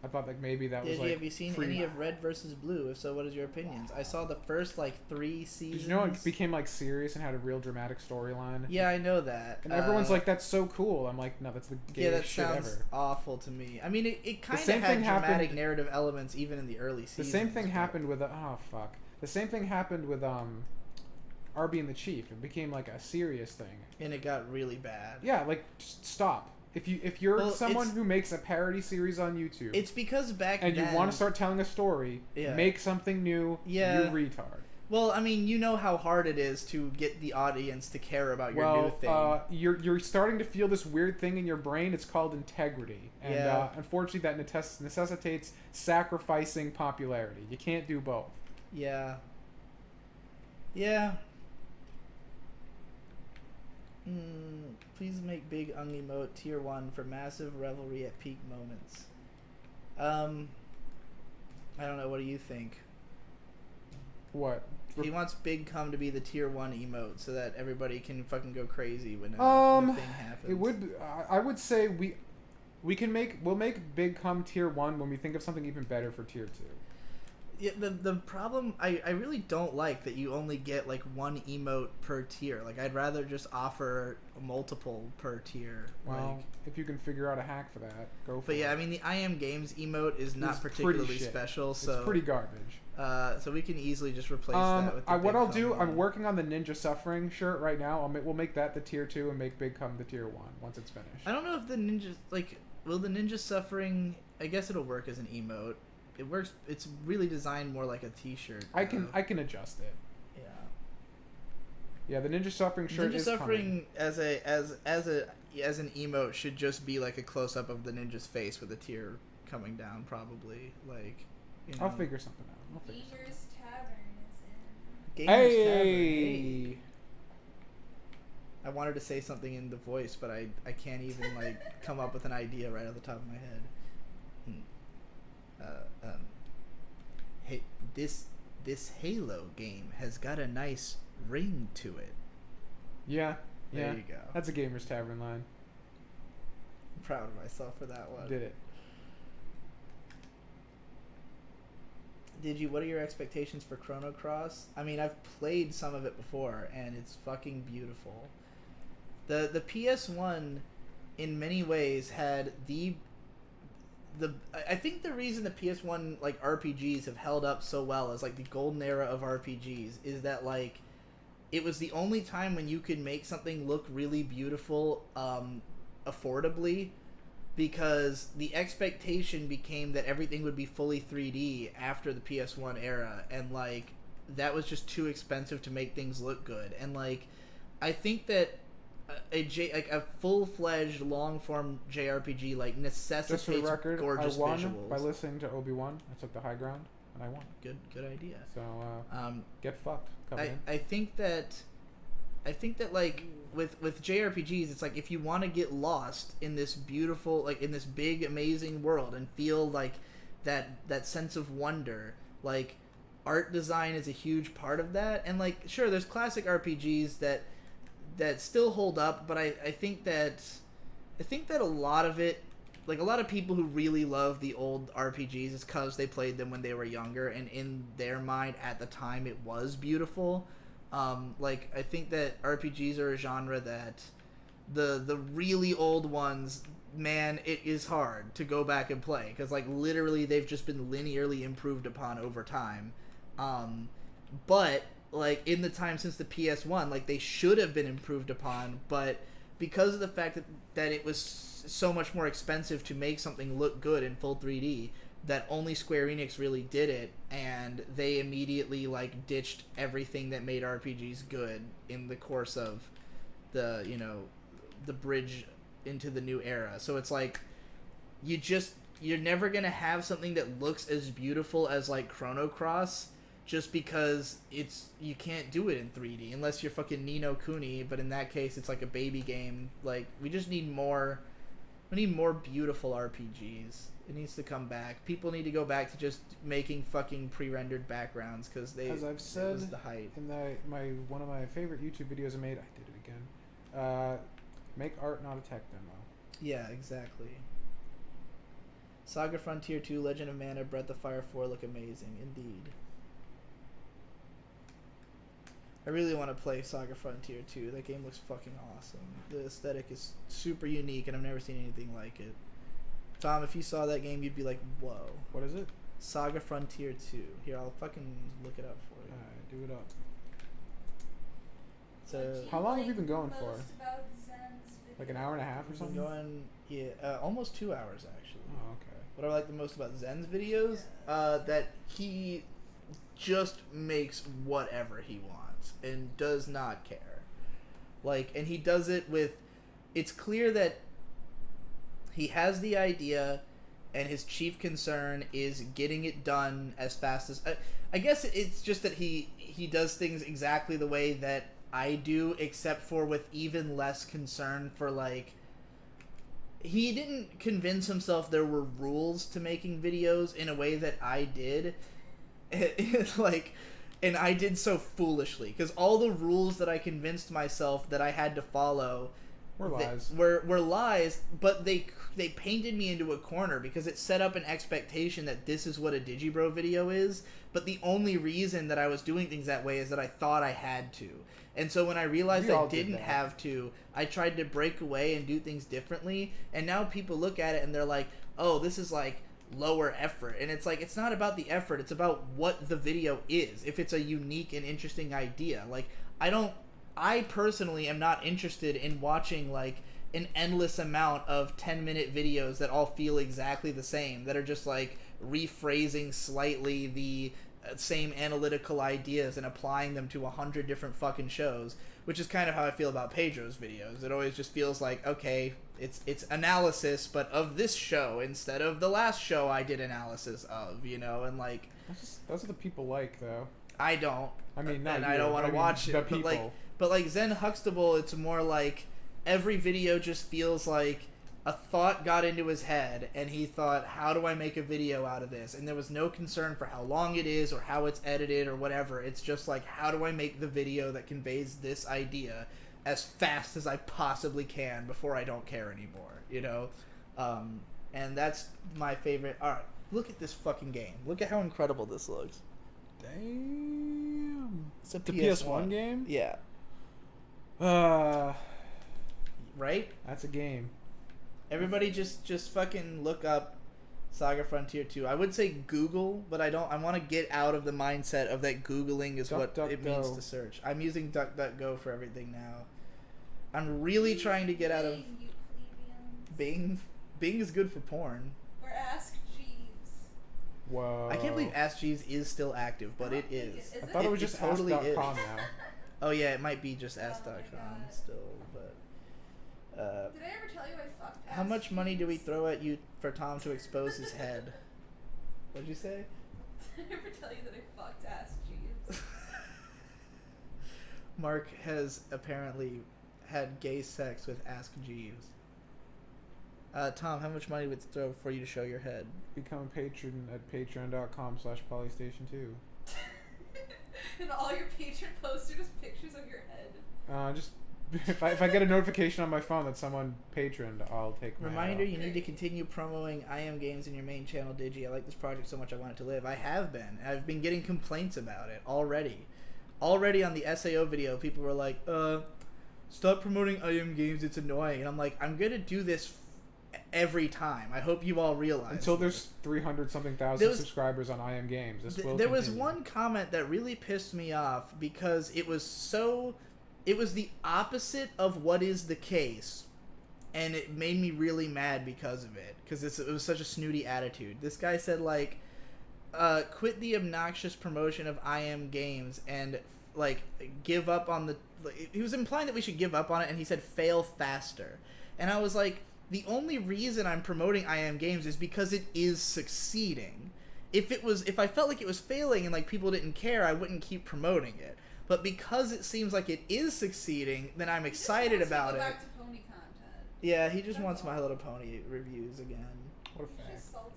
I thought like maybe that was like. Have you seen any of Red versus Blue? If so, what is your opinions? I saw the first like 3 seasons. Did you know it became like serious and had a real dramatic storyline? Yeah, I know that. And everyone's like, "That's so cool." I'm like, "No, that's the yeah, that gayest shit sounds ever." awful to me. I mean, it kind of same had thing dramatic happened- narrative elements even in the early The seasons. same thing but- happened with the same thing happened with Arby and the Chief. It became like a serious thing. and it got really bad. Yeah, like stop. If you're Well, someone it's- who makes a parody series on YouTube It's because back and then, you want to start telling a story, Yeah. make something new. Yeah. You retard. Well, I mean, you know how hard it is to get the audience to care about your new thing. You're starting to feel this weird thing in your brain. It's called integrity, and Yeah. Unfortunately, that necessitates sacrificing popularity. You can't do both. Yeah. Yeah. Please make Big Ung emote tier 1 for massive revelry at peak moments. I don't know. What do you think? What? He wants Big Cum to be the tier 1 emote so that everybody can fucking go crazy when a thing happens. It would. I would say we'll make Big Cum tier 1 when we think of something even better for tier 2. Yeah, the problem, I really don't like that you only get like one emote per tier. Like, I'd rather just offer multiple per tier. Well, like, if you can figure out a hack for that, go for but it. yeah, I mean, the I Am Games emote is not It's pretty particularly shit. special, so It's pretty garbage. so we can easily just replace that with the what Big I'll Cum do, one. I'm working on the Ninja Suffering shirt right now. We'll make that the tier 2 and make Big Cum the tier 1 once it's finished. I don't know if the ninja, like, will the Ninja Suffering, I guess it'll work as an emote. It works, it's really designed more like a t-shirt. I can adjust it. Yeah. Yeah, the Ninja Suffering shirt Ninja is Suffering as an emote should just be like a close up of the ninja's face with a tear coming down, probably. Like, you know. I'll figure something out. Gamers Tavern is in. Gamers Tavern, Hey! hey. I wanted to say something in the voice, but I can't even like come up with an idea right off the top of my head. Hey, this Halo game has got a nice ring to it. Yeah, There yeah. you go. That's a Gamer's Tavern line. I'm proud of myself for that one. Did it. What are your expectations for Chrono Cross? I mean, I've played some of it before, and it's fucking beautiful. The PS1, in many ways, had I think the reason the PS1 like RPGs have held up so well as like the golden era of RPGs is that like it was the only time when you could make something look really beautiful affordably, because the expectation became that everything would be fully 3D after the PS1 era, and like that was just too expensive to make things look good. And like I think that a full-fledged long-form JRPG like necessitates Just for the record, gorgeous I won visuals. by listening to Obi-Wan. I took the high ground, and I won. Good idea. So, get fucked. I think that like with JRPGs, it's like if you want to get lost in this beautiful, like in this big amazing world and feel like that sense of wonder, like art design is a huge part of that. And like sure, there's classic RPGs that still hold up, but I think that a lot of it, like a lot of people who really love the old RPGs is because they played them when they were younger, and in their mind at the time it was beautiful. Like I think that RPGs are a genre that the really old ones, man, it is hard to go back and play because like literally they've just been linearly improved upon over time. But like in the time since the PS1, like they should have been improved upon, but because of the fact that it was so much more expensive to make something look good in full 3D, that only Square Enix really did it, and they immediately like ditched everything that made RPGs good in the course of the bridge into the new era. So it's like you're never gonna have something that looks as beautiful as like Chrono Cross, just because you can't do it in 3D unless you're fucking Ni no Kuni, but in that case it's like a baby game. Like we need more beautiful RPGs. It needs to come back. People need to go back to just making fucking pre-rendered backgrounds because I've said was the height. in one of my favorite YouTube videos I made, I did it again. Make art, not a tech demo. Yeah, exactly. Saga Frontier 2, Legend of Mana, Breath of Fire 4 look amazing, indeed. I really want to play Saga Frontier 2. That game looks fucking awesome. The aesthetic is super unique, and I've never seen anything like it. Tom, if you saw that game, you'd be like, whoa. What is it? Saga Frontier 2. Here, I'll fucking look it up for you. Alright, do it up. So, How long have you been going most for? about Zen's Like an hour and a half or I've been something? going, almost 2 hours, actually. Oh, okay. What I like the most about Zen's videos, that he just makes whatever he wants and does not care. Like, and he does it with, it's clear that he has the idea and his chief concern is getting it done as fast as, I guess it's just that he does things exactly the way that I do, except for with even less concern for like, he didn't convince himself there were rules to making videos in a way that I did. Like, and I did so foolishly, because all the rules that I convinced myself that I had to follow Were lies. were lies, but they painted me into a corner because it set up an expectation that this is what a Digibro video is, but the only reason that I was doing things that way is that I thought I had to. And so when I realized I didn't have to, I tried to break away and do things differently, and now people look at it and they're like, oh, this is like lower effort. And it's like, it's not about the effort, it's about what the video is. If it's a unique and interesting idea. Like, I personally am not interested in watching like an endless amount of 10-minute videos that all feel exactly the same, that are just like rephrasing slightly the same analytical ideas and applying them to 100 different fucking shows, which is kind of how I feel about Pedro's videos. It always just feels like, okay, it's analysis, but of this show instead of the last show I did analysis of, and like... That's what the people like, though. I don't. I mean, not and you, I don't want to watch the it. people. But like Zen Huxtable, it's more like every video just feels like a thought got into his head, and he thought, how do I make a video out of this? And there was no concern for how long it is or how it's edited or whatever. It's just like, how do I make the video that conveys this idea as fast as I possibly can before I don't care anymore, And that's my favorite. All right, look at this fucking game. Look at how incredible this looks. Damn. It's a The PS1 PS1 game? Yeah. Right? That's a game. Everybody just fucking look up Saga Frontier 2. I would say Google, but I want to get out of the mindset of that Googling is what it means to search. I'm using DuckDuckGo for everything now. I'm really trying to get out of Bing. Bing is good for porn. Or Ask Jeeves. Whoa. I can't believe Ask Jeeves is still active, but it is. I thought it was just totally Ask.com is. now. Oh yeah, it might be just Ask.com still, but. Did I ever tell you I fucked How much money do we throw at you for Tom to expose his head? What'd you say? Did I ever tell you that I fucked Ask Jeeves? Mark has apparently had gay sex with Ask Jeeves. Tom, how much money would it throw for you to show your head? Become a patron at patreon.com/polystation2. And all your patron posts are just pictures of your head. Just if I get a notification on my phone that someone patroned, I'll take my Reminder, you need to continue promoting I Am Games in your main channel, Digi. I like this project so much I want it to live. I have been. I've been getting complaints about it already. Already on the SAO video, people were like, stop promoting I Am Games, it's annoying. And I'm like, I'm going to do this every time. I hope you all realize. Until there's 300-something thousand subscribers on I Am Games. There was one comment that really pissed me off because it was the opposite of what is the case, and it made me really mad because of it, because it was such a snooty attitude. This guy said, like, quit the obnoxious promotion of I Am Games and, like, give up on the... He was implying that we should give up on it, and he said fail faster. And I was like, the only reason I'm promoting I Am Games is because it is succeeding. If I felt like it was failing and, like, people didn't care, I wouldn't keep promoting it. But because it seems like it is succeeding, then I'm excited about it. Back to pony content. Yeah, he just wants My Little Pony reviews again. What a He's fact. just salty.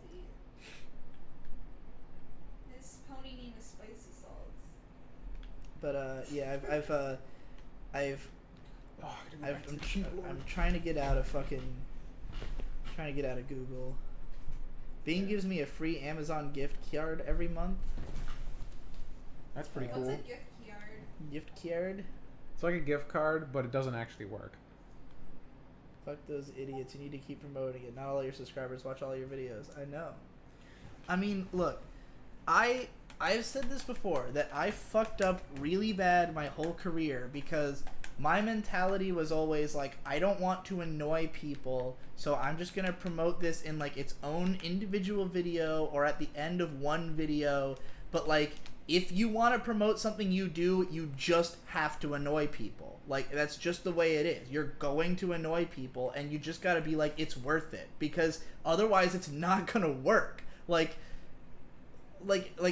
His pony name is Spicy Salts. But yeah, I'm trying to get out of Google. Bing gives me a free Amazon gift card every month. That's pretty What's cool. a gift card? Gift card? It's like a gift card, but it doesn't actually work. Fuck those idiots. You need to keep promoting it. Not all your subscribers watch all your videos. I know. I mean, look. I've said this before, that I fucked up really bad my whole career because my mentality was always like, I don't want to annoy people, so I'm just going to promote this in, like, its own individual video or at the end of one video. But, like, if you want to promote something you do, you just have to annoy people. Like, that's just the way it is. You're going to annoy people, and you just gotta be like, it's worth it. Because otherwise, it's not gonna work. Like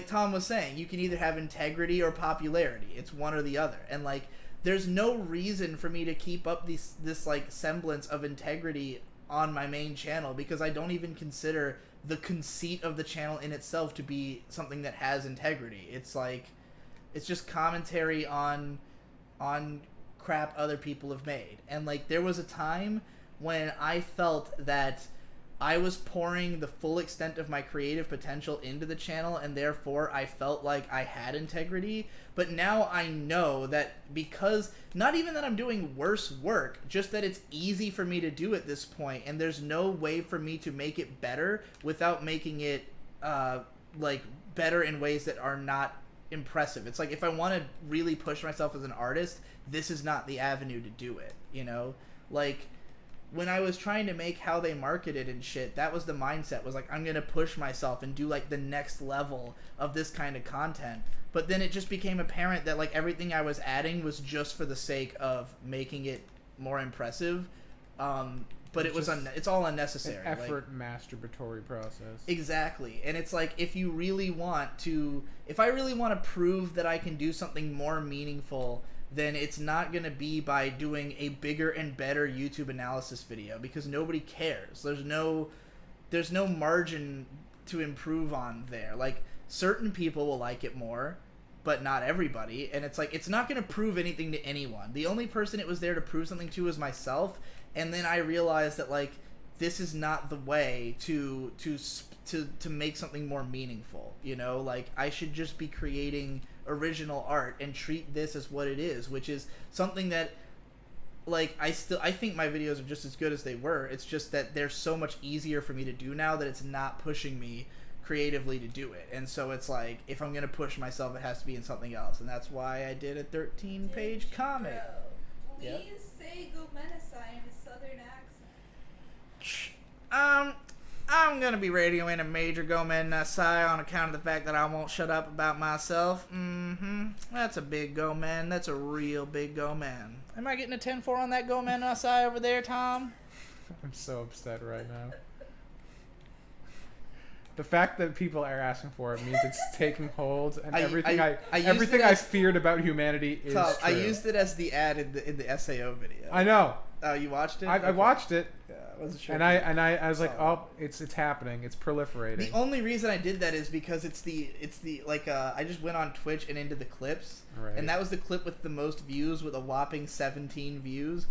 Tom was saying, you can either have integrity or popularity. It's one or the other. And, like, there's no reason for me to keep up this like, semblance of integrity on my main channel, because I don't even consider the conceit of the channel in itself to be something that has integrity. It's like, it's just commentary on crap other people have made. And, like, there was a time when I felt that I was pouring the full extent of my creative potential into the channel, and therefore I felt like I had integrity. But now I know that because, not even that I'm doing worse work, just that it's easy for me to do at this point, and there's no way for me to make it better without making it, like, better in ways that are not impressive. It's like, if I want to really push myself as an artist, this is not the avenue to do it, you know? Like, when I was trying to make How They Marketed and shit, that was the mindset, was like, I'm gonna push myself and do, like, the next level of this kind of content. But then it just became apparent that, like, everything I was adding was just for the sake of making it more impressive. But it's all unnecessary. An effort masturbatory process. Exactly. And it's like, if I really want to prove that I can do something more meaningful, then it's not going to be by doing a bigger and better YouTube analysis video, because nobody cares. There's no margin to improve on there. Like, certain people will like it more, but not everybody. And it's like, it's not going to prove anything to anyone. The only person it was there to prove something to was myself. And then I realized that, like, this is not the way to make something more meaningful, you know? Like, I should just be creating original art and treat this as what it is, which is something that like I think my videos are just as good as they were. It's just that they're so much easier for me to do now that it's not pushing me creatively to do it. And so it's like, if I'm gonna push myself, it has to be in something else, and that's why I did a 13-page comic. Please Yep. say Gomenasai in a southern accent. I'm gonna be radioing a major Gomen Nasai on account of the fact that I won't shut up about myself. That's a big Gomen. That's a real big Gomen. Am I getting a 10-4 on that Gomen Nasai over there, Tom? I'm so upset right now. The fact that people are asking for it means it's taking hold, and everything I feared about humanity is Tom, true. I used it as the ad in the SAO video. I know. Oh, you watched it? I watched it. Yeah, I wasn't sure. And I was like, oh, it's happening. It's proliferating. The only reason I did that is because it's the like I just went on Twitch and into the clips, Right. and that was the clip with the most views with a whopping 17 views.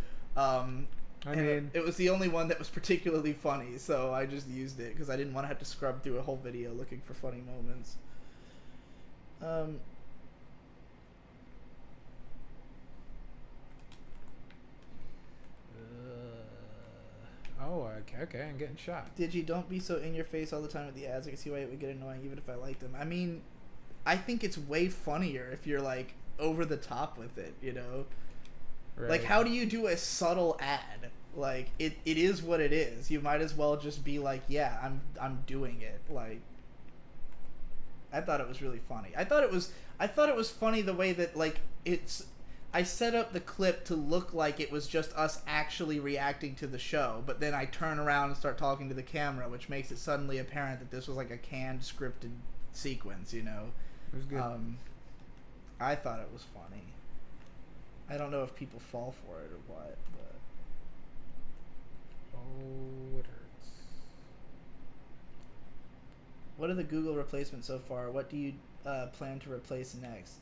I mean, it was the only one that was particularly funny, so I just used it because I didn't want to have to scrub through a whole video looking for funny moments. Okay, I'm getting shot. Digi, don't be so in your face all the time with the ads. I can see why it would get annoying even if I liked them. I mean, I think it's way funnier if you're like over the top with it, you know? Right. Like, how do you do a subtle ad? Like, it is what it is. You might as well just be like, yeah, I'm doing it. Like, I thought it was really funny. I thought it was funny the way that, like, I set up the clip to look like it was just us actually reacting to the show, but then I turn around and start talking to the camera, which makes it suddenly apparent that this was like a canned scripted sequence, you know? It was good. I thought it was funny. I don't know if people fall for it or what, but... Oh, it hurts. What are the Google replacements so far? What do you plan to replace next?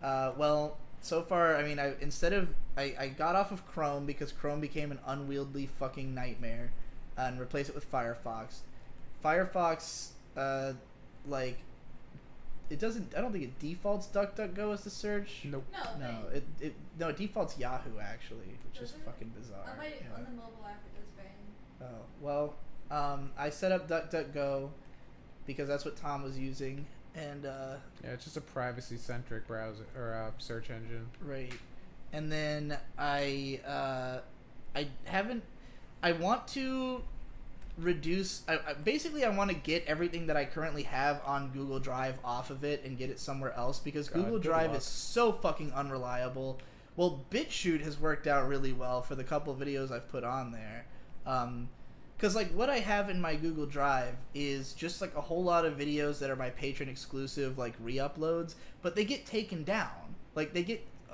Well, so far, I mean, I got off of Chrome because Chrome became an unwieldy fucking nightmare, and replaced it with Firefox. Firefox, like, it doesn't, I don't think it defaults DuckDuckGo as the search. Nope. No, it defaults Yahoo, actually, which is fucking bizarre. On the mobile app it does bang. Oh, well, I set up DuckDuckGo because that's what Tom was using, and Yeah, it's just a privacy-centric browser or search engine. right, and then I want to reduce. Basically, I want to get everything that I currently have on Google Drive off of it and get it somewhere else because God, Google good Drive luck. is so fucking unreliable. Well, BitChute has worked out really well for the couple of videos I've put on there. Because, like, what I have in my Google Drive is just, like, a whole lot of videos that are my patron exclusive, like, re-uploads, but they get taken down. Like,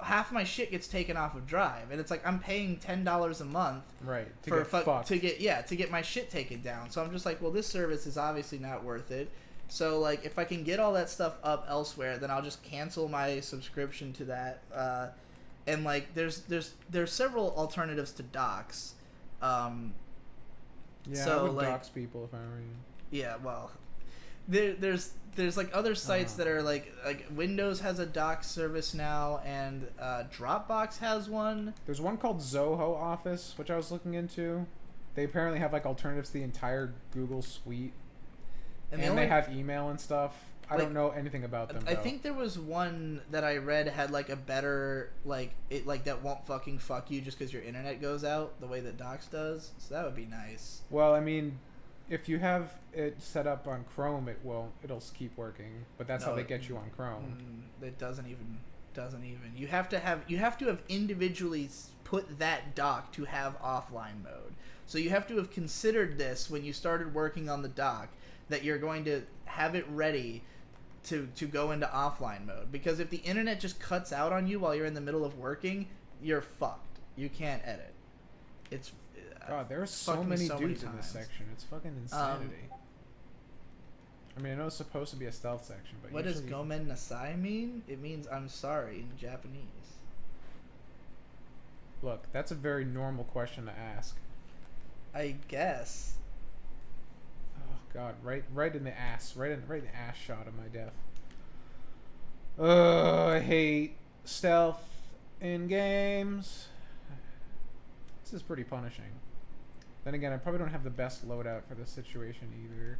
half my shit gets taken off of Drive, and it's like, I'm paying $10 a month Right. to get my shit taken down. So I'm just like, well, this service is obviously not worth it. So, like, if I can get all that stuff up elsewhere, then I'll just cancel my subscription to that. And, like, there's several alternatives to Docs. Yeah, So, I would like, dox people if I were you. yeah, well, there's like other sites that are like Windows has a doc service now, and Dropbox has one. There's one called Zoho Office, which I was looking into. They apparently have like alternatives to the entire Google suite, and they have email and stuff. I don't know anything about them. I think there was one that I read had like a better that won't fucking fuck you just because your internet goes out the way that Docs does. So that would be nice. Well, I mean, if you have it set up on Chrome, it'll keep working. But that's how they get you on Chrome. It doesn't even. You have to have individually put that dock to have offline mode. So you have to have considered this when you started working on the dock, that you're going to have it ready to go into offline mode, because if the internet just cuts out on you while you're in the middle of working, you're fucked. You can't edit. It's God, there are so many dudes in this section. It's fucking insanity. I mean, I know it's supposed to be a stealth section, but what does usually... Gomen Nasai mean? It means I'm sorry in Japanese. Look, that's a very normal question to ask. I guess. Oh God, right in the ass, right in the ass shot of my death. I hate stealth in games. This is pretty punishing. Then again, I probably don't have the best loadout for this situation either.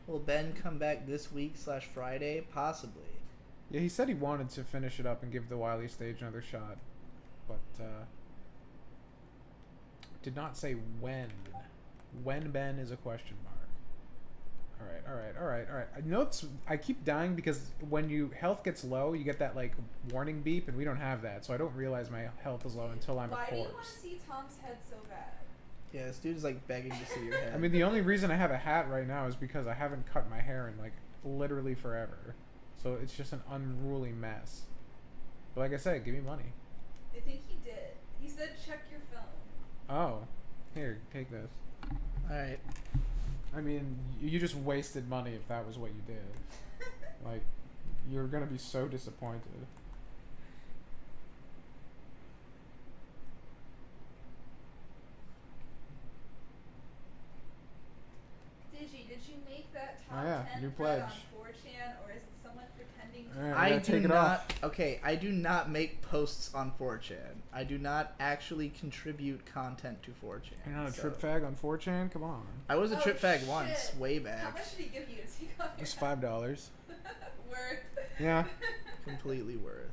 Will Ben come back this week / Friday? Possibly. Yeah, he said he wanted to finish it up and give the Wily stage another shot, but did not say when. When Ben is a question mark. All right. I know I keep dying because when you health gets low, you get that like warning beep, and we don't have that, so I don't realize my health is low until I'm a Why do you want corpse. to see Tom's head so bad? Yeah, this dude is like begging to see your head. I mean, the only reason I have a hat right now is because I haven't cut my hair in like literally forever, so it's just an unruly mess. But like I said, give me money. I think he did. He said check your phone. Oh, here, take this. All right. I mean, you just wasted money if that was what you did. Like, you're gonna be so disappointed. Digi, did you make that Oh, top yeah, 10 new thread pledge. on 4chan, or is it someone pretending to... Alright, I gotta do take it not. off. Okay, I do not make posts on 4chan. I do not actually contribute content to 4chan. You're not a so- trip fag on 4chan? Come on. I was a Oh, trip fag shit. once, way How back. much did he give you to take off your It's hat? $5. Worth. Yeah. Completely worth.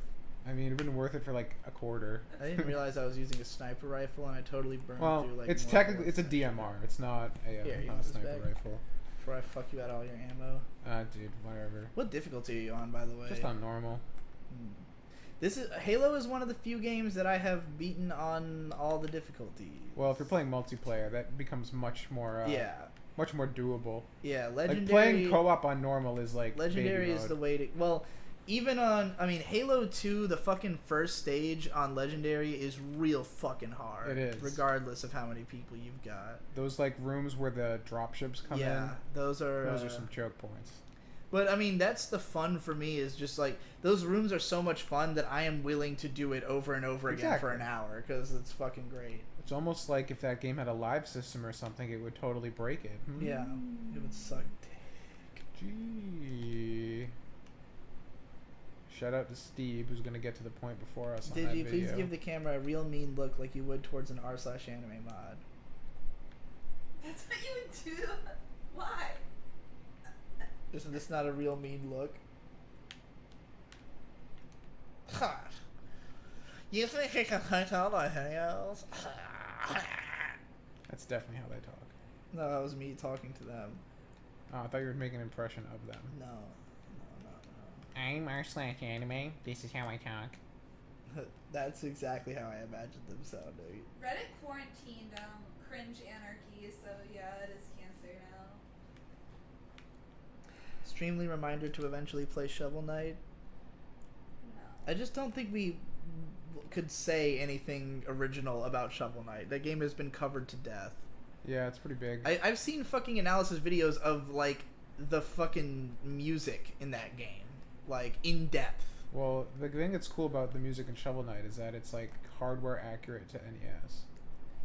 I mean, it'd been worth it for like a quarter. I didn't realize I was using a sniper rifle, and I totally burned Well, through like. it's more technically it's a bullets and shit. DMR. It's not a, Here, you not want a this sniper bag? rifle. Before I fuck you out all your ammo. Dude, whatever. What difficulty are you on, by the way? Just on normal. This is Halo is one of the few games that I have beaten on all the difficulties. Well, if you're playing multiplayer, that becomes much more much more doable. Yeah, Like legendary. playing co-op on normal is like Legendary baby is mode. the way to. Well, even on. I mean, Halo 2, the fucking first stage on Legendary is real fucking hard. It is. Regardless of how many people you've got. Those like rooms where the dropships come yeah, in. those are. Those are some choke points. But I mean, that's the fun for me. Is just like those rooms are so much fun that I am willing to do it over and over again for an hour because it's fucking great. It's almost like if that game had a live system or something, it would totally break it. Yeah, it would suck dick. Gee. Shout out to Steve, who's gonna get to the point before us on Did that you video. please give the camera a real mean look like you would towards an r/anime mod? That's what you would do? Why? Isn't this not a real mean look? Ha! You think you can hurt all my videos? That's definitely how they talk. No, that was me talking to them. Oh, I thought you were making an impression of them. No. I'm r/anime. This is how I talk. That's exactly how I imagined them sounding. Reddit quarantined cringe anarchy, so yeah, that is cancer now. Streamly reminder to eventually play Shovel Knight. No. I just don't think we could say anything original about Shovel Knight. That game has been covered to death. Yeah, it's pretty big. I've seen fucking analysis videos of like the fucking music in that game, like in depth. Well, the thing that's cool about the music in Shovel Knight is that it's like hardware accurate to NES.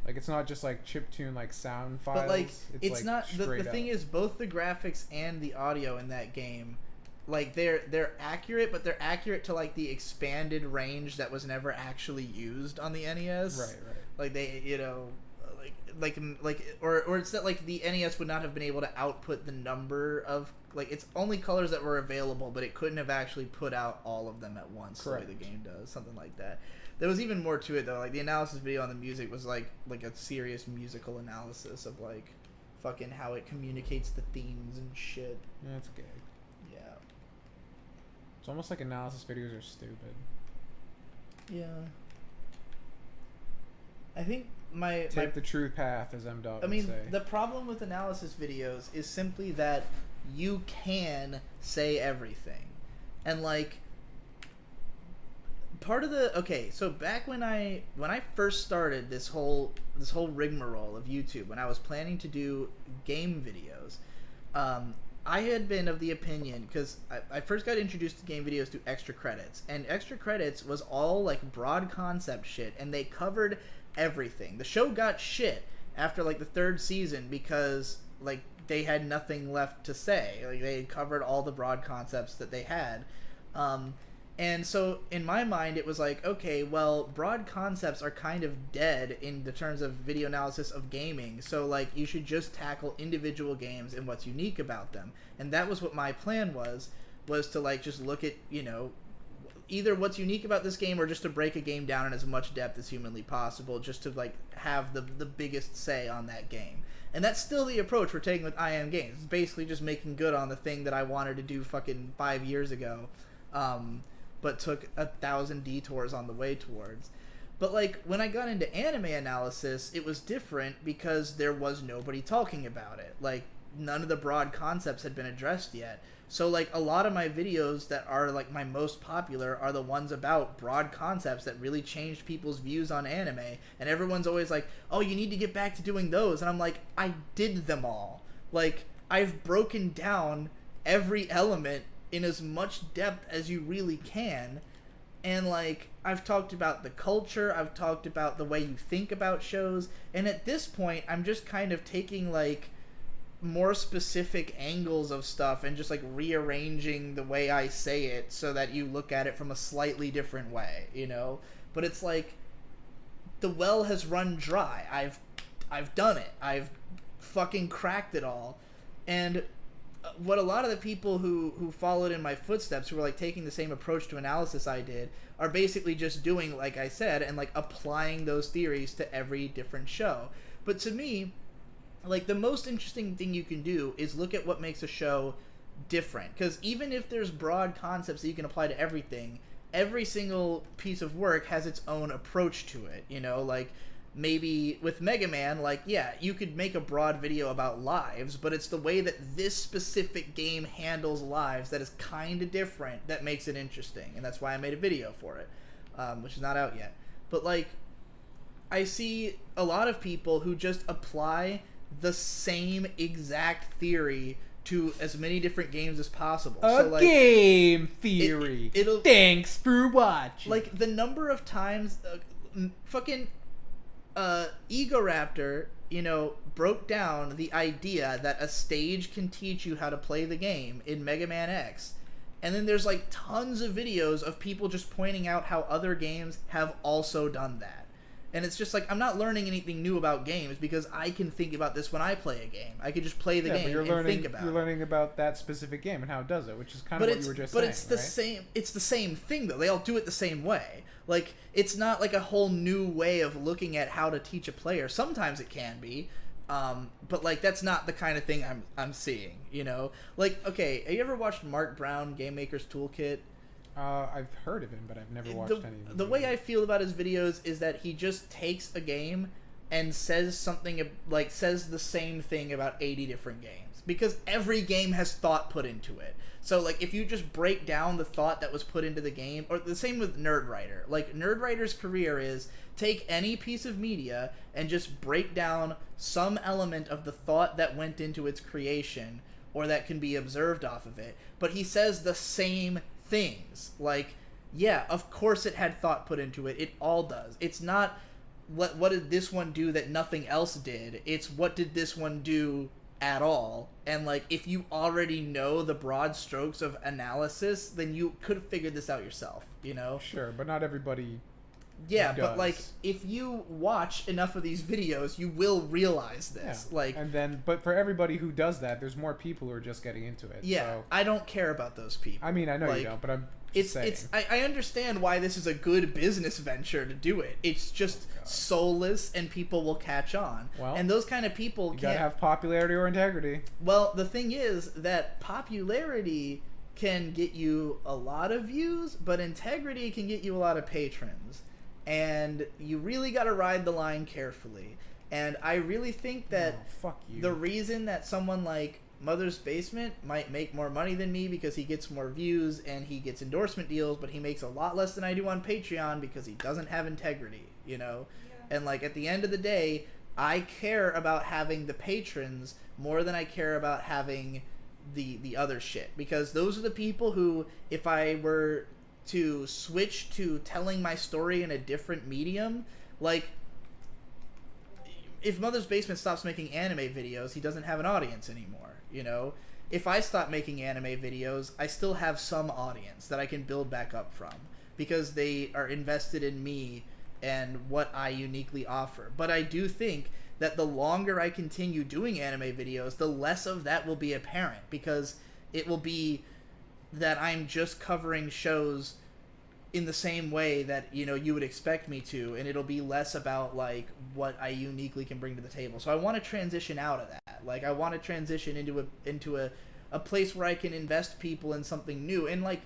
Like it's not just like chiptune like sound files. But like it's like not the straight thing up. is both the graphics and the audio in that game, like they're accurate, but they're accurate to like the expanded range that was never actually used on the NES. Right. Like they, or it's that like the NES would not have been able to output the number of like it's only colors that were available, but it couldn't have actually put out all of them at once Correct. the way the game does, something like that. There was even more to it though. Like the analysis video on the music was like a serious musical analysis of like fucking how it communicates the themes and shit. Yeah, it's gay. Yeah. It's almost like analysis videos are stupid. Yeah. I think Take the true path, as M. Dog I would mean, say. the problem with analysis videos is simply that you can say everything. And like part of the so back when I first started this whole rigmarole of YouTube, when I was planning to do game videos, I had been of the opinion, because I first got introduced to game videos through Extra Credits, and Extra Credits was all like broad concept shit, and they covered everything. The show got shit after like the third season because like they had nothing left to say. Like, they had covered all the broad concepts that they had. And so in my mind, it was like, okay, well, broad concepts are kind of dead in the terms of video analysis of gaming. So, like, you should just tackle individual games and what's unique about them. And that was what my plan was to, like, just look at, you know, either what's unique about this game or just to break a game down in as much depth as humanly possible, just to, like, have the biggest say on that game. And that's still the approach we're taking with I Am Games. It's basically just making good on the thing that I wanted to do fucking 5 years ago. But took 1,000 detours on the way towards. But, like, when I got into anime analysis, it was different because there was nobody talking about it. Like, none of the broad concepts had been addressed yet. So, like, a lot of my videos that are, like, my most popular are the ones about broad concepts that really changed people's views on anime. And everyone's always like, oh, you need to get back to doing those. And I'm like, I did them all. Like, I've broken down every element in as much depth as you really can, and, like, I've talked about the culture, I've talked about the way you think about shows, and at this point, I'm just kind of taking, like, more specific angles of stuff and just, like, rearranging the way I say it so that you look at it from a slightly different way, you know? But it's like, the well has run dry. I've done it. I've fucking cracked it all. And what a lot of the people who followed in my footsteps, who were, like, taking the same approach to analysis I did, are basically just doing, like I said, and, like, applying those theories to every different show. But to me, like, the most interesting thing you can do is look at what makes a show different. Because even if there's broad concepts that you can apply to everything, every single piece of work has its own approach to it, you know? Like, maybe with Mega Man, like, yeah, you could make a broad video about lives, but it's the way that this specific game handles lives that is kind of different that makes it interesting, and that's why I made a video for it, which is not out yet. But, like, I see a lot of people who just apply the same exact theory to as many different games as possible. So, like, game theory. It'll Thanks for watching. Like, the number of times fucking Egoraptor, you know, broke down the idea that a stage can teach you how to play the game in Mega Man X. And then there's, like, tons of videos of people just pointing out how other games have also done that. And it's just like, I'm not learning anything new about games because I can think about this when I play a game. I can just play the game and think about it. You're learning about that specific game and how it does it, which is kind of what you were just saying, But it's the same. It's the same thing, though. They all do it the same way. Like, it's not like a whole new way of looking at how to teach a player. Sometimes it can be, but, like, that's not the kind of thing I'm seeing. You know, like, okay, have you ever watched Mark Brown, Game Maker's Toolkit? I've heard of him, but I've never watched any of his The way I feel about his videos is that he just takes a game and says something, like, says the same thing about 80 different games. Because every game has thought put into it. So, like, if you just break down the thought that was put into the game, or the same with Nerdwriter. Like, Nerdwriter's career is take any piece of media and just break down some element of the thought that went into its creation, or that can be observed off of it. But he says the same things. Like, yeah, of course it had thought put into it. It all does. It's not what did this one do that nothing else did. It's what did this one do at all. And, like, if you already know the broad strokes of analysis, then you could have figured this out yourself, you know? Sure, but not everybody Yeah, does. but, like, if you watch enough of these videos, you will realize this. Yeah. Like, and then, but for everybody who does that, there's more people who are just getting into it. yeah, So, I don't care about those people. I mean, I know Like, you don't, but I'm just saying. I understand why this is a good business venture to do it. It's just soulless, and people will catch on. Well, and those kind of people You can't gotta have popularity or integrity. Well, the thing is that popularity can get you a lot of views, but integrity can get you a lot of patrons. And you really got to ride the line carefully. And I really think that fuck you. the reason that someone like Mother's Basement might make more money than me because he gets more views and he gets endorsement deals, but he makes a lot less than I do on Patreon because he doesn't have integrity, you know? Yeah. And, like, at the end of the day, I care about having the patrons more than I care about having the other shit. Because those are the people who, if I were to switch to telling my story in a different medium, like, if Mother's Basement stops making anime videos, he doesn't have an audience anymore, you know? If I stop making anime videos, I still have some audience that I can build back up from because they are invested in me and what I uniquely offer. But I do think that the longer I continue doing anime videos, the less of that will be apparent because it will be that I'm just covering shows in the same way that, you know, you would expect me to, and it'll be less about like what I uniquely can bring to the table. So I want to transition out of that. Like I want to transition into a place where I can invest people in something new. And like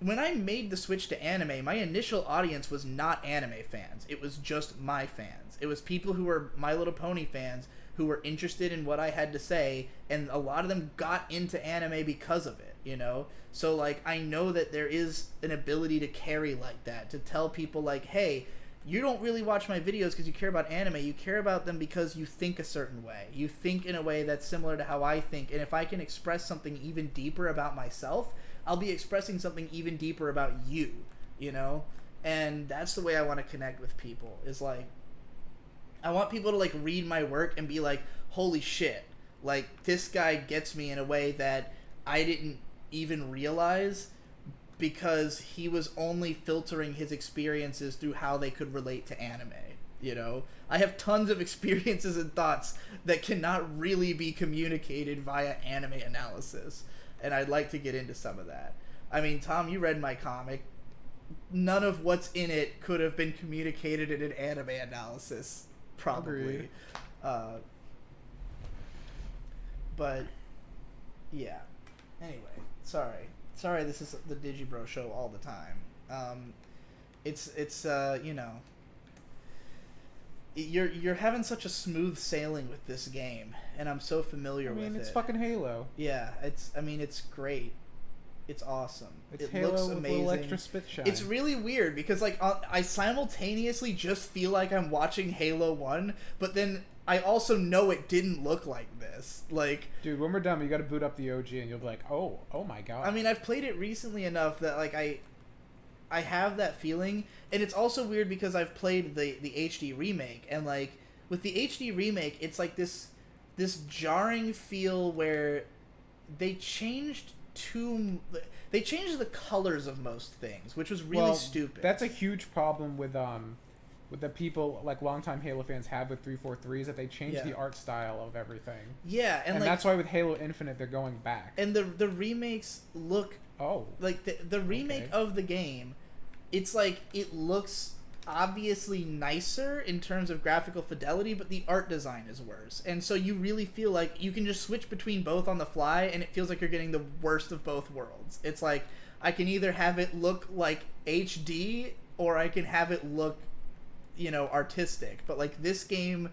when I made the switch to anime, my initial audience was not anime fans. It was just my fans. It was people who were My Little Pony fans who were interested in what I had to say, and a lot of them got into anime because of it, you know? So, like, I know that there is an ability to carry like that, to tell people, like, hey, you don't really watch my videos because you care about anime. You care about them because you think a certain way. You think in a way that's similar to how I think, and if I can express something even deeper about myself, I'll be expressing something even deeper about you, you know? And that's the way I want to connect with people, is like, I want people to like read my work and be like, holy shit, like this guy gets me in a way that I didn't even realize because he was only filtering his experiences through how they could relate to anime, you know? I have tons of experiences and thoughts that cannot really be communicated via anime analysis, and I'd like to get into some of that. I mean, Tom, you read my comic. None of what's in it could have been communicated in an anime analysis. Probably. But yeah. Anyway, sorry this is the Digibro show all the time. It's you know, you're having such a smooth sailing with this game, and I'm so familiar with it. It's fucking Halo. Yeah, it's great. It's awesome. It's it Halo looks with amazing. a little extra spit shine. It's really weird because like I simultaneously just feel like I'm watching Halo 1, but then I also know it didn't look like this. Like, dude, when we're done, you got to boot up the OG, and you'll be like, oh my god. I mean, I've played it recently enough that like I have that feeling, and it's also weird because I've played the HD remake, and like with the HD remake, it's like this jarring feel where they changed the colors of most things, which was really stupid. That's a huge problem with the people, like longtime Halo fans have with 343, is that they changed the art style of everything. Yeah, and like, that's why with Halo Infinite they're going back. And the remakes look like the remake of the game. It's like it looks obviously nicer in terms of graphical fidelity, but the art design is worse, and so you really feel like you can just switch between both on the fly, and it feels like you're getting the worst of both worlds. It's like I can either have it look like HD or I can have it look, you know, artistic, but like this game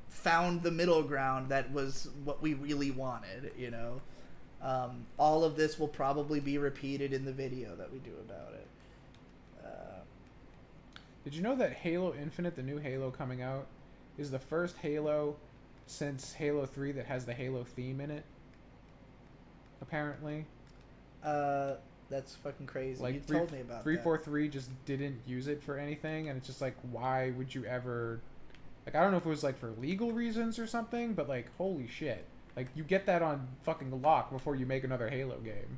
found the middle ground that was what we really wanted, you know. All of this will probably be repeated in the video that we do about it. Did you know that Halo Infinite, the new Halo coming out, is the first Halo since Halo 3 that has the Halo theme in it? Apparently. That's fucking crazy. Like, you told me about 343 just didn't use it for anything, and it's just like, why would you ever... Like, I don't know if it was, like, for legal reasons or something, but, like, holy shit. Like, you get that on fucking lock before you make another Halo game.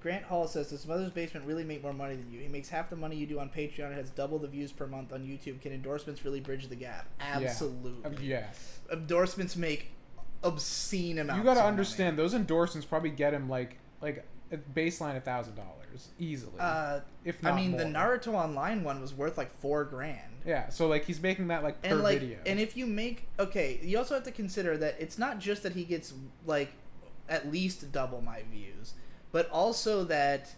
Grant Hall says, does Mother's Basement really make more money than you? He makes half the money you do on Patreon and has double the views per month on YouTube. Can endorsements really bridge the gap? Absolutely. Yes. Endorsements make obscene amounts. You gotta of understand, money. those endorsements probably get him like a baseline $1,000 easily. If not I mean, more. the Naruto Online one was worth like $4,000. Yeah, so like he's making that like per and like, video. And if you make you also have to consider that it's not just that he gets like at least double my views, but also that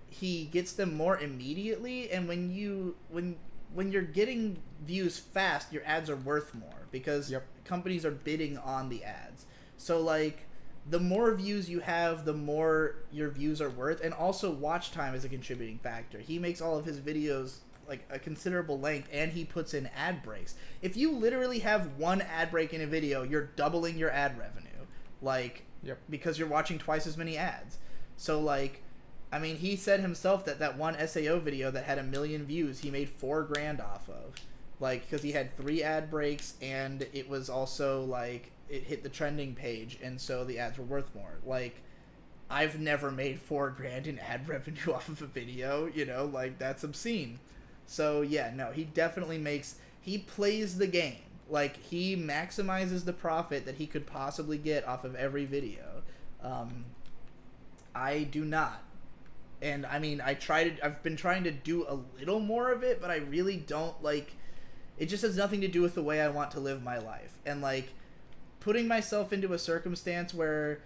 he gets them more immediately. And when you're getting views fast, your ads are worth more because companies are bidding on the ads. So like the more views you have, the more your views are worth, and also watch time is a contributing factor. He makes all of his videos like a considerable length, and he puts in ad breaks. If you literally have one ad break in a video, you're doubling your ad revenue, like because you're watching twice as many ads. So like, I mean, he said himself that one SAO video that had 1 million views, he made $4,000 off of. like because he had 3 ad breaks, and it was also like it hit the trending page, and so the ads were worth more. Like, I've never made $4,000 in ad revenue off of a video, you know, like that's obscene. So yeah, no, he definitely he plays the game. Like, he maximizes the profit that he could possibly get off of every video. I do not. And I mean, I've been trying to do a little more of it, but I really don't, like, it just has nothing to do with the way I want to live my life. And like, putting myself into a circumstance where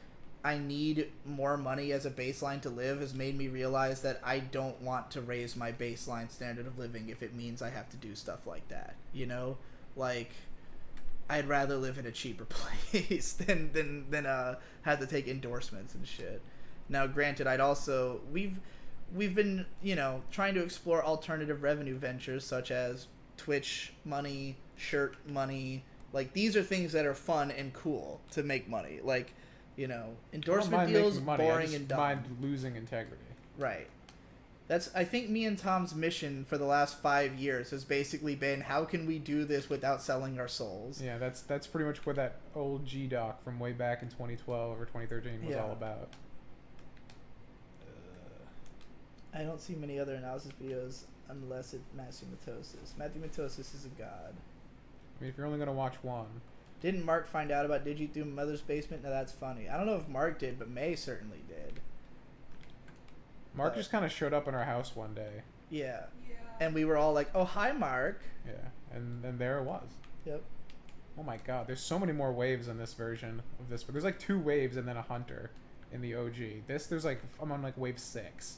I need more money as a baseline to live has made me realize that I don't want to raise my baseline standard of living if it means I have to do stuff like that, you know? Like, I'd rather live in a cheaper place than have to take endorsements and shit. Now, granted, we've been, you know, trying to explore alternative revenue ventures such as Twitch money, shirt money. Like, these are things that are fun and cool to make money. Like, you know, endorsement deals, boring and dumb. Mind losing integrity. Right. That's, I think, me and Tom's mission for the last 5 years has basically been, how can we do this without selling our souls? Yeah, that's pretty much what that old G-Doc from way back in 2012 or 2013 was all about. I don't see many other analysis videos unless it's Matthew Matosis. Matthew Matosis is a god. I mean, if you're only going to watch one. Didn't Mark find out about Digi through Mother's Basement? No, that's funny. I don't know if Mark did, but May certainly did. Mark just kind of showed up in our house one day. Yeah. And we were all like, oh, hi, Mark. Yeah, and there it was. Yep. Oh my god, there's so many more waves in this version of this. But there's like 2 waves and then a hunter in the OG. There's like, I'm on like wave 6.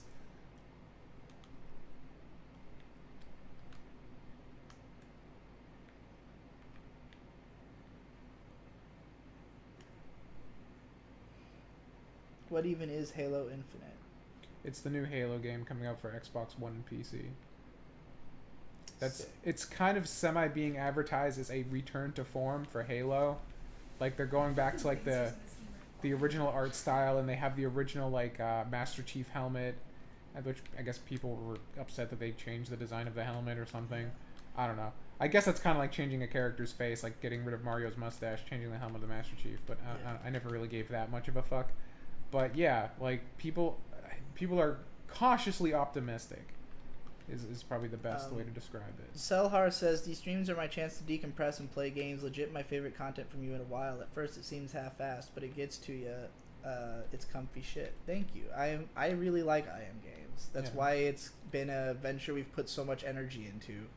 What even is Halo Infinite? It's the new Halo game coming out for Xbox One and PC. Sick. It's kind of semi being advertised as a return to form for Halo. Like, they're going back to like the original art style, and they have the original like Master Chief helmet, which I guess people were upset that they changed the design of the helmet or something. I don't know. I guess that's kind of like changing a character's face, like getting rid of Mario's mustache, changing the helmet of the Master Chief. But I never really gave that much of a fuck. But yeah, like people are cautiously optimistic. Is probably the best way to describe it. Selhar says, these streams are my chance to decompress and play games. Legit my favorite content from you in a while. At first it seems half-assed, but it gets to you. It's comfy shit. Thank you. I really like IM Games. That's why it's been a venture we've put so much energy into.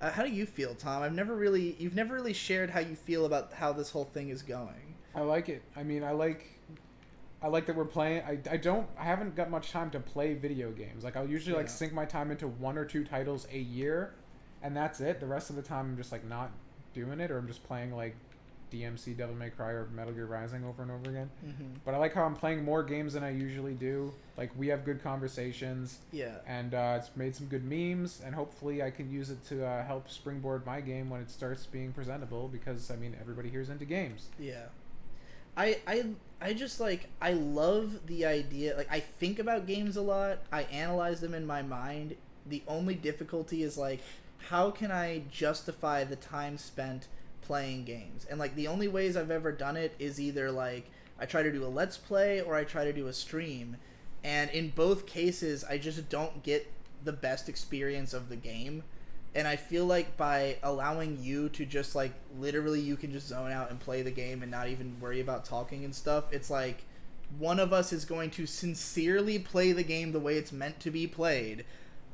How do you feel, Tom? You've never really shared how you feel about how this whole thing is going. I like it. I mean, I like that we're playing. I haven't got much time to play video games. Like, I'll usually like sink my time into 1 or 2 titles a year, and that's it. The rest of the time I'm just like not doing it, or I'm just playing like DMC, Devil May Cry, or Metal Gear Rising over and over again. Mm-hmm. But I like how I'm playing more games than I usually do. Like, we have good conversations. Yeah. And it's made some good memes, and hopefully I can use it to help springboard my game when it starts being presentable, because, I mean, everybody here's into games. Yeah. I just, like, I love the idea. Like, I think about games a lot. I analyze them in my mind. The only difficulty is, like, how can I justify the time spent playing games? And, like, the only ways I've ever done it is either, like, I try to do a Let's Play or I try to do a stream. And in both cases, I just don't get the best experience of the game. And I feel like by allowing you to just, like, literally you can just zone out and play the game and not even worry about talking and stuff, it's like one of us is going to sincerely play the game the way it's meant to be played,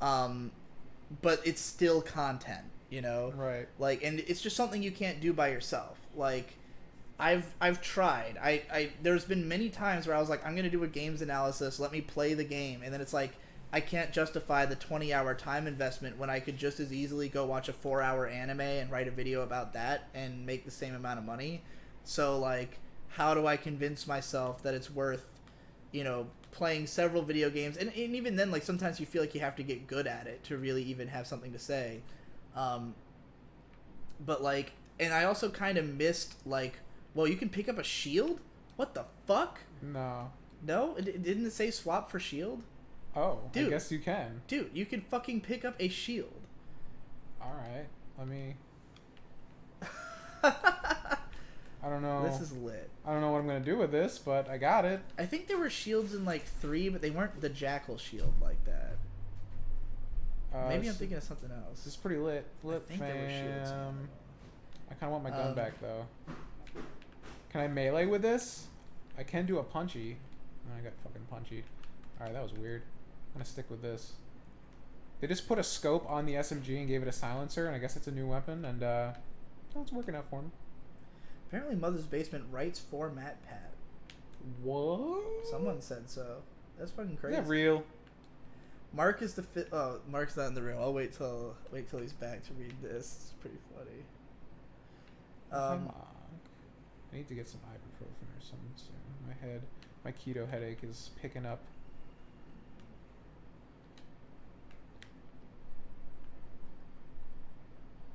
but it's still content, you know? Right. Like, and it's just something you can't do by yourself. Like, I've tried. There's been many times where I was like, I'm going to do a games analysis, let me play the game, and then it's like, I can't justify the 20-hour time investment when I could just as easily go watch a 4-hour anime and write a video about that and make the same amount of money. So, like, how do I convince myself that it's worth, you know, playing several video games? And even then, like, sometimes you feel like you have to get good at it to really even have something to say. But, like, and I also kind of missed, like, well, you can pick up a shield? What the fuck? No. No? Didn't it say swap for shield? Oh, dude, I guess you can. Dude, you can fucking pick up a shield. Alright. Let me. I don't know. This is lit. I don't know what I'm gonna do with this, but I got it. I think there were shields in like 3, but they weren't the jackal shield like that. Maybe I'm thinking of something else. This is pretty lit. Lit, I think there were shields in that one. I kind of want my gun back though. Can I melee with this? I can do a punchy. Oh, I got fucking punchy. Alright, that was weird. I'm gonna stick with this. They just put a scope on the SMG and gave it a silencer, and I guess it's a new weapon, and it's working out for me. Apparently Mother's Basement writes for MatPat. What? Someone said so. That's fucking crazy. Is that real? Mark is the oh, Mark's not in the room. I'll wait till he's back to read this. It's pretty funny. Come on. I need to get some ibuprofen or something soon. My keto headache is picking up.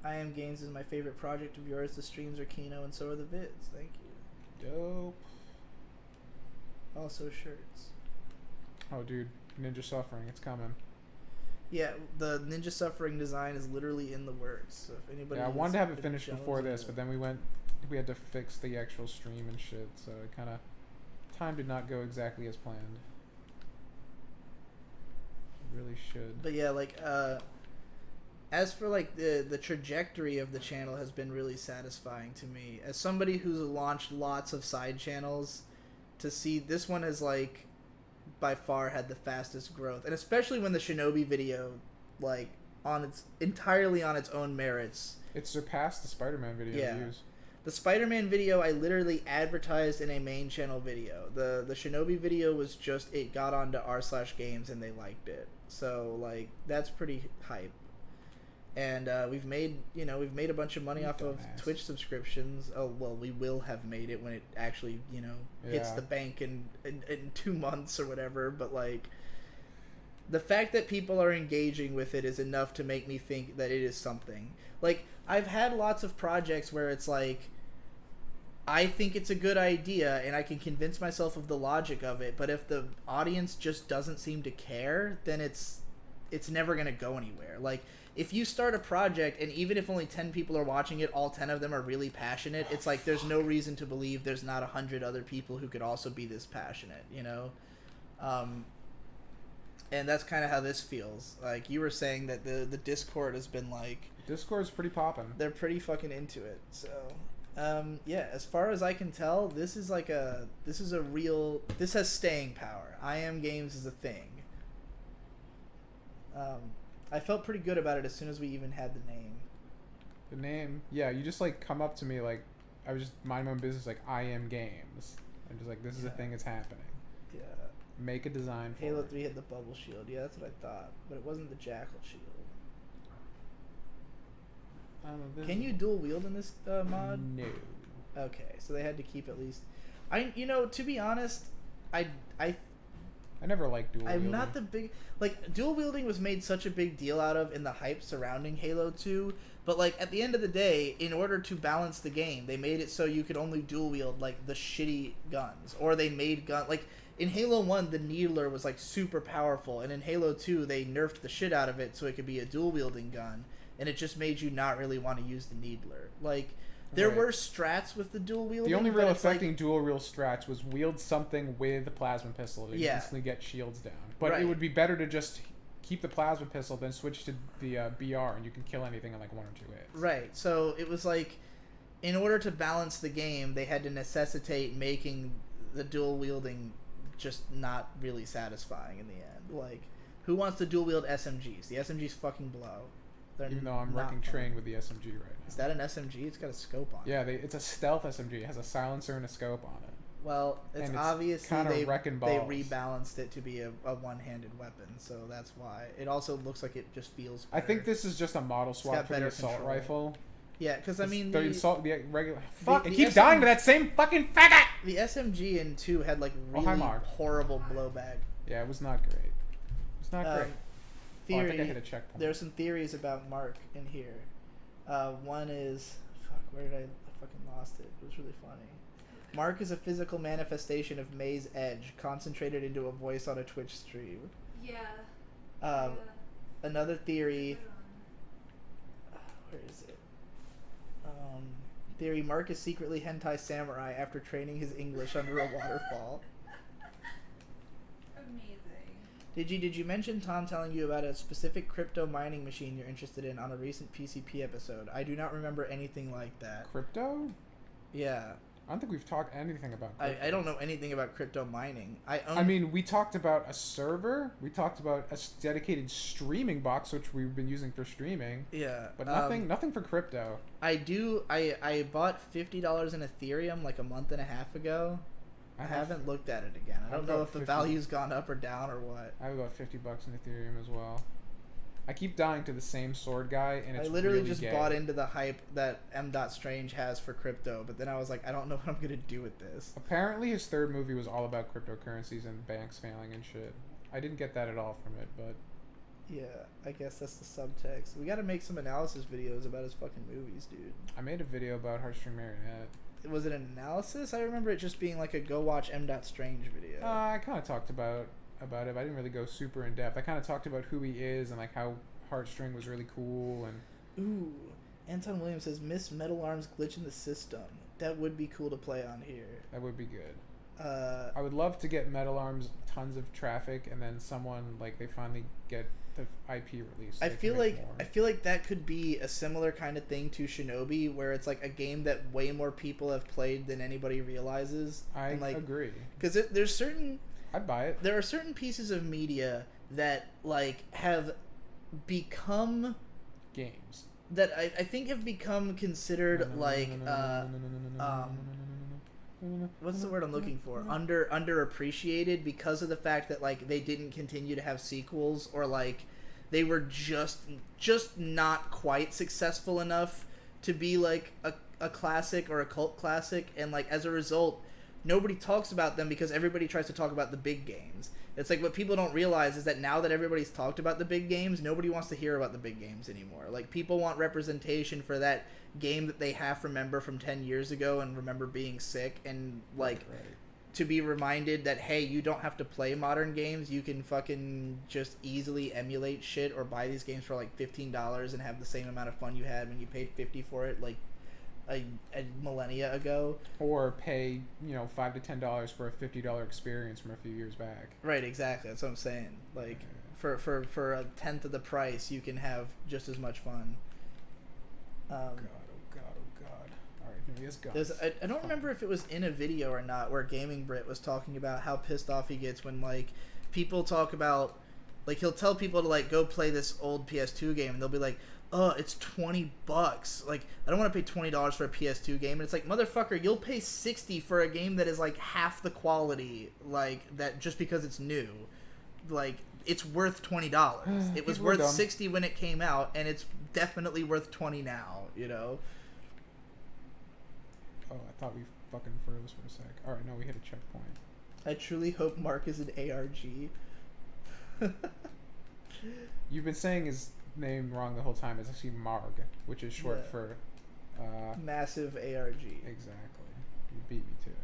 I Am Games is my favorite project of yours. The streams are Kino and so are the vids. Thank you. Dope. Also shirts. Oh, dude. Ninja Suffering. It's coming. Yeah, the Ninja Suffering design is literally in the works. So if anybody, yeah, I wanted to have it finished before this, but then we had to fix the actual stream and shit, so it kind of time did not go exactly as planned. It really should. But yeah, like as for like the trajectory of the channel has been really satisfying to me as somebody who's launched lots of side channels. To see this one is like by far had the fastest growth, and especially when the Shinobi video, like entirely on its own merits, it surpassed the Spider-Man video views. The Spider-Man video I literally advertised in a main channel video. The Shinobi video was just it got onto r/games and they liked it, so like that's pretty hype. And we've made a bunch of money off of Twitch subscriptions. Oh well, we will have made it when it actually hits the bank in 2 months or whatever. But like, the fact that people are engaging with it is enough to make me think that it is something. Like, I've had lots of projects where it's like, I think it's a good idea and I can convince myself of the logic of it, but if the audience just doesn't seem to care, then it's never gonna go anywhere. Like, if you start a project and even if only 10 people are watching it, all 10 of them are really passionate, it's like there's no reason to believe there's not 100 other people who could also be this passionate, and that's kind of how this feels. Like, you were saying that the Discord has been like... Discord's pretty poppin'. They're pretty fucking into it, so... yeah, as far as I can tell, this is this has staying power. I Am Games is a thing. I felt pretty good about it as soon as we even had the name. The name? Yeah, you just like come up to me like, I was just minding my own business like, I Am Games. I'm just like, this is a thing that's happening. Yeah. Make a design for Halo it. 3 had the bubble shield. Yeah, that's what I thought. But it wasn't the jackal shield. Can you dual wield in this mod? No. Okay, so they had to keep at least... to be honest, I never liked dual wielding. I'm not the big... Like, dual wielding was made such a big deal out of in the hype surrounding Halo 2, but, like, at the end of the day, in order to balance the game, they made it so you could only dual wield, like, the shitty guns. Or they made like, in Halo 1, the Needler was, like, super powerful, and in Halo 2, they nerfed the shit out of it so it could be a dual wielding gun, and it just made you not really want to use the Needler. Like... There were strats with the dual wielding. The only real affecting dual wield strats was wield something with a plasma pistol to instantly get shields down. But it would be better to just keep the plasma pistol, then switch to the BR, and you can kill anything in like 1 or 2 hits. Right. So it was like, in order to balance the game, they had to necessitate making the dual wielding just not really satisfying in the end. Like, who wants to dual wield SMGs? The SMGs fucking blow. Even though I'm wrecking train with the SMG right now. Is that an SMG? It's got a scope on it. Yeah, it's a stealth SMG. It has a silencer and a scope on it. Well, it's obviously they rebalanced it to be a one-handed weapon, so that's why. It also looks like it just feels better. I think this is just a model swap for the assault rifle. Yeah, because I mean... the regular... Fuck, I keep dying to that same fucking faggot! The SMG in 2 had, like, really horrible blowback. Yeah, it was not great. It was not great. Theory, I think I hit a checkpoint. There are some theories about Mark in here. One is... Fuck, where did I fucking lost it? It was really funny. Mark is a physical manifestation of May's edge, concentrated into a voice on a Twitch stream. Yeah. Another theory... Where is it? Theory: Mark is secretly hentai samurai after training his English under a waterfall. Amazing. Did you mention Tom telling you about a specific crypto mining machine you're interested in on a recent PCP episode? I do not remember anything like that. Crypto? Yeah. I don't think we've talked anything about crypto. I don't know anything about crypto mining. I mean, we talked about a server. We talked about a dedicated streaming box, which we've been using for streaming. Yeah. But nothing for crypto. I bought $50 in Ethereum like a month and a half ago. I haven't looked at it again. I don't know if the value's gone up or down or what. I have about $50 in Ethereum as well. I keep dying to the same sword guy, and it's I literally really just gay. bought into the hype that M.Strange has for crypto, but then I was like, I don't know what I'm gonna do with this. Apparently, his third movie was all about cryptocurrencies and banks failing and shit. I didn't get that at all from it, but yeah, I guess that's the subtext. We got to make some analysis videos about his fucking movies, dude. I made a video about Heartstring Marionette. Was it an analysis? I remember it just being like a go watch M.Strange video. I kind of talked about it, but I didn't really go super in depth. I kind of talked about who he is and like how Heartstring was really cool and. Ooh, Anton Williams says Miss Metal Arms glitch in the system. That would be cool to play on here. That would be good. I would love to get Metal Arms tons of traffic, and then someone like they finally get the IP release. I feel like that could be a similar kind of thing to Shinobi, where it's like a game that way more people have played than anybody realizes. I agree. Because there's certain. I'd buy it. There are certain pieces of media that like have become games that I think have become considered like what's the word I'm looking for? Underappreciated because of the fact that like they didn't continue to have sequels, or like they were just not quite successful enough to be like a classic or a cult classic, and like as a result nobody talks about them because everybody tries to talk about the big games. It's like what people don't realize is that now that everybody's talked about the big games, nobody wants to hear about the big games anymore. Like, people want representation for that game that they half remember from 10 years ago and remember being sick, and like to be reminded that, hey, you don't have to play modern games, you can fucking just easily emulate shit or buy these games for like $15 and have the same amount of fun you had when you paid $50 for it like a millennia ago. Or pay, $5 to $10 for a $50 experience from a few years back. Right, exactly. That's what I'm saying. Like, for a tenth of the price, you can have just as much fun. Oh god. Alright, maybe it's guns. I don't remember if it was in a video or not where Gaming Brit was talking about how pissed off he gets when, like, people talk about, like, he'll tell people to, like, go play this old PS2 game, and they'll be like, oh, it's $20. Like, I don't want to pay $20 for a PS2 game. And it's like, motherfucker, you'll pay $60 for a game that is like half the quality, like that, just because it's new. Like, it's worth $20. It was worth $60 when it came out, and it's definitely worth $20 now. Oh, I thought we fucking froze for a sec. All right, no, we hit a checkpoint. I truly hope Mark is an ARG. You've been saying his name wrong the whole time. It's actually Marg, which is short for massive ARG. Exactly. You beat me to it.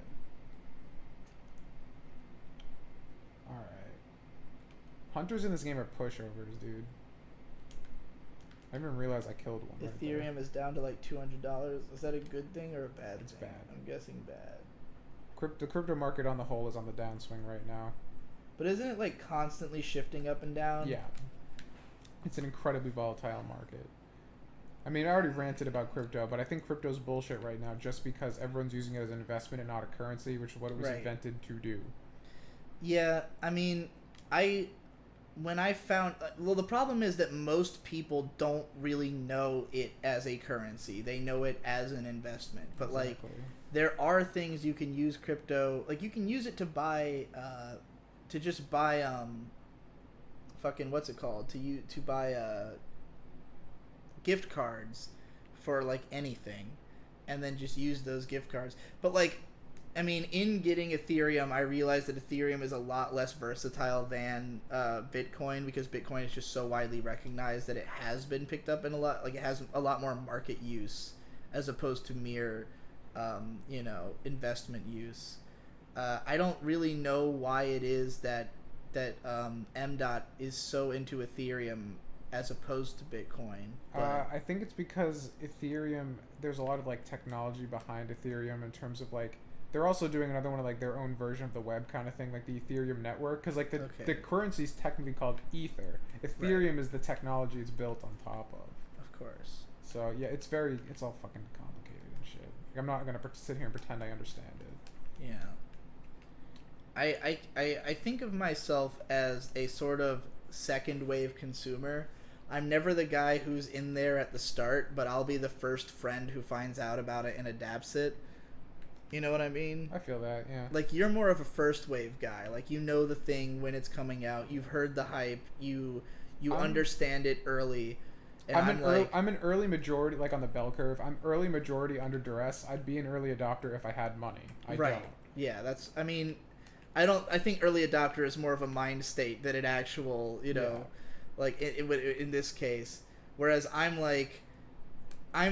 Alright. Hunters in this game are pushovers, dude. I didn't even realize I killed one. Ethereum is down to like $200. Is that a good thing or a bad thing? It's bad. I'm guessing bad. The crypto market on the whole is on the downswing right now. But isn't it like constantly shifting up and down? Yeah. It's an incredibly volatile market. I mean, I already ranted about crypto, but I think crypto's bullshit right now just because everyone's using it as an investment and not a currency, which is what it was invented to do. Yeah, I mean, when I found... Well, the problem is that most people don't really know it as a currency. They know it as an investment. But, Exactly. like, there are things you can use crypto... Like, you can use it to buy... to just buy, fucking, what's it called? To buy, gift cards for, like, anything. And then just use those gift cards. But, like, I mean, in getting Ethereum, I realized that Ethereum is a lot less versatile than Bitcoin, because Bitcoin is just so widely recognized that it has been picked up in a lot, like, it has a lot more market use as opposed to mere, investment use. I don't really know why it is that M. is so into Ethereum as opposed to Bitcoin. But I think it's because Ethereum, there's a lot of like technology behind Ethereum in terms of like they're also doing another one of like their own version of the web kind of thing, like the Ethereum network, because like the currency is technically called Ether. Ethereum is the technology it's built on top of. Of course. So yeah, it's all fucking complicated and shit. Like, I'm not gonna sit here and pretend I understand it. Yeah. I think of myself as a sort of second wave consumer. I'm never the guy who's in there at the start, but I'll be the first friend who finds out about it and adapts it. You know what I mean? I feel that, yeah. Like, you're more of a first wave guy. Like, you know the thing when it's coming out. You've heard the hype. You understand it early. And I'm an early majority, like on the bell curve. I'm early majority under duress. I'd be an early adopter if I had money. I don't. Yeah, I think early adopter is more of a mind state than an actual, like it would in this case. Whereas I'm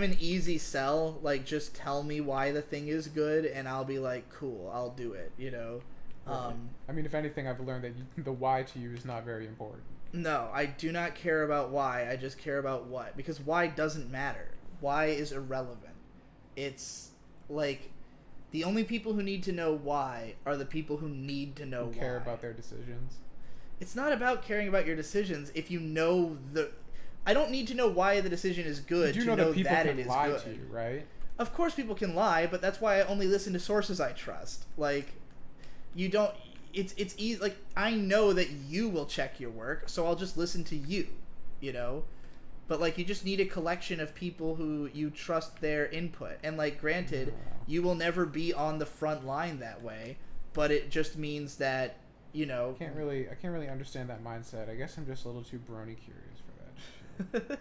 an easy sell. Like, just tell me why the thing is good, and I'll be like, cool, I'll do it. Right. I mean, if anything, I've learned that the why to you is not very important. No, I do not care about why. I just care about what, because why doesn't matter. Why is irrelevant. It's like, the only people who need to know why are the people who need to know why. Care about their decisions. It's not about caring about your decisions if you know I don't need to know why the decision is good to know that it is good. You know that people can lie to you, right? Of course people can lie, but that's why I only listen to sources I trust. Like, you don't... It's easy. Like, I know that you will check your work, so I'll just listen to you, But, like, you just need a collection of people who you trust their input. And, like, granted, you will never be on the front line that way, but it just means that, I can't really understand that mindset. I guess I'm just a little too brony curious for that shit.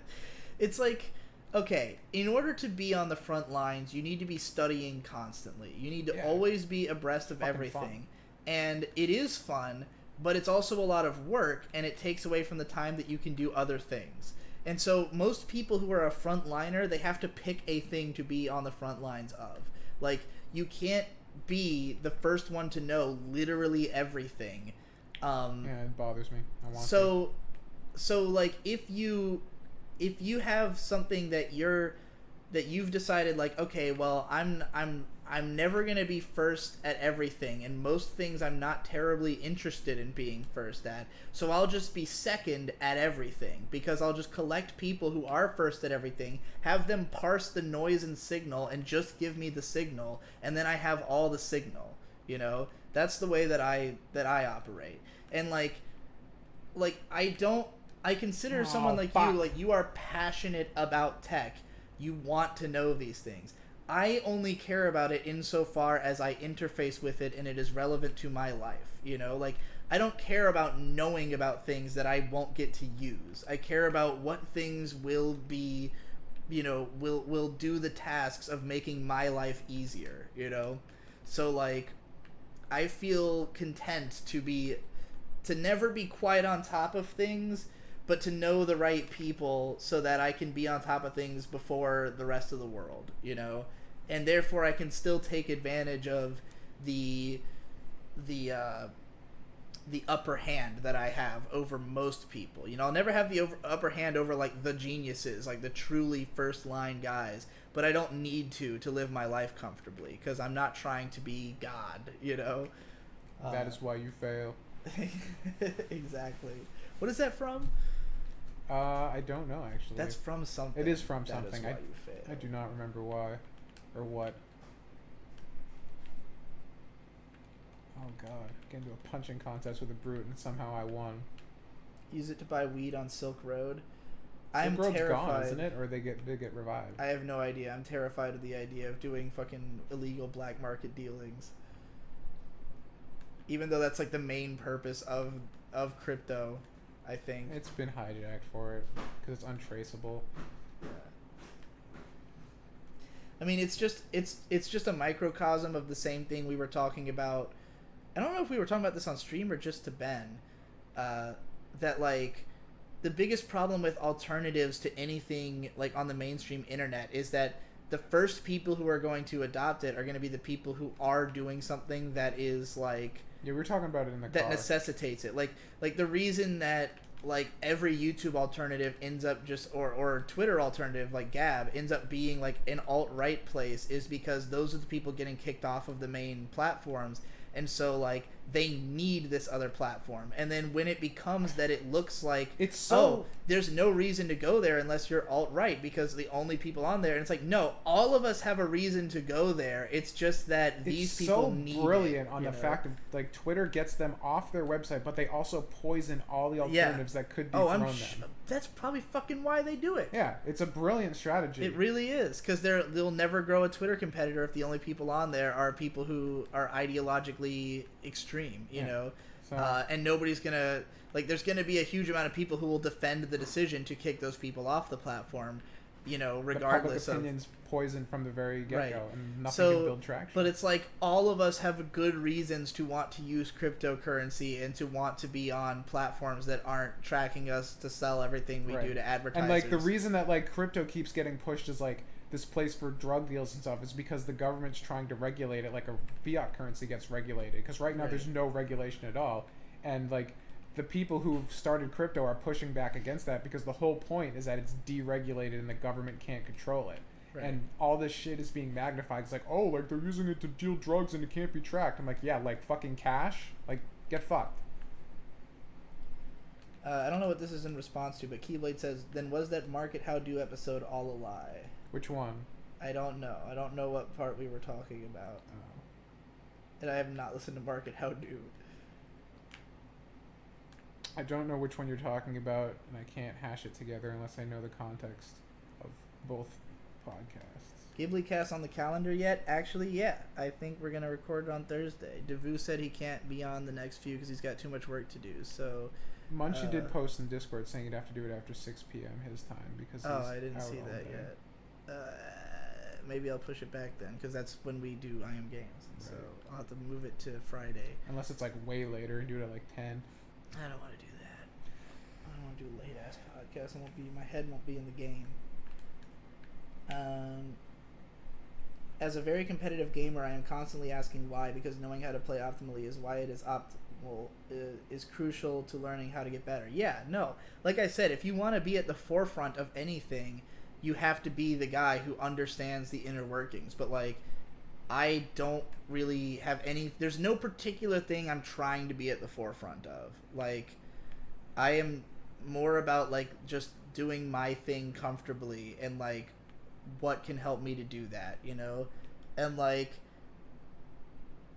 It's like, okay, in order to be on the front lines, you need to be studying constantly. You need to always be abreast of everything. Fun. And it is fun, but it's also a lot of work, and it takes away from the time that you can do other things. And so most people who are a frontliner, they have to pick a thing to be on the front lines of. Like, you can't be the first one to know literally everything. Yeah, it bothers me. I want to. So like, if you have something that you've decided, like, okay, well, I'm never going to be first at everything, and most things I'm not terribly interested in being first at, so I'll just be second at everything, because I'll just collect people who are first at everything, have them parse the noise and signal, and just give me the signal, and then I have all the signal, That's the way that I operate. And, I consider someone like you, like, you are passionate about tech. You want to know these things. I only care about it insofar as I interface with it and it is relevant to my life, Like, I don't care about knowing about things that I won't get to use. I care about what things will be, will do the tasks of making my life easier, So, like, I feel content to never be quite on top of things, but to know the right people so that I can be on top of things before the rest of the world, And therefore I can still take advantage of the upper hand that I have over most people. I'll never have the upper hand over, like, the geniuses, like the truly first line guys, but I don't need to live my life comfortably, because I'm not trying to be God, That is why you fail. Exactly. What is that from? I don't know, actually. That's from something. It is from something. That is why you fail. I do not remember why or what. Oh god, get into a punching contest with a brute and somehow I won. Use it to buy weed on Silk Road. I'm terrified. Gone, isn't it? Or they get revived. I have no idea. I'm terrified of the idea of doing fucking illegal black market dealings. Even though that's, like, the main purpose of crypto, I think. It's been hijacked for it because it's untraceable. Yeah. I mean, it's just a microcosm of the same thing we were talking about. I don't know if we were talking about this on stream or just to Ben. That, like, the biggest problem with alternatives to anything, like, on the mainstream internet is that the first people who are going to adopt it are going to be the people who are doing something that is, like... Yeah, we were talking about it in the car. That necessitates it. Like the reason that like every YouTube alternative ends up just or Twitter alternative like Gab ends up being like an alt-right place is because those are the people getting kicked off of the main platforms, and so like they need this other platform. And then when it becomes that it looks like It's so- oh, there's no reason to go there unless you're alt-right because the only people on there, and it's like no, all of us have a reason to go there. It's just that these It's people so need brilliant it, on you the know? fact of like Twitter gets them off their website, but they also poison all the Yeah. alternatives that could be Oh, thrown I'm them. that's probably fucking why they do it. Yeah, it's a brilliant strategy. It really is, because they'll never grow a Twitter competitor if the only people on there are people who are ideologically extreme, you Yeah. know? So- And nobody's gonna, like, there's gonna be a huge amount of people who will defend the decision to kick those people off the platform, you know, regardless the public of... opinion's poisoned from the very get-go, Right. and nothing So, can build traction. but it's like all of us have good reasons to want to use cryptocurrency and to want to be on platforms that aren't tracking us to sell everything we Right. do to advertisers. And like the reason that like crypto keeps getting pushed as like this place for drug deals and stuff is because the government's trying to regulate it like a fiat currency gets regulated. Because right now Right. there's no regulation at all, and like the people who've started crypto are pushing back against that because the whole point is that it's deregulated and the government can't control it. Right. And all this shit is being magnified. It's like, oh, like they're using it to deal drugs and it can't be tracked. I'm like, yeah, like fucking cash, like get fucked. I don't know what this is in response to, but Keyblade says, then was that Market How Do episode all a lie? Which one? I don't know. I don't know what part we were talking about. Oh. And I have not listened to Market How Do. I don't know which one you're talking about, and I can't hash it together unless I know the context of both podcasts. Ghibli cast on the calendar yet? Actually, yeah. I think we're going to record it on Thursday. Devu said he can't be on the next few because he's got too much work to do, so... Munchie did post in Discord saying he'd have to do it after 6 p.m. his time because Oh, he's I didn't out see all that day. yet. Maybe I'll push it back then, because that's when we do I Am Games. So Right. I'll have to move it to Friday. Unless it's like way later and do it at like 10. I don't want to do that. I don't want to do a late ass podcast. My head won't be in the game. As a very competitive gamer, I am constantly asking why, because knowing how to play optimally is why it is optimal is crucial to learning how to get better. Yeah, no. Like I said, if you want to be at the forefront of anything, you have to be the guy who understands the inner workings. But like, I don't really have any... There's no particular thing I'm trying to be at the forefront of. Like, I am more about, like, just doing my thing comfortably and, like, what can help me to do that, you know? And, like,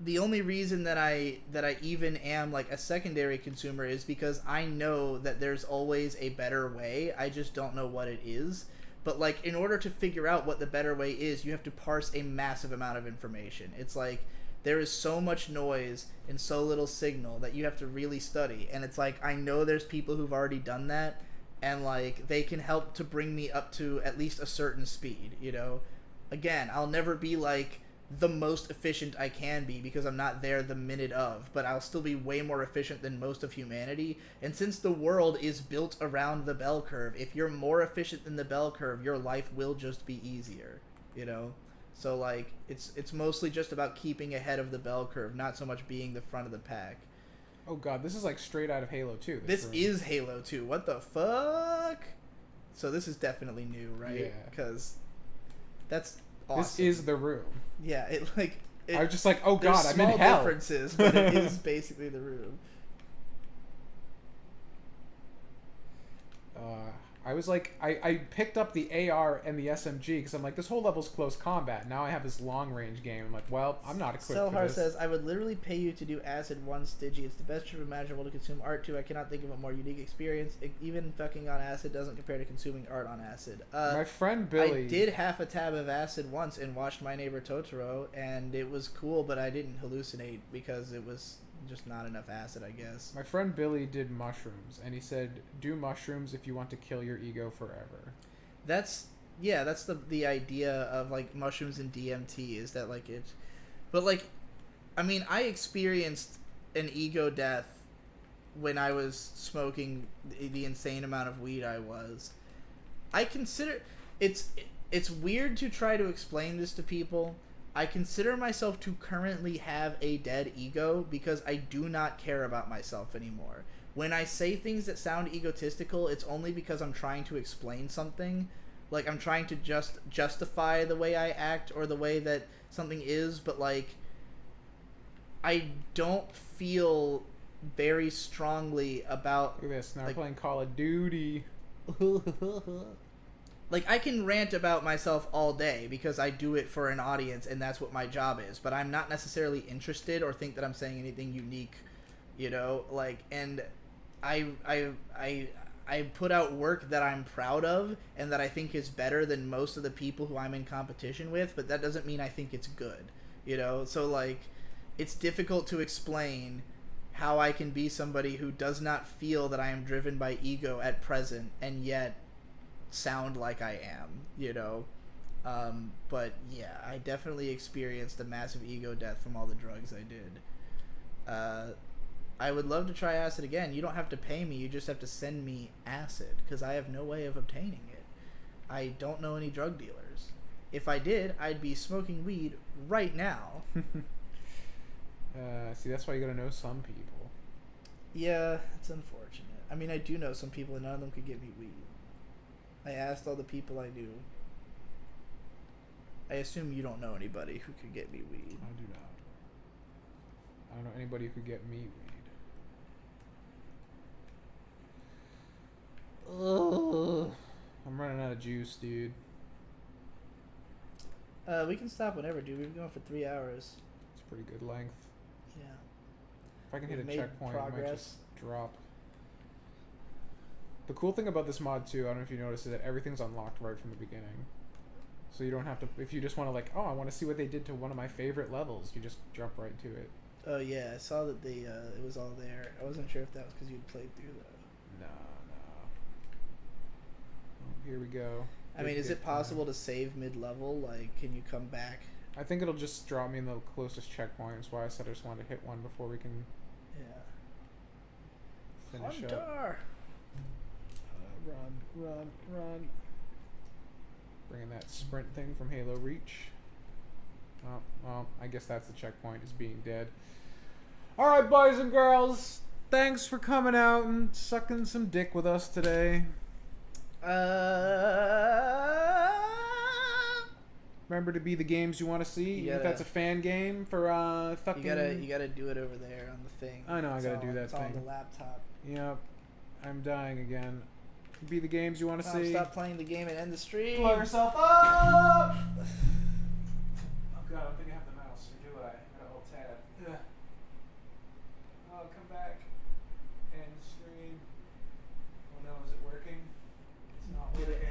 the only reason that I even am, like, a secondary consumer is because I know that there's always a better way. I just don't know what it is. But, like, in order to figure out what the better way is, you have to parse a massive amount of information. It's like, there is so much noise and so little signal that you have to really study. And it's like, I know there's people who've already done that, and, like, they can help to bring me up to at least a certain speed, you know? Again, I'll never be, like, the most efficient I can be because I'm not there the minute of, but I'll still be way more efficient than most of humanity. And since the world is built around the bell curve, if you're more efficient than the bell curve, your life will just be easier, you know? So, like, it's mostly just about keeping ahead of the bell curve, not so much being the front of the pack. Oh god, this is like straight out of Halo 2. This room. is Halo 2. What the fuck? So this is definitely new, right? Yeah. Because that's awesome. This is the room. Yeah, it like... I was just like, oh there's god, I'm in small hell. differences, but it is basically the room. I was like, I picked up the AR and the SMG because I'm like, this whole level's close combat. Now I have this long range game. I'm like, well, I'm not equipped for Selhar this. says, I would literally pay you to do Acid 1 Stigi. It's the best trip imaginable to consume art to. I cannot think of a more unique experience. Even fucking on Acid doesn't compare to consuming art on Acid. My friend Billy... I did half a tab of Acid once and watched My Neighbor Totoro, and it was cool, but I didn't hallucinate because it was just not enough acid, I guess. My friend Billy did mushrooms, and he said, do mushrooms if you want to kill your ego forever. That's the idea of, like, mushrooms and DMT, is that, like, it... But, like, I mean, I experienced an ego death when I was smoking the insane amount of weed I was. I consider... It's weird to try to explain this to people. I consider myself to currently have a dead ego because I do not care about myself anymore. when I say things that sound egotistical, it's only because I'm trying to explain something. Like, I'm trying to just justify the way I act or the way that something is, but, like, I don't feel very strongly about... Look at this. Now like, we're playing Call of Duty. like, I can rant about myself all day because I do it for an audience and that's what my job is, but I'm not necessarily interested or think that I'm saying anything unique, you know? Like, and I put out work that I'm proud of and that I think is better than most of the people who I'm in competition with, but that doesn't mean I think it's good, you know? So, like, it's difficult to explain how I can be somebody who does not feel that I am driven by ego at present and yet sound like I am, you know? But yeah, I definitely experienced a massive ego death from all the drugs I did. I would love to try acid again. You don't have to pay me, you just have to send me acid, because I have no way of obtaining it. I don't know any drug dealers. If I did, I'd be smoking weed right now. See, that's why you gotta know some people. Yeah, it's unfortunate. I mean, I do know some people and none of them could get me weed. I asked all the people I knew. I assume you don't know anybody who could get me weed. I do not. I don't know anybody who could get me weed. Ugh. I'm running out of juice, dude. We can stop whenever, dude. We've been going for 3 hours. It's pretty good length. Yeah. If I can We've hit a made checkpoint, I might progress. just drop. The cool thing about this mod too, I don't know if you noticed, is that everything's unlocked right from the beginning. So you don't have to, if you just want to like, oh, I want to see what they did to one of my favorite levels, you just jump right to it. Oh yeah, I saw that they it was all there. I wasn't sure if that was because you'd played through though. No. Oh, here we go. I mean, is it possible to save mid-level? Like, can you come back? I think it'll just drop me in the closest checkpoint. That's why I said I just wanted to hit one before we can finish up. Hunter! Run. Bringing that sprint thing from Halo Reach. Oh, well, I guess that's the checkpoint, is being dead. Alright, boys and girls. Thanks for coming out and sucking some dick with us today. Remember to be the games you want to see. Even if that's a fan game for fucking... You gotta do it over there on the thing. I know, I gotta do that it's thing. on the laptop. Yep. I'm dying again. Be the games you want to see. Stop playing the game and end the stream. Blow yourself up! Oh god, I don't think I have the mouse, or do I? I got Alt-Tab. Ugh. Oh, come back. End stream. Oh no, is it working? It's not working.